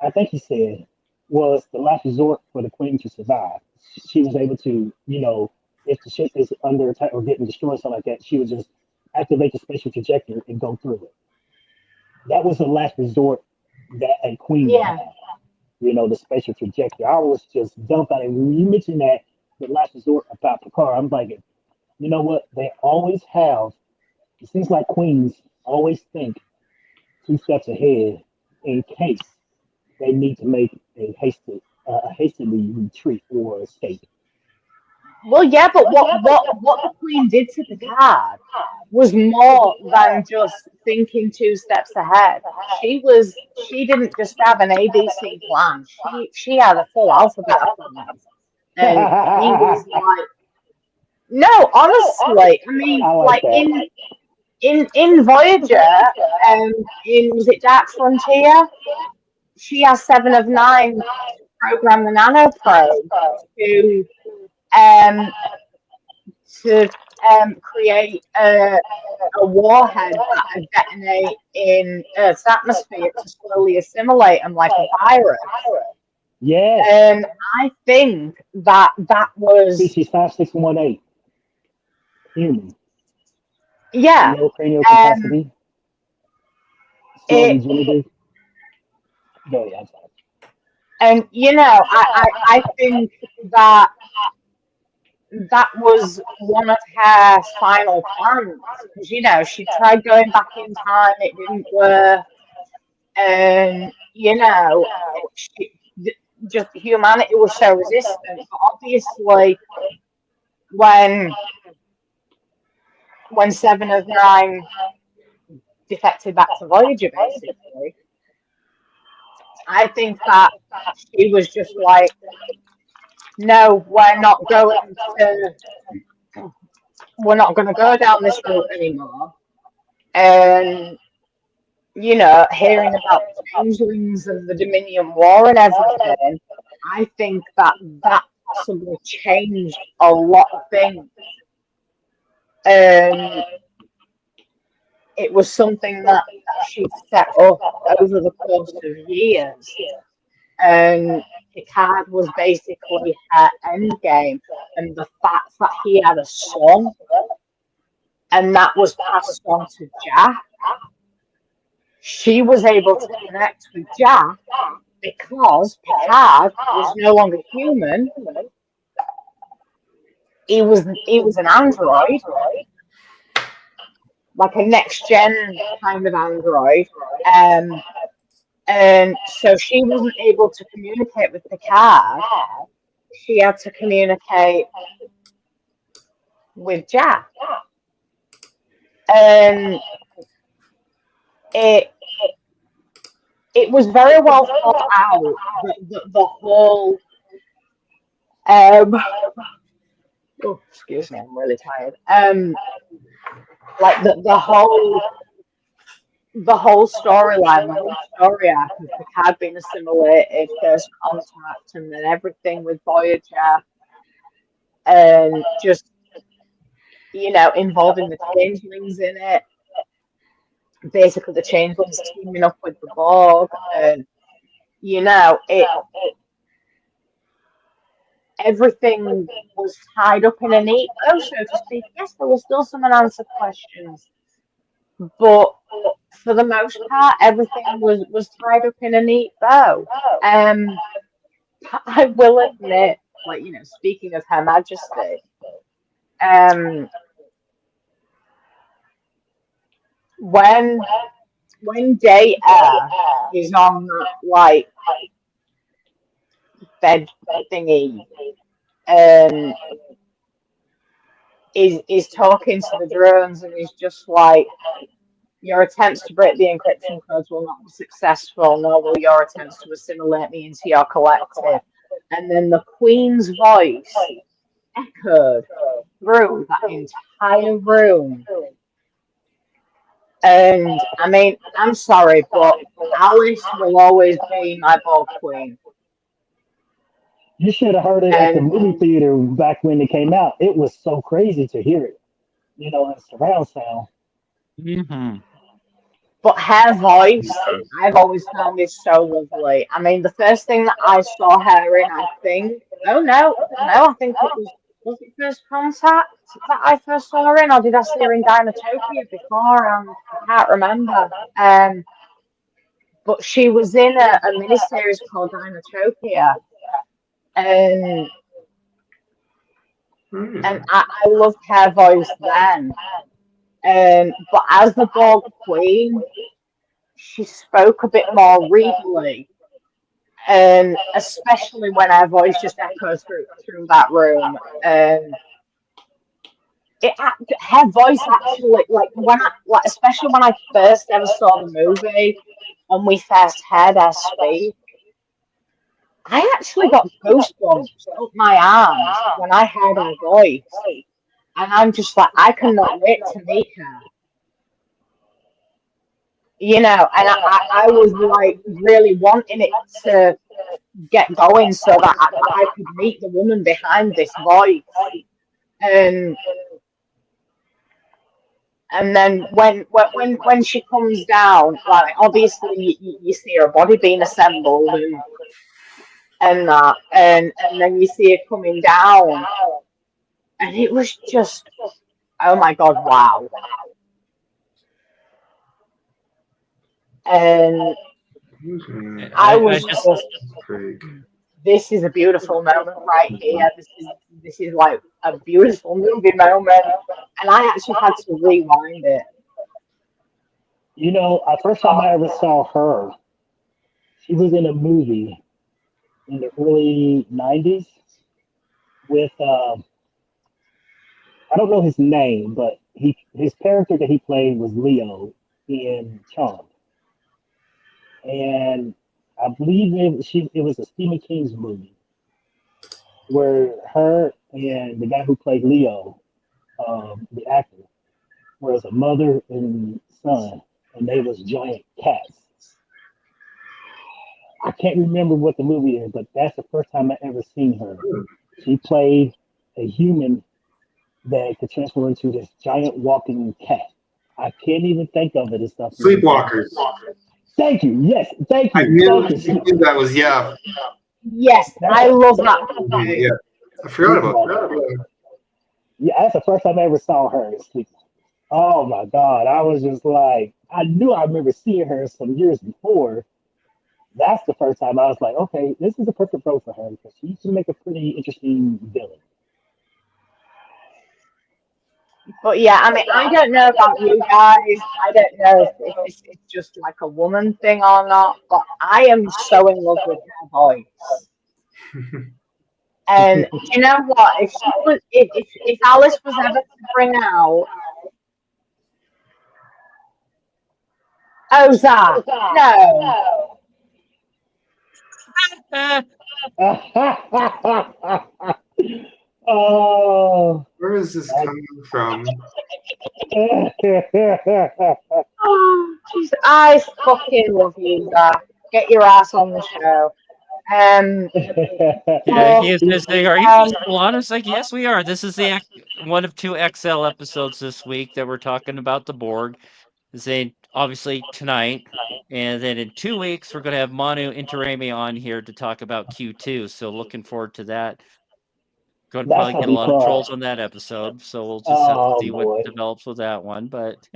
I think he said, was the last resort for the Queen to survive. She was able to, if the ship is under attack or getting destroyed, something like that, she would just activate the spatial trajector and go through it. That was the last resort that a Queen would yeah. have, the spatial trajector. I was just dumbfounded. When you mentioned that, the last resort about Picard, I'm like, you know what? They always have, it seems like Queens always think 2 steps ahead in case they need to make a hastily retreat or escape. Well, yeah, but what the Queen did to Picard was more than just thinking 2 steps ahead. She didn't just have an ABC plan. She had a full alphabet of plans, and he was like, no, honestly, I mean, I like like that. in Voyager, in was it Dark Frontier? She has 7 of 9 to program the nanoprobe to um to create a warhead that would detonate in Earth's atmosphere to slowly assimilate them like a virus. Yes, And I think that was, species 5618, human, yeah, low cranial um, capacity, slow it regenerative. No, yeah, I'm sorry. And I think that that was one of her final plans, because she tried going back in time, it didn't work, and she, just humanity was so resistant. But obviously, when Seven of Nine defected back to Voyager, basically, I think that she was just like, no, we're not going to go down this route anymore. And hearing about the changelings and the Dominion War and everything, I think that possibly changed a lot of things. And it was something that she set up over the course of years. And Picard was basically her end game. And the fact that he had a son, and that was passed on to Jack, she was able to connect with Jack because Picard was no longer human. He was an android, like a next gen kind of android. And so she wasn't able to communicate with Picard. She had to communicate with Jack. And it was very well thought out. The whole oh, excuse me, I'm really tired. Like the whole storyline, the whole story arc of Picard being assimilated, First Contact, and then everything with Voyager, and just involving the changelings in it. Basically, the changelings teaming up with the Borg, and everything was tied up in a neat bow, so to speak. Yes, there were still some unanswered questions, but for the most part, everything was tied up in a neat bow. I will admit, speaking of Her Majesty, when Data is on that bed thingy, is talking to the drones, and he's just like, your attempts to break the encryption codes will not be successful, nor will your attempts to assimilate me into your collective. And then the Queen's voice echoed through that entire room. And I mean, I'm sorry, but Alice will always be my Borg Queen. You should have heard it at the movie theater back when it came out. It was so crazy to hear it, in surround sound. Mm-hmm. But her voice, I've always found is so lovely. I mean, the first thing that I saw her in, I think, I think it was it First Contact that I first saw her in, or did I see her in Dinotopia before? I can't remember. But she was in a miniseries called Dinotopia, and I loved her voice then. But as the Borg Queen, she spoke a bit more regally, and especially when her voice just echoes through that room. Her voice actually, especially when I first ever saw the movie and we first heard her speak, I actually got goosebumps up my arms when I heard her voice, and I'm just like, I cannot wait to meet her. And I was like really wanting it to get going so that I could meet the woman behind this voice. And then when she comes down, like obviously you see her body being assembled and that, and then you see it coming down, and it was just, oh my god, wow. And I was just just, this is a beautiful moment right here. This is like a beautiful movie moment, and I actually had to rewind it. You know, the first time I ever saw her, she was in a movie in the early '90s with I don't know his name, but his character that he played was Leo in Charmed, and I believe it was a Stephen King's movie where her and the guy who played Leo, the actor, was a mother and son, and they was giant cats. I can't remember what the movie is, but that's the first time I ever seen her. She played a human that could transform into this giant walking cat. I can't even think of it and stuff. Sleepwalkers. Thank you. Yes. Thank I you. knew, Thank I you. knew that was Yes, That's I a love that movie. yeah. I forgot about that. yeah. That's the first time I ever saw her in Sleep. Oh my God. I was just like, I knew I remember seeing her some years before. That's the first time I was like, okay, this is a perfect role for her because she can make a pretty interesting villain. But yeah, I mean, I don't know about you guys. I don't know if this is just like a woman thing or not, but I am so in love with her voice. And you know what? If she was, if Alice was ever to bring out, oh Zach, no, Oh. Where is this coming from? oh, jeez, I fucking love you, Zach. Get your ass on the show. Um, yeah, but he is just saying, "Are you um, still on?" It's like, yes, we are. This is the one of two XL episodes this week that we're talking about the Borg. Saying obviously tonight, and then in 2 weeks we're gonna have Manu Interami on here to talk about Q2. So looking forward to that. Going to That's probably gonna get a be lot of fun. trolls on that episode. So we'll just have to Oh see what boy. develops with that one. But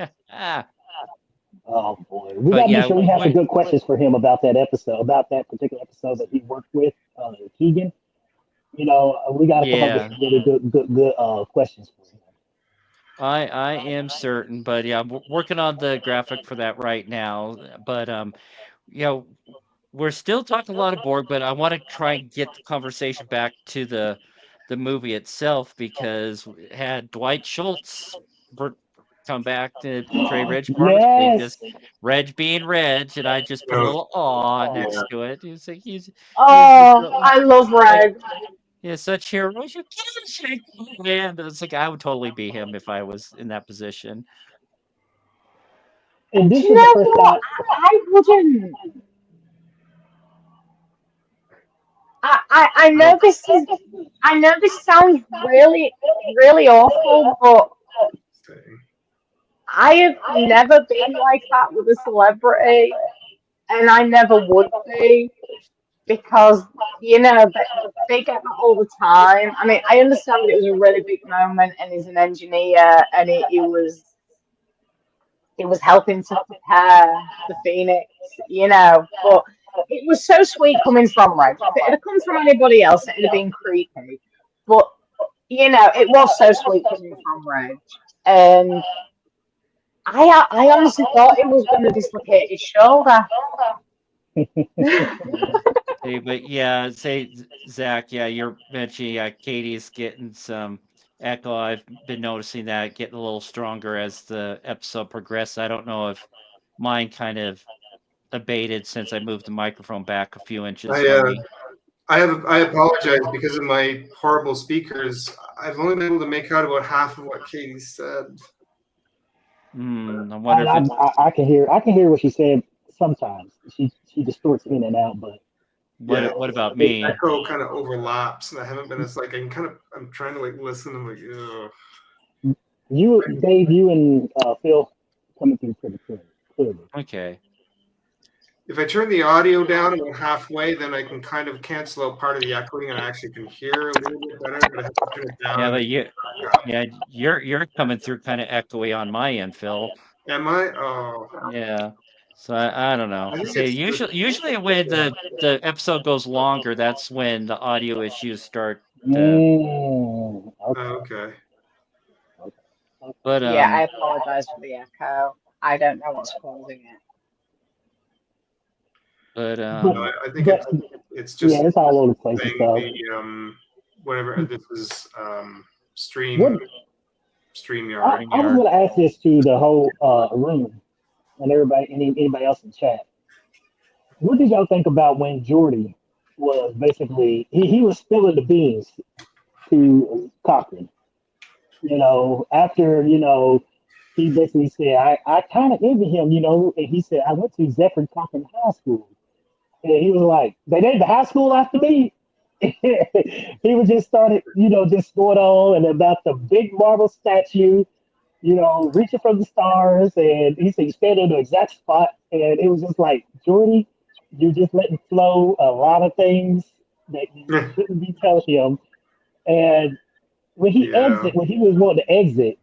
Oh boy. We but gotta make yeah, sure we have some good questions for him about that episode, about that particular episode that he worked with Keegan. You know, we got to come up with yeah. some really good questions for him. I am certain, but yeah, I'm working on the graphic for that right now. But you know, we're still talking a lot of Borg, but I want to try and get the conversation back to the movie itself because we had Dwight Schultz come back to portray Reg Parsley, Yes. just Reg being Reg, and I just put a No. little aw next to it. He's like he's just oh, I love like Reg. he has such heroes. You can't shake my hand. It's like I would totally be him if I was in that position. And Do this you was the know first what? time. I wouldn't. I I know don't this is. I know this sounds really, really awful, but say. I have never been like that with a celebrity, and I never would be because they get that all the time. I mean, I understand that it was a really big moment, and he's an engineer, and he was helping to prepare the Phoenix. But it was so sweet coming from Reg. If it had come from anybody else, it'd have been creepy. But it was so sweet coming from Reg, and I honestly thought it was going to dislocate his shoulder. Hey, but yeah, say Zach, yeah, you're mentioning Katie's getting some echo. I've been noticing that getting a little stronger as the episode progressed. I don't know if mine kind of abated since I moved the microphone back a few inches I from me. I apologize because of my horrible speakers. I've only been able to make out about half of what Katie said. I wonder if it's I can hear what she said sometimes. She distorts in and out, but Yeah, what about the me? echo kind of overlaps, and I haven't been as like I'm trying to like listen. I'm like, ugh. you, Dave, you and Phil coming through pretty clearly. Okay. If I turn the audio down about halfway, then I can kind of cancel out part of the echoing, and I actually can hear a little bit better. But I have to turn it down Yeah, and but then you back up. yeah, you're coming through kind of echoey on my end, Phil. Am I? Oh, Yeah. So I don't know. I think See, it's just, usually when the episode goes longer, that's when the audio issues start. Okay. okay. Okay. But Yeah, I apologize for the echo. I don't know what's causing it. but But I think but it's yeah, just it's all over the place and thing. stuff. The whatever this is What StreamYard. I was gonna ask this to the whole room and everybody, anybody else in chat. What did y'all think about when Jordy was basically he was spilling the beans to Cochran? After he basically said, I kind of envy him, and he said, I went to Zephyr Cochran High School. And he was like, they named the high school after me. He was just started, just going on and about the big marble statue, reaching for the stars. And he said, you stand in the exact spot. And it was just like, Jordy, you're just letting flow a lot of things that you shouldn't be telling him. And Yeah. when he was wanting to exit,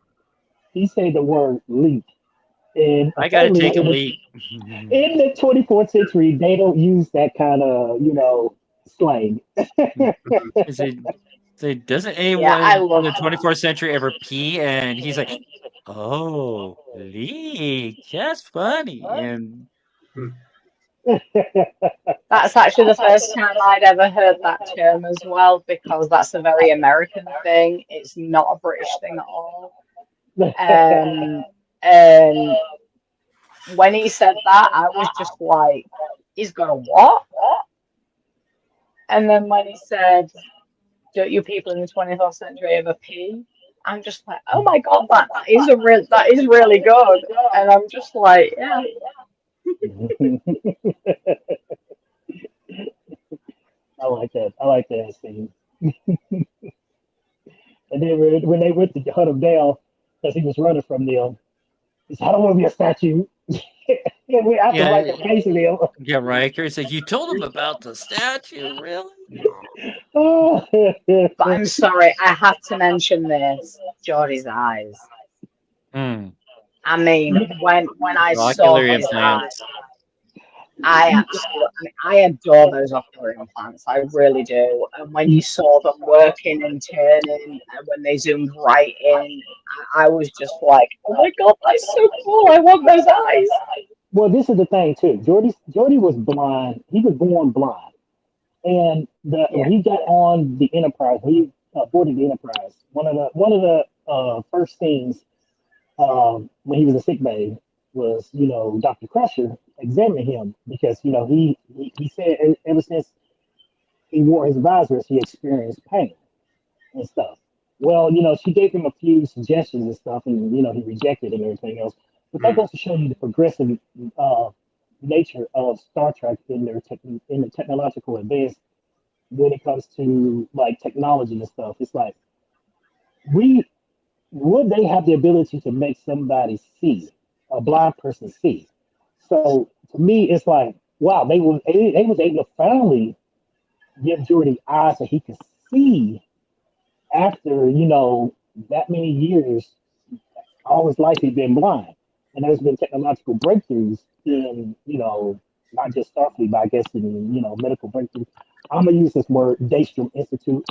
he said the word leak. And I gotta apparently take a leak. in the 24th century, they don't use that kind of, slang. Is it? Doesn't Yeah, anyone I in love the that. 24th century ever pee? And he's like, "Oh, leak, that's funny." And That's actually the first time I'd ever heard that term as well, because that's a very American thing. It's not a British thing at all. And when he said that, I was just like, he's got a what? And then when he said, don't you people in the 24th century ever pee? I'm just like, oh my God, that is really good. And I'm just like, yeah. I like that. I like that scene. And then when they went to hunt him down, because he was running from them, he said, I don't want to be a statue. And we have to yeah, right the face of him. yeah, Riker's like, "You told him about the statue, really?" Oh. But I'm sorry, I have to mention this. Geordie's eyes. Hmm. I mean, when I The saw ocular his eyes, implants. I adore those ocular implants. I really do. And when you saw them working and turning, and when they zoomed right in, I was just like, oh my God, that's so cool. I want those eyes. Well, this is the thing too. Jordy was blind. He was born blind. And when Yeah. he got on the Enterprise, when he boarded the Enterprise, one of the first things when he was in sick bay was Dr. Crusher examining him because he said ever since he wore his visors he experienced pain and stuff. Well, she gave him a few suggestions and stuff, and he rejected and everything else. But that Mm. goes to show you the progressive uh, nature of Star Trek in the technological advance when it comes to like technology and stuff. It's like we would they have the ability to make somebody see, a blind person see. So to me, it's like wow, they was able to finally give Jordy eyes so he could see after that many years. All his life he's been blind, and there's been technological breakthroughs in not just Starfleet, but I guess in medical breakthroughs. I'm gonna use this word Daystrom Institute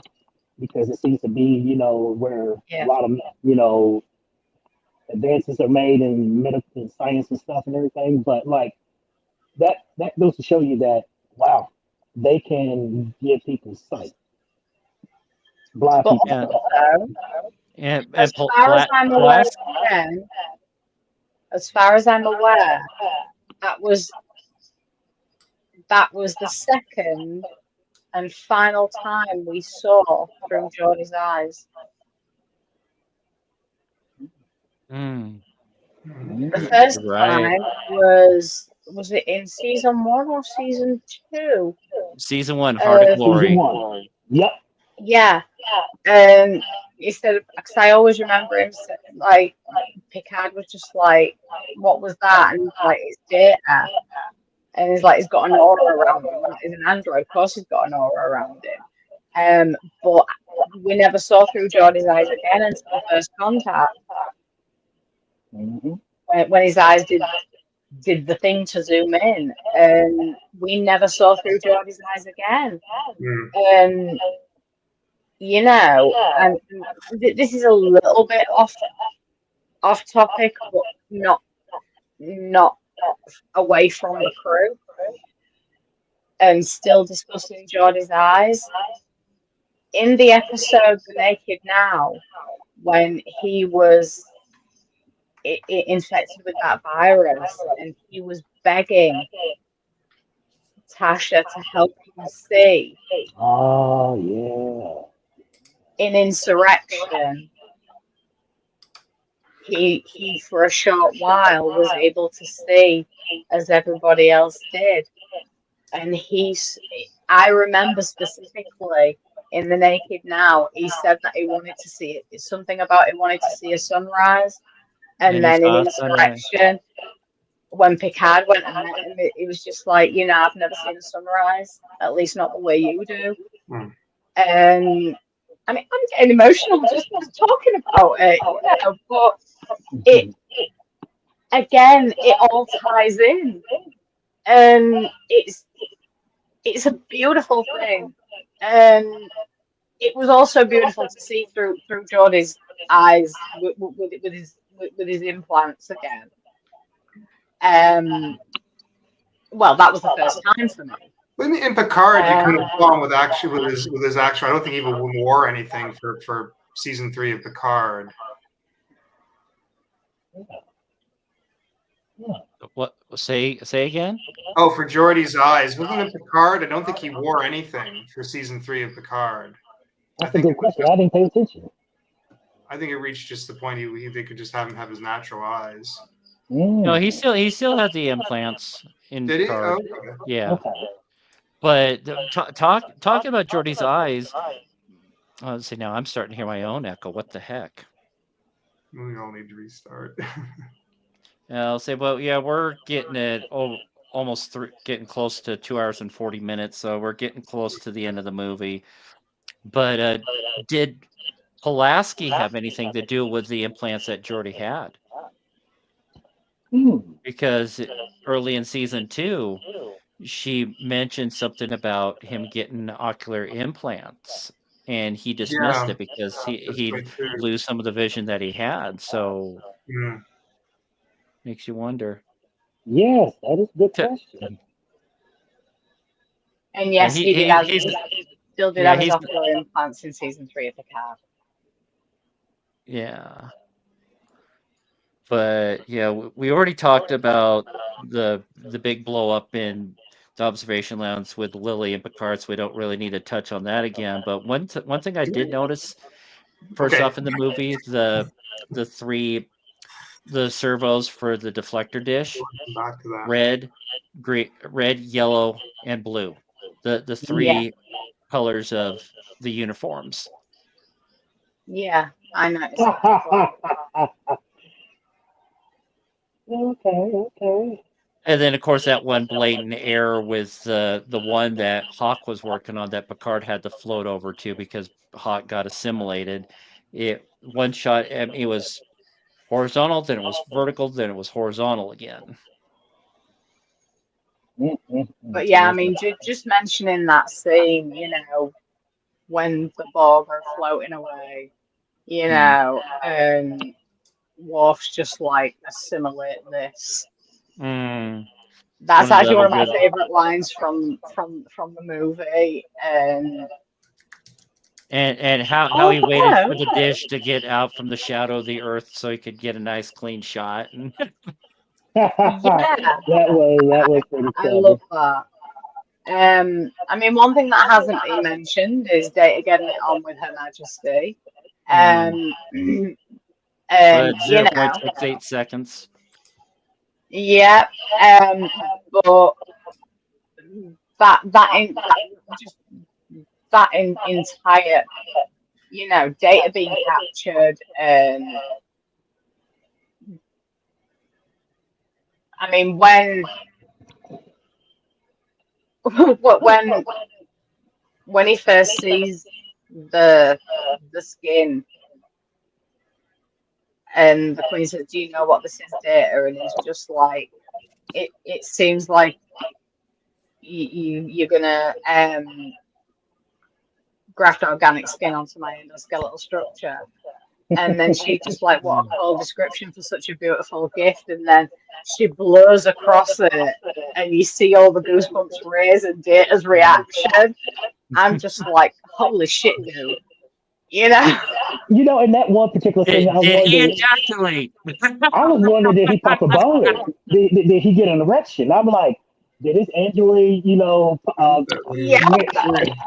because it seems to be, where a Yeah. lot of, advances are made in medical and science and stuff and everything. But like that goes to show you that wow, they can give people sight, blind But people Yeah, sight. also, and as far as I'm aware, Plas. again, as far as I'm aware, that was the second and final time we saw through Geordie's eyes. Mm, The Mm. first right. time was it in season 1 or season 2? Season 1, Heart of Uh, Season Glory. one. Yep. yeah. Um, instead of because I always remember him like Picard was just like, "What was that?" And he's like, "It's data." And he's got an aura around him. He's an android, of course he's got an aura around him. But we never saw through Geordie's eyes again until the first contact, Mm-hmm. when his eyes did did the thing to zoom in, and we never saw through Geordie's eyes again. Mm. And you know, and this is a little bit off topic, but not away from the crew, and still discussing Geordie's eyes. In the episode The Naked Now, when he was infected with that virus and he was begging Tasha to help him see Oh yeah. in Insurrection, he for a short while was able to see as everybody else did. And I remember specifically in The Naked Now, he said that he wanted to see it. It's something about he wanted to see a sunrise. And And he then in saw sunrise. Insurrection, when Picard went and met him, it was just like, I've never seen a sunrise, at least not the way you do. Mm. And I mean, I'm getting emotional just talking about it, but it again, it all ties in, and it's a beautiful thing, and it was also beautiful to see through Geordie's eyes with his implants again. Well, that was the first time for me. In Picard, you kind of saw him with his action. I don't think he even wore anything for season 3 of Picard. What? Say again? Oh, for Geordie's eyes, wasn't it Picard? I don't think he wore anything for season 3 of Picard. That's a good question. I didn't pay attention. I think it reached just the point they could just have him have his natural eyes. No, he still had the implants in Did he? Picard. Oh, okay. Yeah. Okay. But talking about Geordie's eyes, let's see, now I'm starting to hear my own echo. What the heck? We all need to restart. I'll say, well, yeah, we're getting it almost getting close to 2 hours and 40 minutes, so we're getting close to the end of the movie. But did Pulaski have anything to do with the implants that Geordie had? Because early in season 2, she mentioned something about him getting ocular implants, and he dismissed it because he'd lose some of the vision that he had. So makes you wonder. Yes, that is a good question. And yes, he still did have his ocular implants in season 3 of Picard. Yeah. But yeah, we already talked about the big blow up in the observation lounge with Lily and Picard, so we don't really need to touch on that again. But one thing I did notice first off in the movie, the servos for the deflector dish, Back to that. red, yellow, and blue. The three colors of the uniforms. Yeah, I noticed. Okay. And then, of course, that one blatant error with the one that Hawk was working on that Picard had to float over to because Hawk got assimilated. One shot, it was horizontal, then it was vertical, then it was horizontal again. But yeah, I mean, just mentioning that scene, when the Borg are floating away, and Worf's just like, assimilate this. That's actually one of my favorite lines from the movie. And how he waited for the dish to get out from the shadow of the Earth so he could get a nice clean shot. Yeah, that was pretty clever. I love that. I mean, one thing that hasn't been mentioned is Data getting it on with Her Majesty. 0.68 seconds. Yeah, but that entire, Data being captured, and I mean when he first sees the skin, and the Queen says, "Do you know what this is, Data?" And he's just like, it seems like you're gonna graft organic skin onto my endoskeletal structure. And then she just like, what a cool description for such a beautiful gift. And then she blows across it, and you see all the goosebumps raise and Data's reaction. I'm just like, holy shit, dude. You know? You know, in that one particular scene, Did he ejaculate? I was wondering, did he pop a boner? Did he get an erection? I'm like, did his android, Yeah.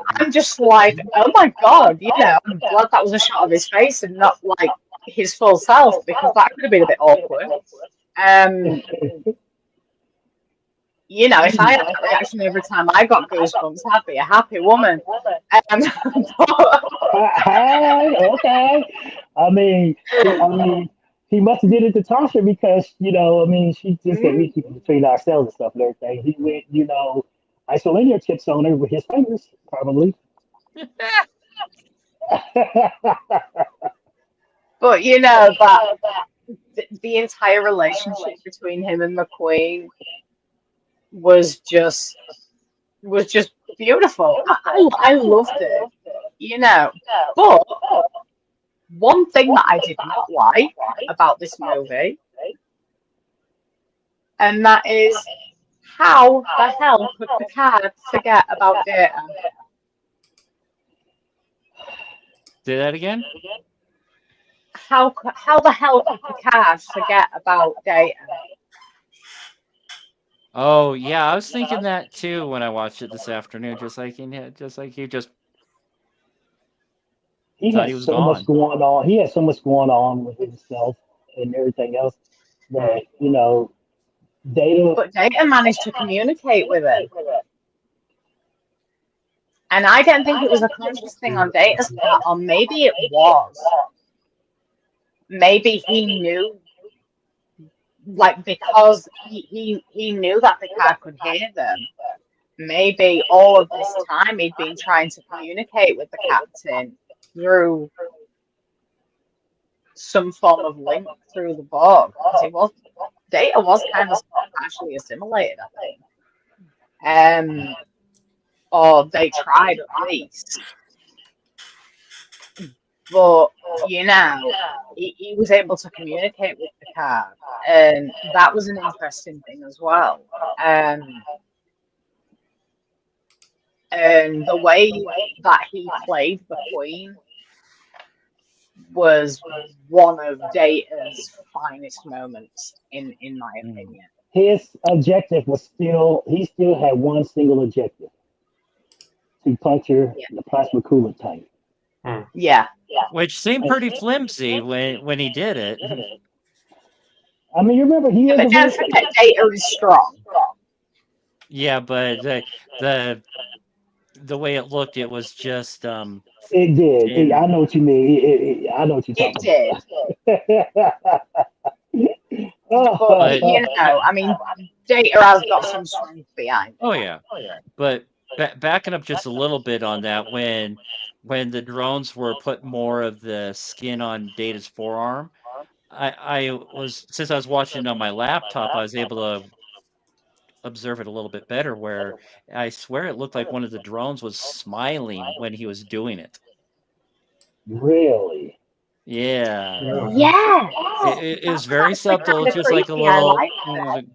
I'm just like, oh my God, you know, I'm glad that was a shot of his face and not like his full self, because that could have been a bit awkward. You know, if I had that reaction every time I got goosebumps, I'd be a happy woman. Okay. I mean, he must have did it to Tasha because, she just said we keep it between ourselves and stuff and everything. He went, isolinear tips on her with his fingers, probably. But you know that the entire relationship between him and the Queen was just beautiful. I loved it, you know. But one thing that I did not like about this movie, and that is, how the hell could Picard forget about Data? Say that again? How the hell could Picard forget about Data? Oh yeah, I was thinking that too when I watched it this afternoon. Just like he just He thought has he was so much gone. going on. He has so much going on with himself and everything else that, Data. But Data managed to communicate with him. And I don't think it was a conscious thing on Data's part, or maybe it was. Maybe he knew, like, because he knew that Picard could hear them. Maybe all of this time he'd been trying to communicate with the captain through some form of link through the Borg. Because Data was kind of partially assimilated, I think. Or they tried at least. But, you know, he was able to communicate with Picard, and that was an interesting thing as well. And the way that he played the Queen was one of Data's finest moments, in my opinion. His objective was he still had one single objective: to puncture the plasma coolant tank. Yeah. Which seemed pretty flimsy when he did it. I mean, you remember he is. But don't forget, Data is strong. Yeah, but the way it looked, it was just It did. I know what you mean. I know what you're talking about. But, you know, I mean, Data has got some strength behind it. Oh yeah. But backing up just a little bit on that, when the drones were put more of the skin on Data's forearm, since I was watching it on my laptop, I was able to observe it a little bit better, where I swear it looked like one of the drones was smiling when he was doing it. Really? Yeah. Yeah. It was very subtle, just like a little the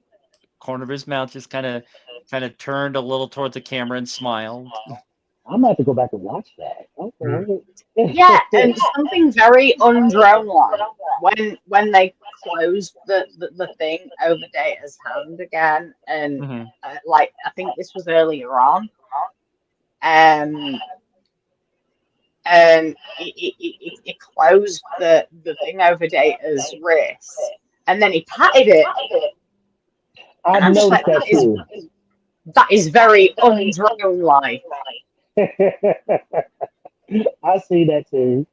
corner of his mouth just kind of turned a little towards the camera and smiled. I'm gonna have to go back and watch that. Okay. Yeah, and something very undrone like when they closed the thing over Data's hand again, and like I think this was earlier on, and it closed the thing over Data's wrist, and then he patted it. I noticed like, that too. That is very undrone like. I see that too.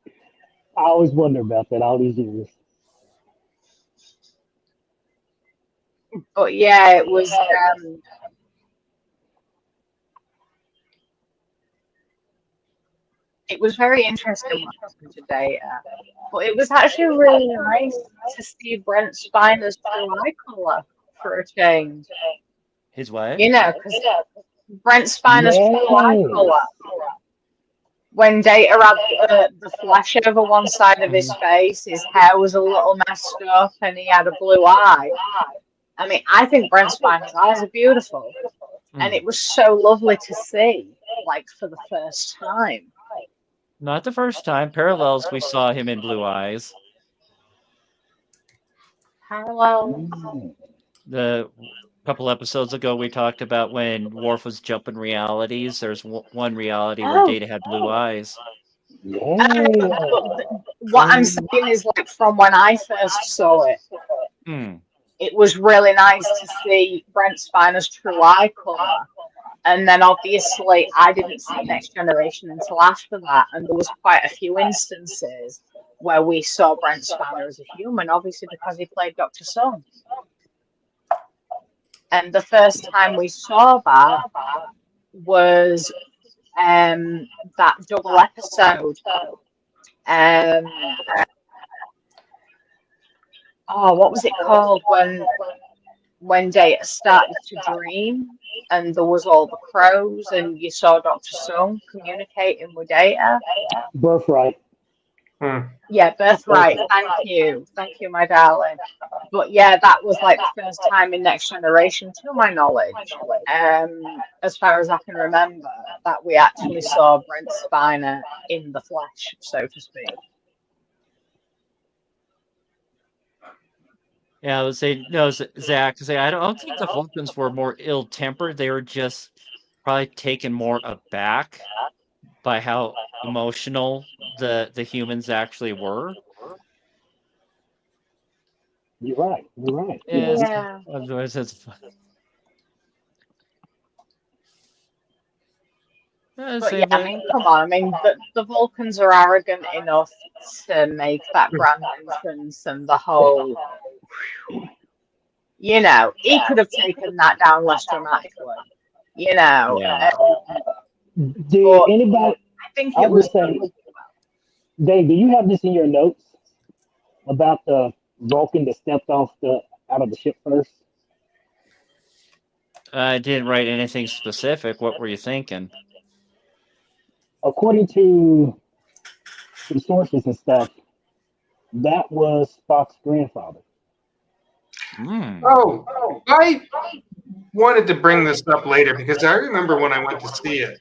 I always wonder about that all these years. But yeah, it was very interesting what happened to Data. But it was actually really nice to see Brent Spiner's true eye colour for a change. His what? You know, because Brent Spiner's true eye Yes. colour. When Data had the flash over one side of his face, his hair was a little messed up, and he had a blue eye. I mean, I think Brent Spiner's eyes are beautiful, and it was so lovely to see, like for the first time. Not the first time. Parallels, we saw him in blue eyes. Parallel. The couple episodes ago, we talked about when Worf was jumping realities. There's one reality where Oh, Data had blue eyes. Yeah. what I'm saying is, like, from when I first saw it, Hmm. it was really nice to see Brent Spiner's true eye colour. And then obviously I didn't see Next Generation until after that, and there was quite a few instances where we saw Brent Spiner as a human, obviously because he played Dr. Sung. And the first time we saw that was that double episode. What was it called when Data started to dream and there was all the crows and you saw Dr. Sung communicating with Data? Birthright. Yeah, Birthright. Thank you, my darling. But yeah, that was like the first time in Next Generation, to my knowledge, as far as I can remember, that we actually saw Brent Spiner in the flesh, so to speak. Yeah, I would say no, Zach. Say I don't think the Vulcans were more ill-tempered. They were just probably taken more aback by how emotional the humans actually were. You're right. You're right. Yeah. Otherwise, it's But yeah, I mean, come on. I mean, the Vulcans are arrogant enough to make that grand entrance and the whole. You know, he could have taken that down less dramatically. You know, Yeah. Did anybody? I think it I'll was. just say, Dave, do you have this in your notes about the Vulcan that stepped off out of the ship first? I didn't write anything specific. What were you thinking? According to some sources and stuff, that was Spock's grandfather. Oh, I wanted to bring this up later because I remember when I went to see it.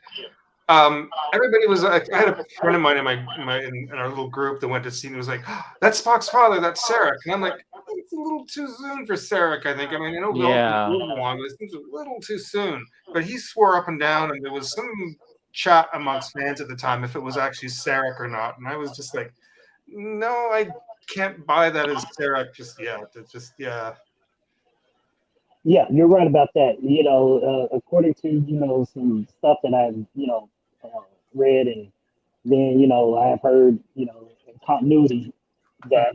Everybody was. I had a friend of mine in our little group that went to see it. And was like, oh, "That's Spock's father. That's Sarek." And I'm like, "It's a little too soon for Sarek. I think. I mean, I know Vulcan's long, but it seems a little too soon." But he swore up and down, and there was some chat amongst fans at the time if it was actually Sarek or not. And I was just like, "No, I can't buy that as Sarek just yet." It's just Yeah, you're right about that. You know, according to some stuff that I've read, and then I've heard in continuity that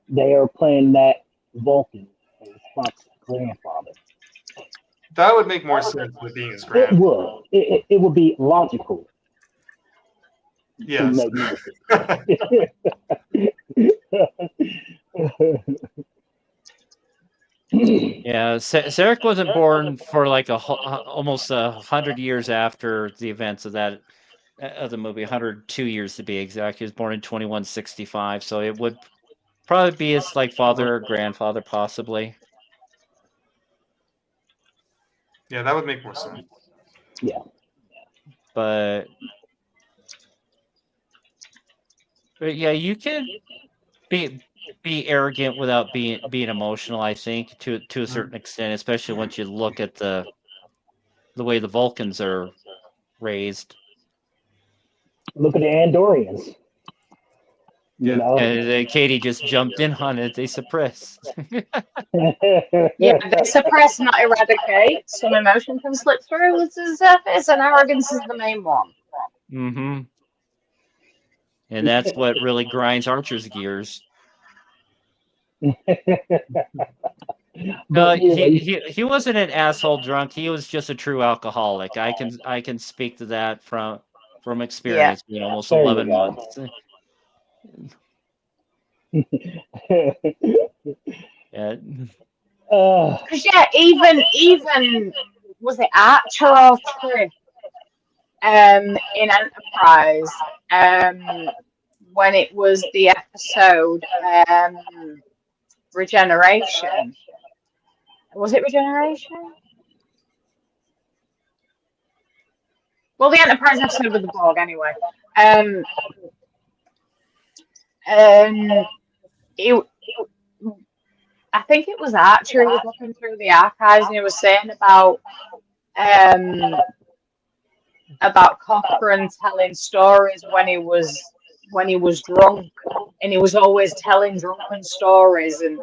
they are playing that Vulcan as Spock's grandfather. That would make more sense with being his It grandfather. would. It would be logical. Yes. To make more sense. Yeah, Sarek wasn't born for like almost 100 years after the events of that of the movie. 102 years to be exact. He was born in 2165, so it would probably be his like father or grandfather, possibly. Yeah, that would make more sense. Yeah. But yeah, you can be arrogant without being emotional. I think to a certain extent, especially once you look at the way the Vulcans are raised. Look at the Andorians. You know. Katie just jumped in on it. They suppress. Yeah, they suppress, not eradicate. Some emotion can slip through to the surface, and arrogance is the main one. Mm-hmm. And that's what really grinds Archer's gears. No, he wasn't an asshole drunk. He was just a true alcoholic. I can speak to that from experience. Yeah. Almost 11 months. Yeah. Because yeah, even was it Archer or Trip in Enterprise when it was the episode Regeneration. Was it Regeneration? Well, the Enterprise episode with the Borg, anyway. It, I think it was Archer who was looking through the archives and he was saying about Cochrane telling stories when he was drunk, and he was always telling drunken stories and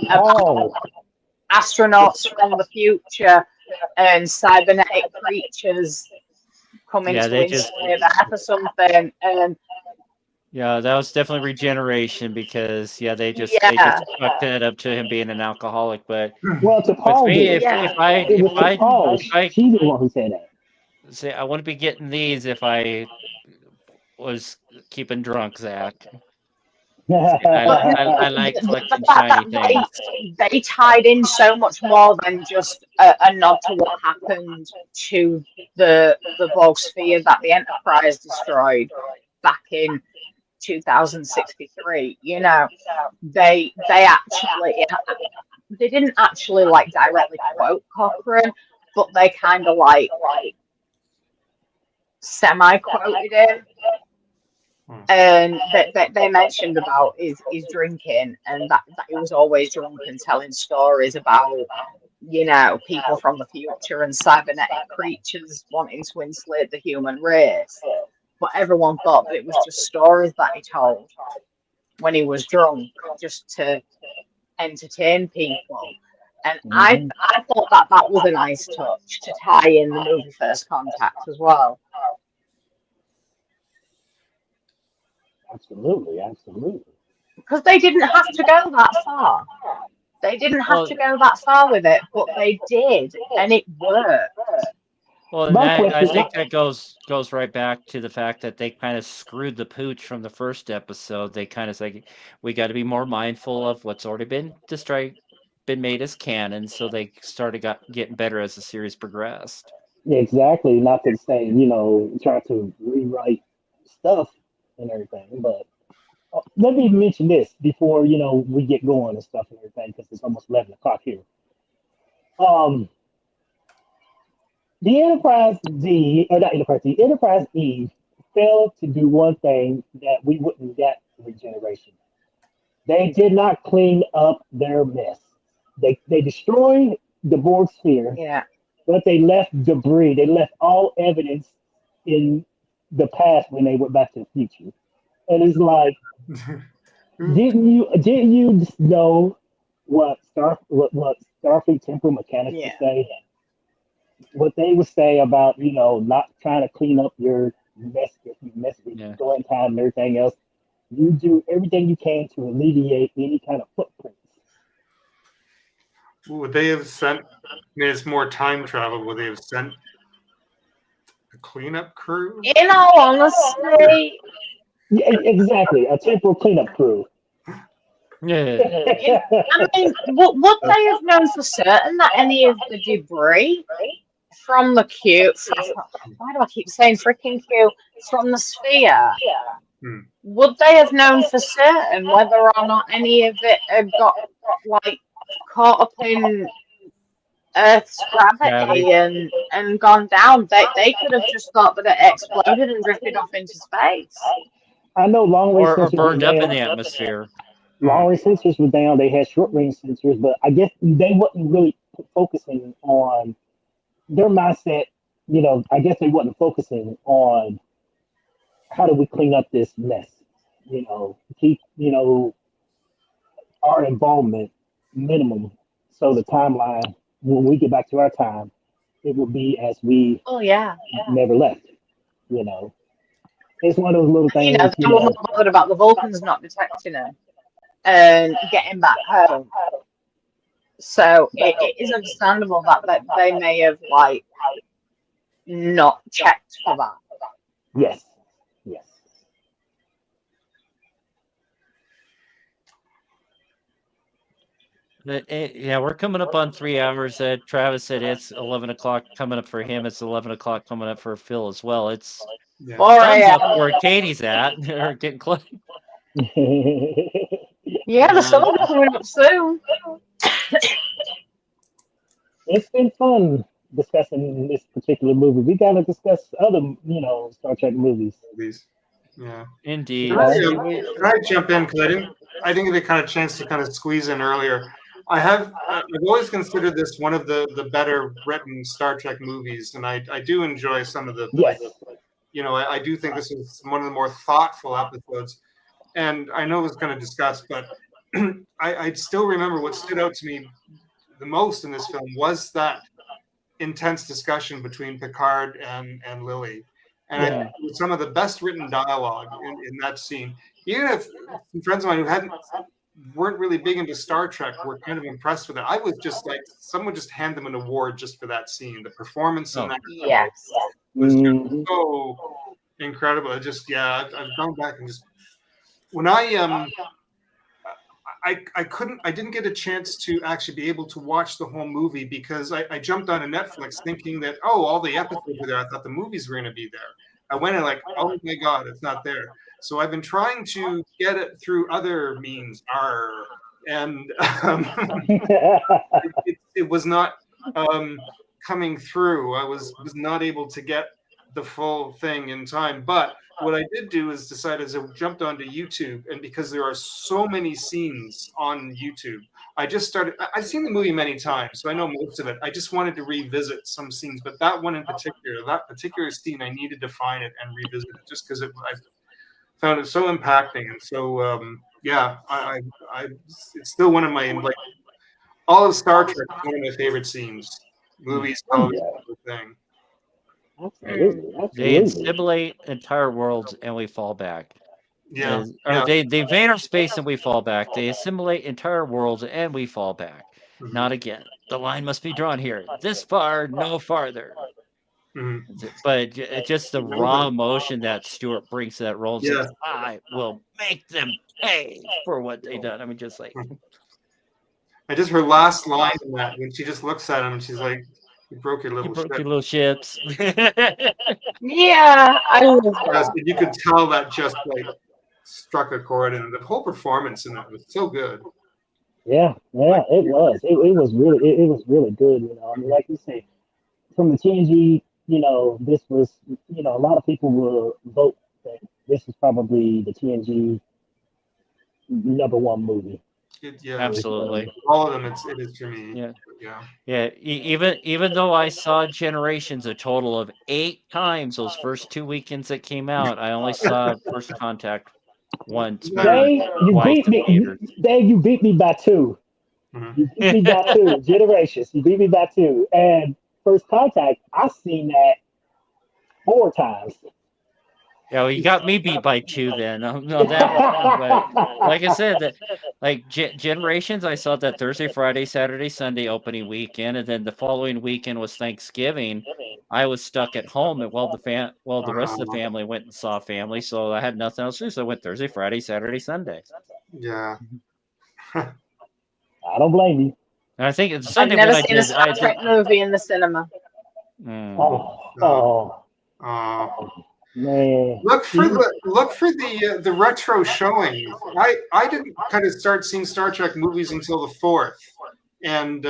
about astronauts from the future and cybernetic creatures coming Yeah, to they just enslave Earth or something. yeah, that was definitely Regeneration because they just Yeah, fucked it up to him being an alcoholic. But Well, to with Paul me, did. yeah. It was to Paul. if I She's the one who said that. say I wouldn't be getting these if I was keeping drunk, Zach. But no, I like the collecting fact shiny that things. they tied in so much more than just a nod to what happened to the Borg sphere that the Enterprise destroyed back in 2063. You know, they actually they didn't actually like directly quote Cochrane, but they kind of like semi quoted him. And they mentioned about his drinking and that he was always drunk and telling stories about, you know, people from the future and cybernetic creatures wanting to enslave the human race. But everyone thought that it was just stories that he told when he was drunk, just to entertain people. And I thought that was a nice touch to tie in the movie First Contact as well. Absolutely, absolutely. Because they didn't have to go that far. They didn't have Well, to go that far with it, but they did, and it worked. well, and My I question. think that goes right back to the fact that they kind of screwed the pooch from the first episode. They kind of say we got to be more mindful of what's already been made as canon, so they getting better as the series progressed. Exactly. Not to say, try to rewrite stuff and everything, but let me mention this before, we get going and stuff and everything, because it's almost 11 o'clock here. Um, the Enterprise D, or not Enterprise D, Enterprise E failed to do one thing that we wouldn't get regeneration. They did not clean up their mess. They destroyed the Borg sphere, Yeah. but they left debris. They left all evidence in the past when they went back to the future. And it's like, didn't you just know what Starfleet temporal mechanics would Yeah. say? What they would say about not trying to clean up your mess with Yeah. going time and everything else. You do everything you can to alleviate any kind of footprints. Would they have sent? I mean, it's more time travel. Would they have sent a cleanup crew? In all honesty, Yeah, exactly, a temporal cleanup crew. Yeah. I mean, would they have known for certain that any of the debris from the Q, why do I keep saying freaking Q, from the sphere, Hmm. would they have known for certain whether or not any of it had got like caught up in Earth's gravity and gone down? They could have just thought that it exploded and drifted off into space. I know long range Or sensors were burned up in down. the atmosphere. Long range sensors were down. They had short range sensors, but I guess they wasn't really focusing on their mindset. I guess they wasn't focusing on how do we clean up this mess. Keep our involvement minimum, so the timeline when we get back to our time, it will be as we Oh yeah. never left. You know, it's one of those little You things. know, they were more bothered about the Vulcans not detecting him and getting back home. So it is understandable that they may have like not checked for that. Yes, yes. Yeah, we're coming up on 3 hours. Travis said it's 11 o'clock coming up for him. It's 11 o'clock coming up for Phil as well. It's Yeah. 4 sun's up a.m. where Katie's at. Or getting close. Yeah, the sun's coming up soon. It's been fun discussing this particular movie. We gotta discuss other, Star Trek movies. Yeah. Indeed. Oh, Can I jump in because I didn't get a kind of chance to kind of squeeze in earlier. I've always considered this one of the better written Star Trek movies, and I do enjoy some of the Yes. I do think this is one of the more thoughtful episodes, and I know it was kind of discussed, but I still remember what stood out to me the most in this film was that intense discussion between Picard and Lily. And I think it was some of the best written dialogue in that scene. Even if some friends of mine who weren't really big into Star Trek were kind of impressed with it. I was just like, someone just hand them an award just for that scene. The performance in that yes. was just so incredible. It just, I've gone back and just when I didn't get a chance to actually be able to watch the whole movie because I jumped onto Netflix thinking that, all the episodes were there. I thought the movies were going to be there. I went and like, oh my God, it's not there. So I've been trying to get it through other means, and it was not coming through. I was not able to get the full thing in time. But what I did do is decide as I jumped onto YouTube, and because there are so many scenes on YouTube, I just started. I've seen the movie many times, so I know most of it. I just wanted to revisit some scenes, but that one in particular, that particular scene, I needed to find it and revisit it just because I found it so impacting and so it's still one of my all of Star Trek is one of my favorite scenes, movies, television, everything. Absolutely. They assimilate entire worlds and we fall back. They invade our space and we fall back. They assimilate entire worlds and we fall back. Mhm. Not again. The line must be drawn here. This far, no farther. Mhm. But just the raw emotion that Stewart brings to that role. It's Yeah. like, I will make them pay for what they done. I mean, just like I just her last line in that when she just looks at him and she's like, "You broke your you little broke ship." your little ships. Yeah, I love that. You could tell that just like struck a chord, and the whole performance in that was so good. Yeah, it was. It was really it was really good. I mean, like you say, from the TNG, this was, a lot of people will vote that this is probably the TNG #1 movie. Absolutely. All of them, it is for me. Yeah. Even though I saw Generations a total of 8 times those first 2 weekends that came out, I only saw First Contact once, maybe twice in theaters. Dave, you beat me by 2. You beat me by 2. Generations, you beat me by 2. And First Contact, I've seen that 4 times. Yeah, well, you got me beat by 2 then. No, that one. But like I said, that Generations, I saw that Thursday, Friday, Saturday, Sunday opening weekend, and then the following weekend was Thanksgiving. I was stuck at home, and the rest of the family went and saw family, so I had nothing else to do. So I went Thursday, Friday, Saturday, Sunday. Yeah. I don't blame you. And I think it's I've Sunday never when seen a Star Trek movie in the cinema. Oh, man! Look for the retro showings. I didn't kind of start seeing Star Trek movies until the 4th, and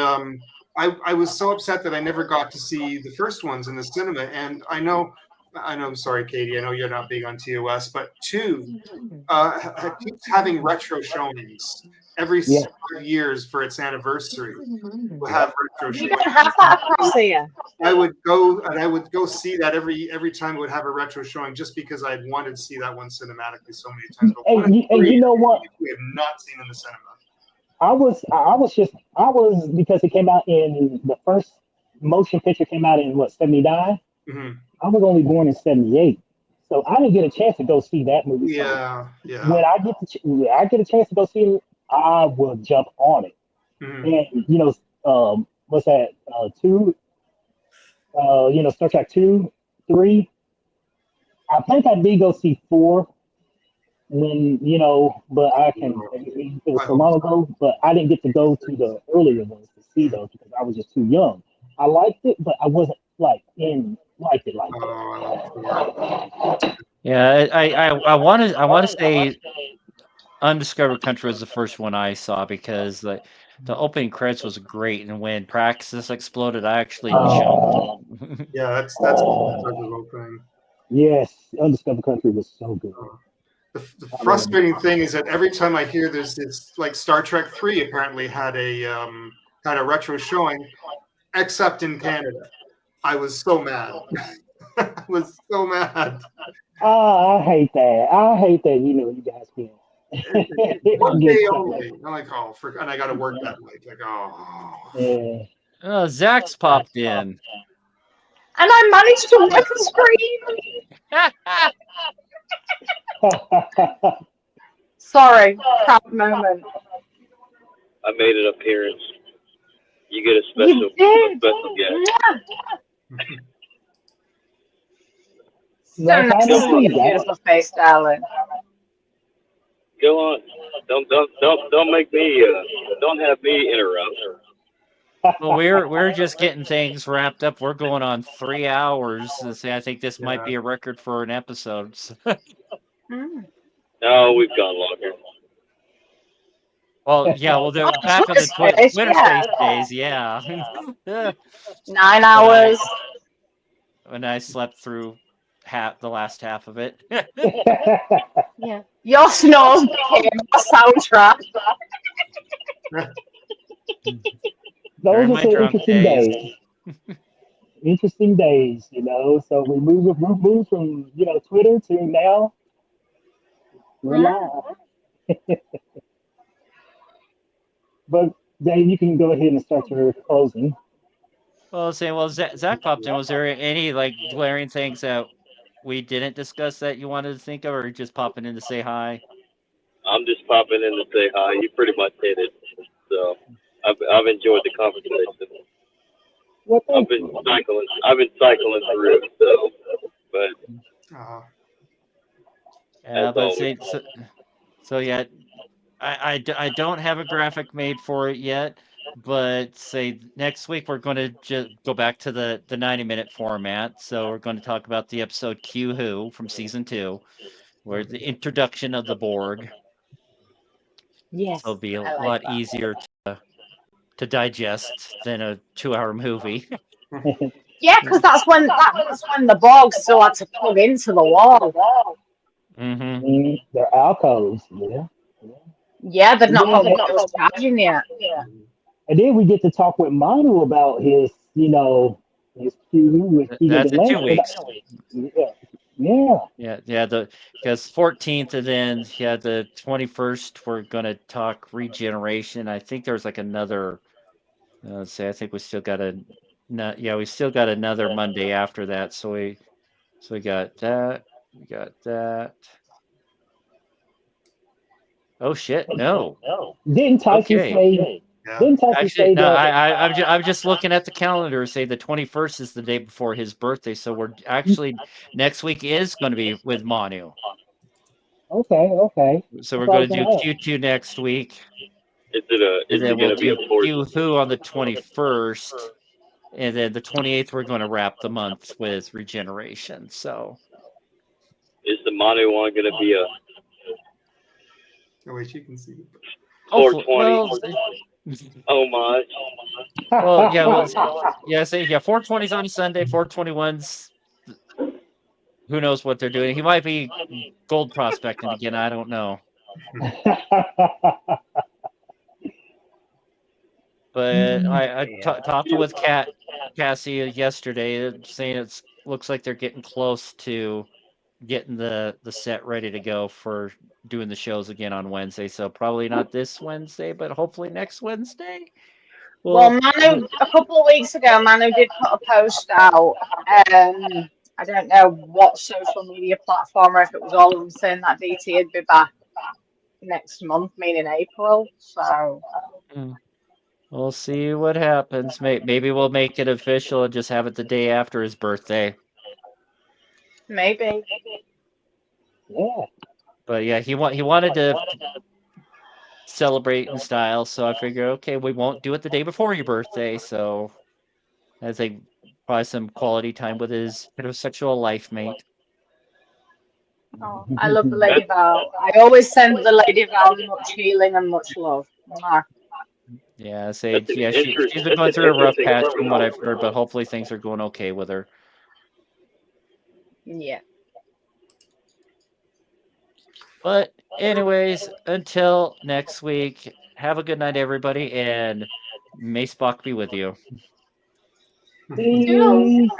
I was so upset that I never got to see the first ones in the cinema. And I know. Sorry, Katie. I know you're not big on TOS, but 2 keeps having retro showings every 5 years for its anniversary. We'll have retro You showings. don't have that across here. I would go see that every time it would have a retro showing just because I'd wanted to see that one cinematically so many times. But And you know what? We have not seen in the cinema. I was because it came out in the first motion picture came out in what 79. Mm-hmm. I was only born in 78, so I didn't get a chance to go see that movie. Yeah. When I get a chance to go see it, I will jump on it. Mm-hmm. And what's that? 2. Star Trek 2, 3. I think I did go see 4. when but I can. It was I so hope long so. ago, but I didn't get to go to the earlier ones to see those because I was just too young. I liked it, but I wasn't liked it like Oh, that. I love Borg. Yeah, I want to say Undiscovered Country was the first one I saw because the opening credits was great, and when Praxis exploded, I actually jumped. Oh, Yeah, that's an oh, impressive opening. yes, Undiscovered Country was so good. The I remember. frustrating thing is that every time I hear there's this, like Star Trek 3 apparently had a retro showing, except in Canada. I was so mad. I was so mad. I hate that. I hate that. You guys can One get day stuff like only. I'm like, oh, and I got to work that night. Like, oh. that. Zach's popped in. And I managed to work the screen. Yeah. Sorry, proud moment. I made an appearance. You get a You special did. guest. Yeah. So Long nice time to no Go see on, see, your Zach. beautiful face, darling. go on. Don't make me. Don't have me interrupt. Well, we're just getting things wrapped up. We're going on 3 hours. See, I think this might Yeah. be a record for an episode. Mm. No, we've gone longer. Well, yeah, well, Oh, back in Twitter the space, Twitter yeah. Space days, yeah. 9 When I hours. when I slept through the last half of it. Yeah. Your snores became a soundtrack. Those During are my some drunk interesting days. days. Interesting days. So we moved from Twitter to now we're Mm. live. But Dave, you can go ahead and start your closing. Well, saying, well, Zach popped in. Was there any like glaring things that we didn't discuss that you wanted to think of, or just popping in to say hi? I'm just popping in to say hi. You pretty much hit it. So I've enjoyed the conversation. Well, I've thank been you. cycling. I've been cycling through. So, but Uh, as Yeah, but always, say so yeah. I don't have a graphic made for it yet, but say next week we're going to just go back to the 90-minute format. So we're going to talk about the episode Q Who from season 2, where the introduction of the Borg. So Yes, it'll be a I like lot that. easier to digest than a 2-hour movie. Yeah, because that's when the Borg still had to plug into the wall. Mm-hmm. They're alcoves, yeah. Yeah. Yeah, they've And not then, got Windows charging yet. and then we get to talk with Manu about his Q with That's Keegan in two Lance. weeks. Yeah, yeah. Yeah. Because 14th and then the 21st we're gonna talk regeneration. I think there's like another. Let's say I think we still got we still got another Monday after that. So we got that. We got that. Oh shit! No. Didn't Tyson Okay. say? yeah. Didn't Tyson Actually, say no. that? I'm just looking at the calendar. Say the 21st is the day before his birthday. So we're actually next week is going to be with Manu. Okay, okay. So That's we're what I was going to do gonna ask. Q2 next week, is it a? and Is then it we'll going to be do a force? Q Who on the 21st, and then the 28th we're going to wrap the month with regeneration. So Is the Manu one going to be a Oh, wait, you can see it. hopefully, 420 homage? yeah, yeah. Say yeah. 420's on Sunday. 421's who knows what they're doing. He might be gold prospecting again. I don't know. But I talked with Cassie yesterday, saying it looks like they're getting close to getting the set ready to go for doing the shows again on Wednesday. So probably not this Wednesday, but hopefully next Wednesday. Well, Well, Manu, a couple of weeks ago, Manu did put a post out. I don't know what social media platform, or if it was all of them, saying that DT would be back next month, meaning April. So we'll see what happens. Maybe we'll make it official and just have it the day after his birthday. maybe. Yeah. But yeah, he wanted to celebrate in style, so I figured, okay, we won't do it the day before your birthday, so as a probably some quality time with his heterosexual life mate. Oh, I love the Lady Val. I always send the Lady Val much healing and much love. Mwah. Yeah, That's an she's been that's going an through a rough interesting patch from what I've heard, but protocol. hopefully things are going okay with her. Yeah. But anyways, until next week, have a good night, everybody, and may Spock be with you. Toodles. See.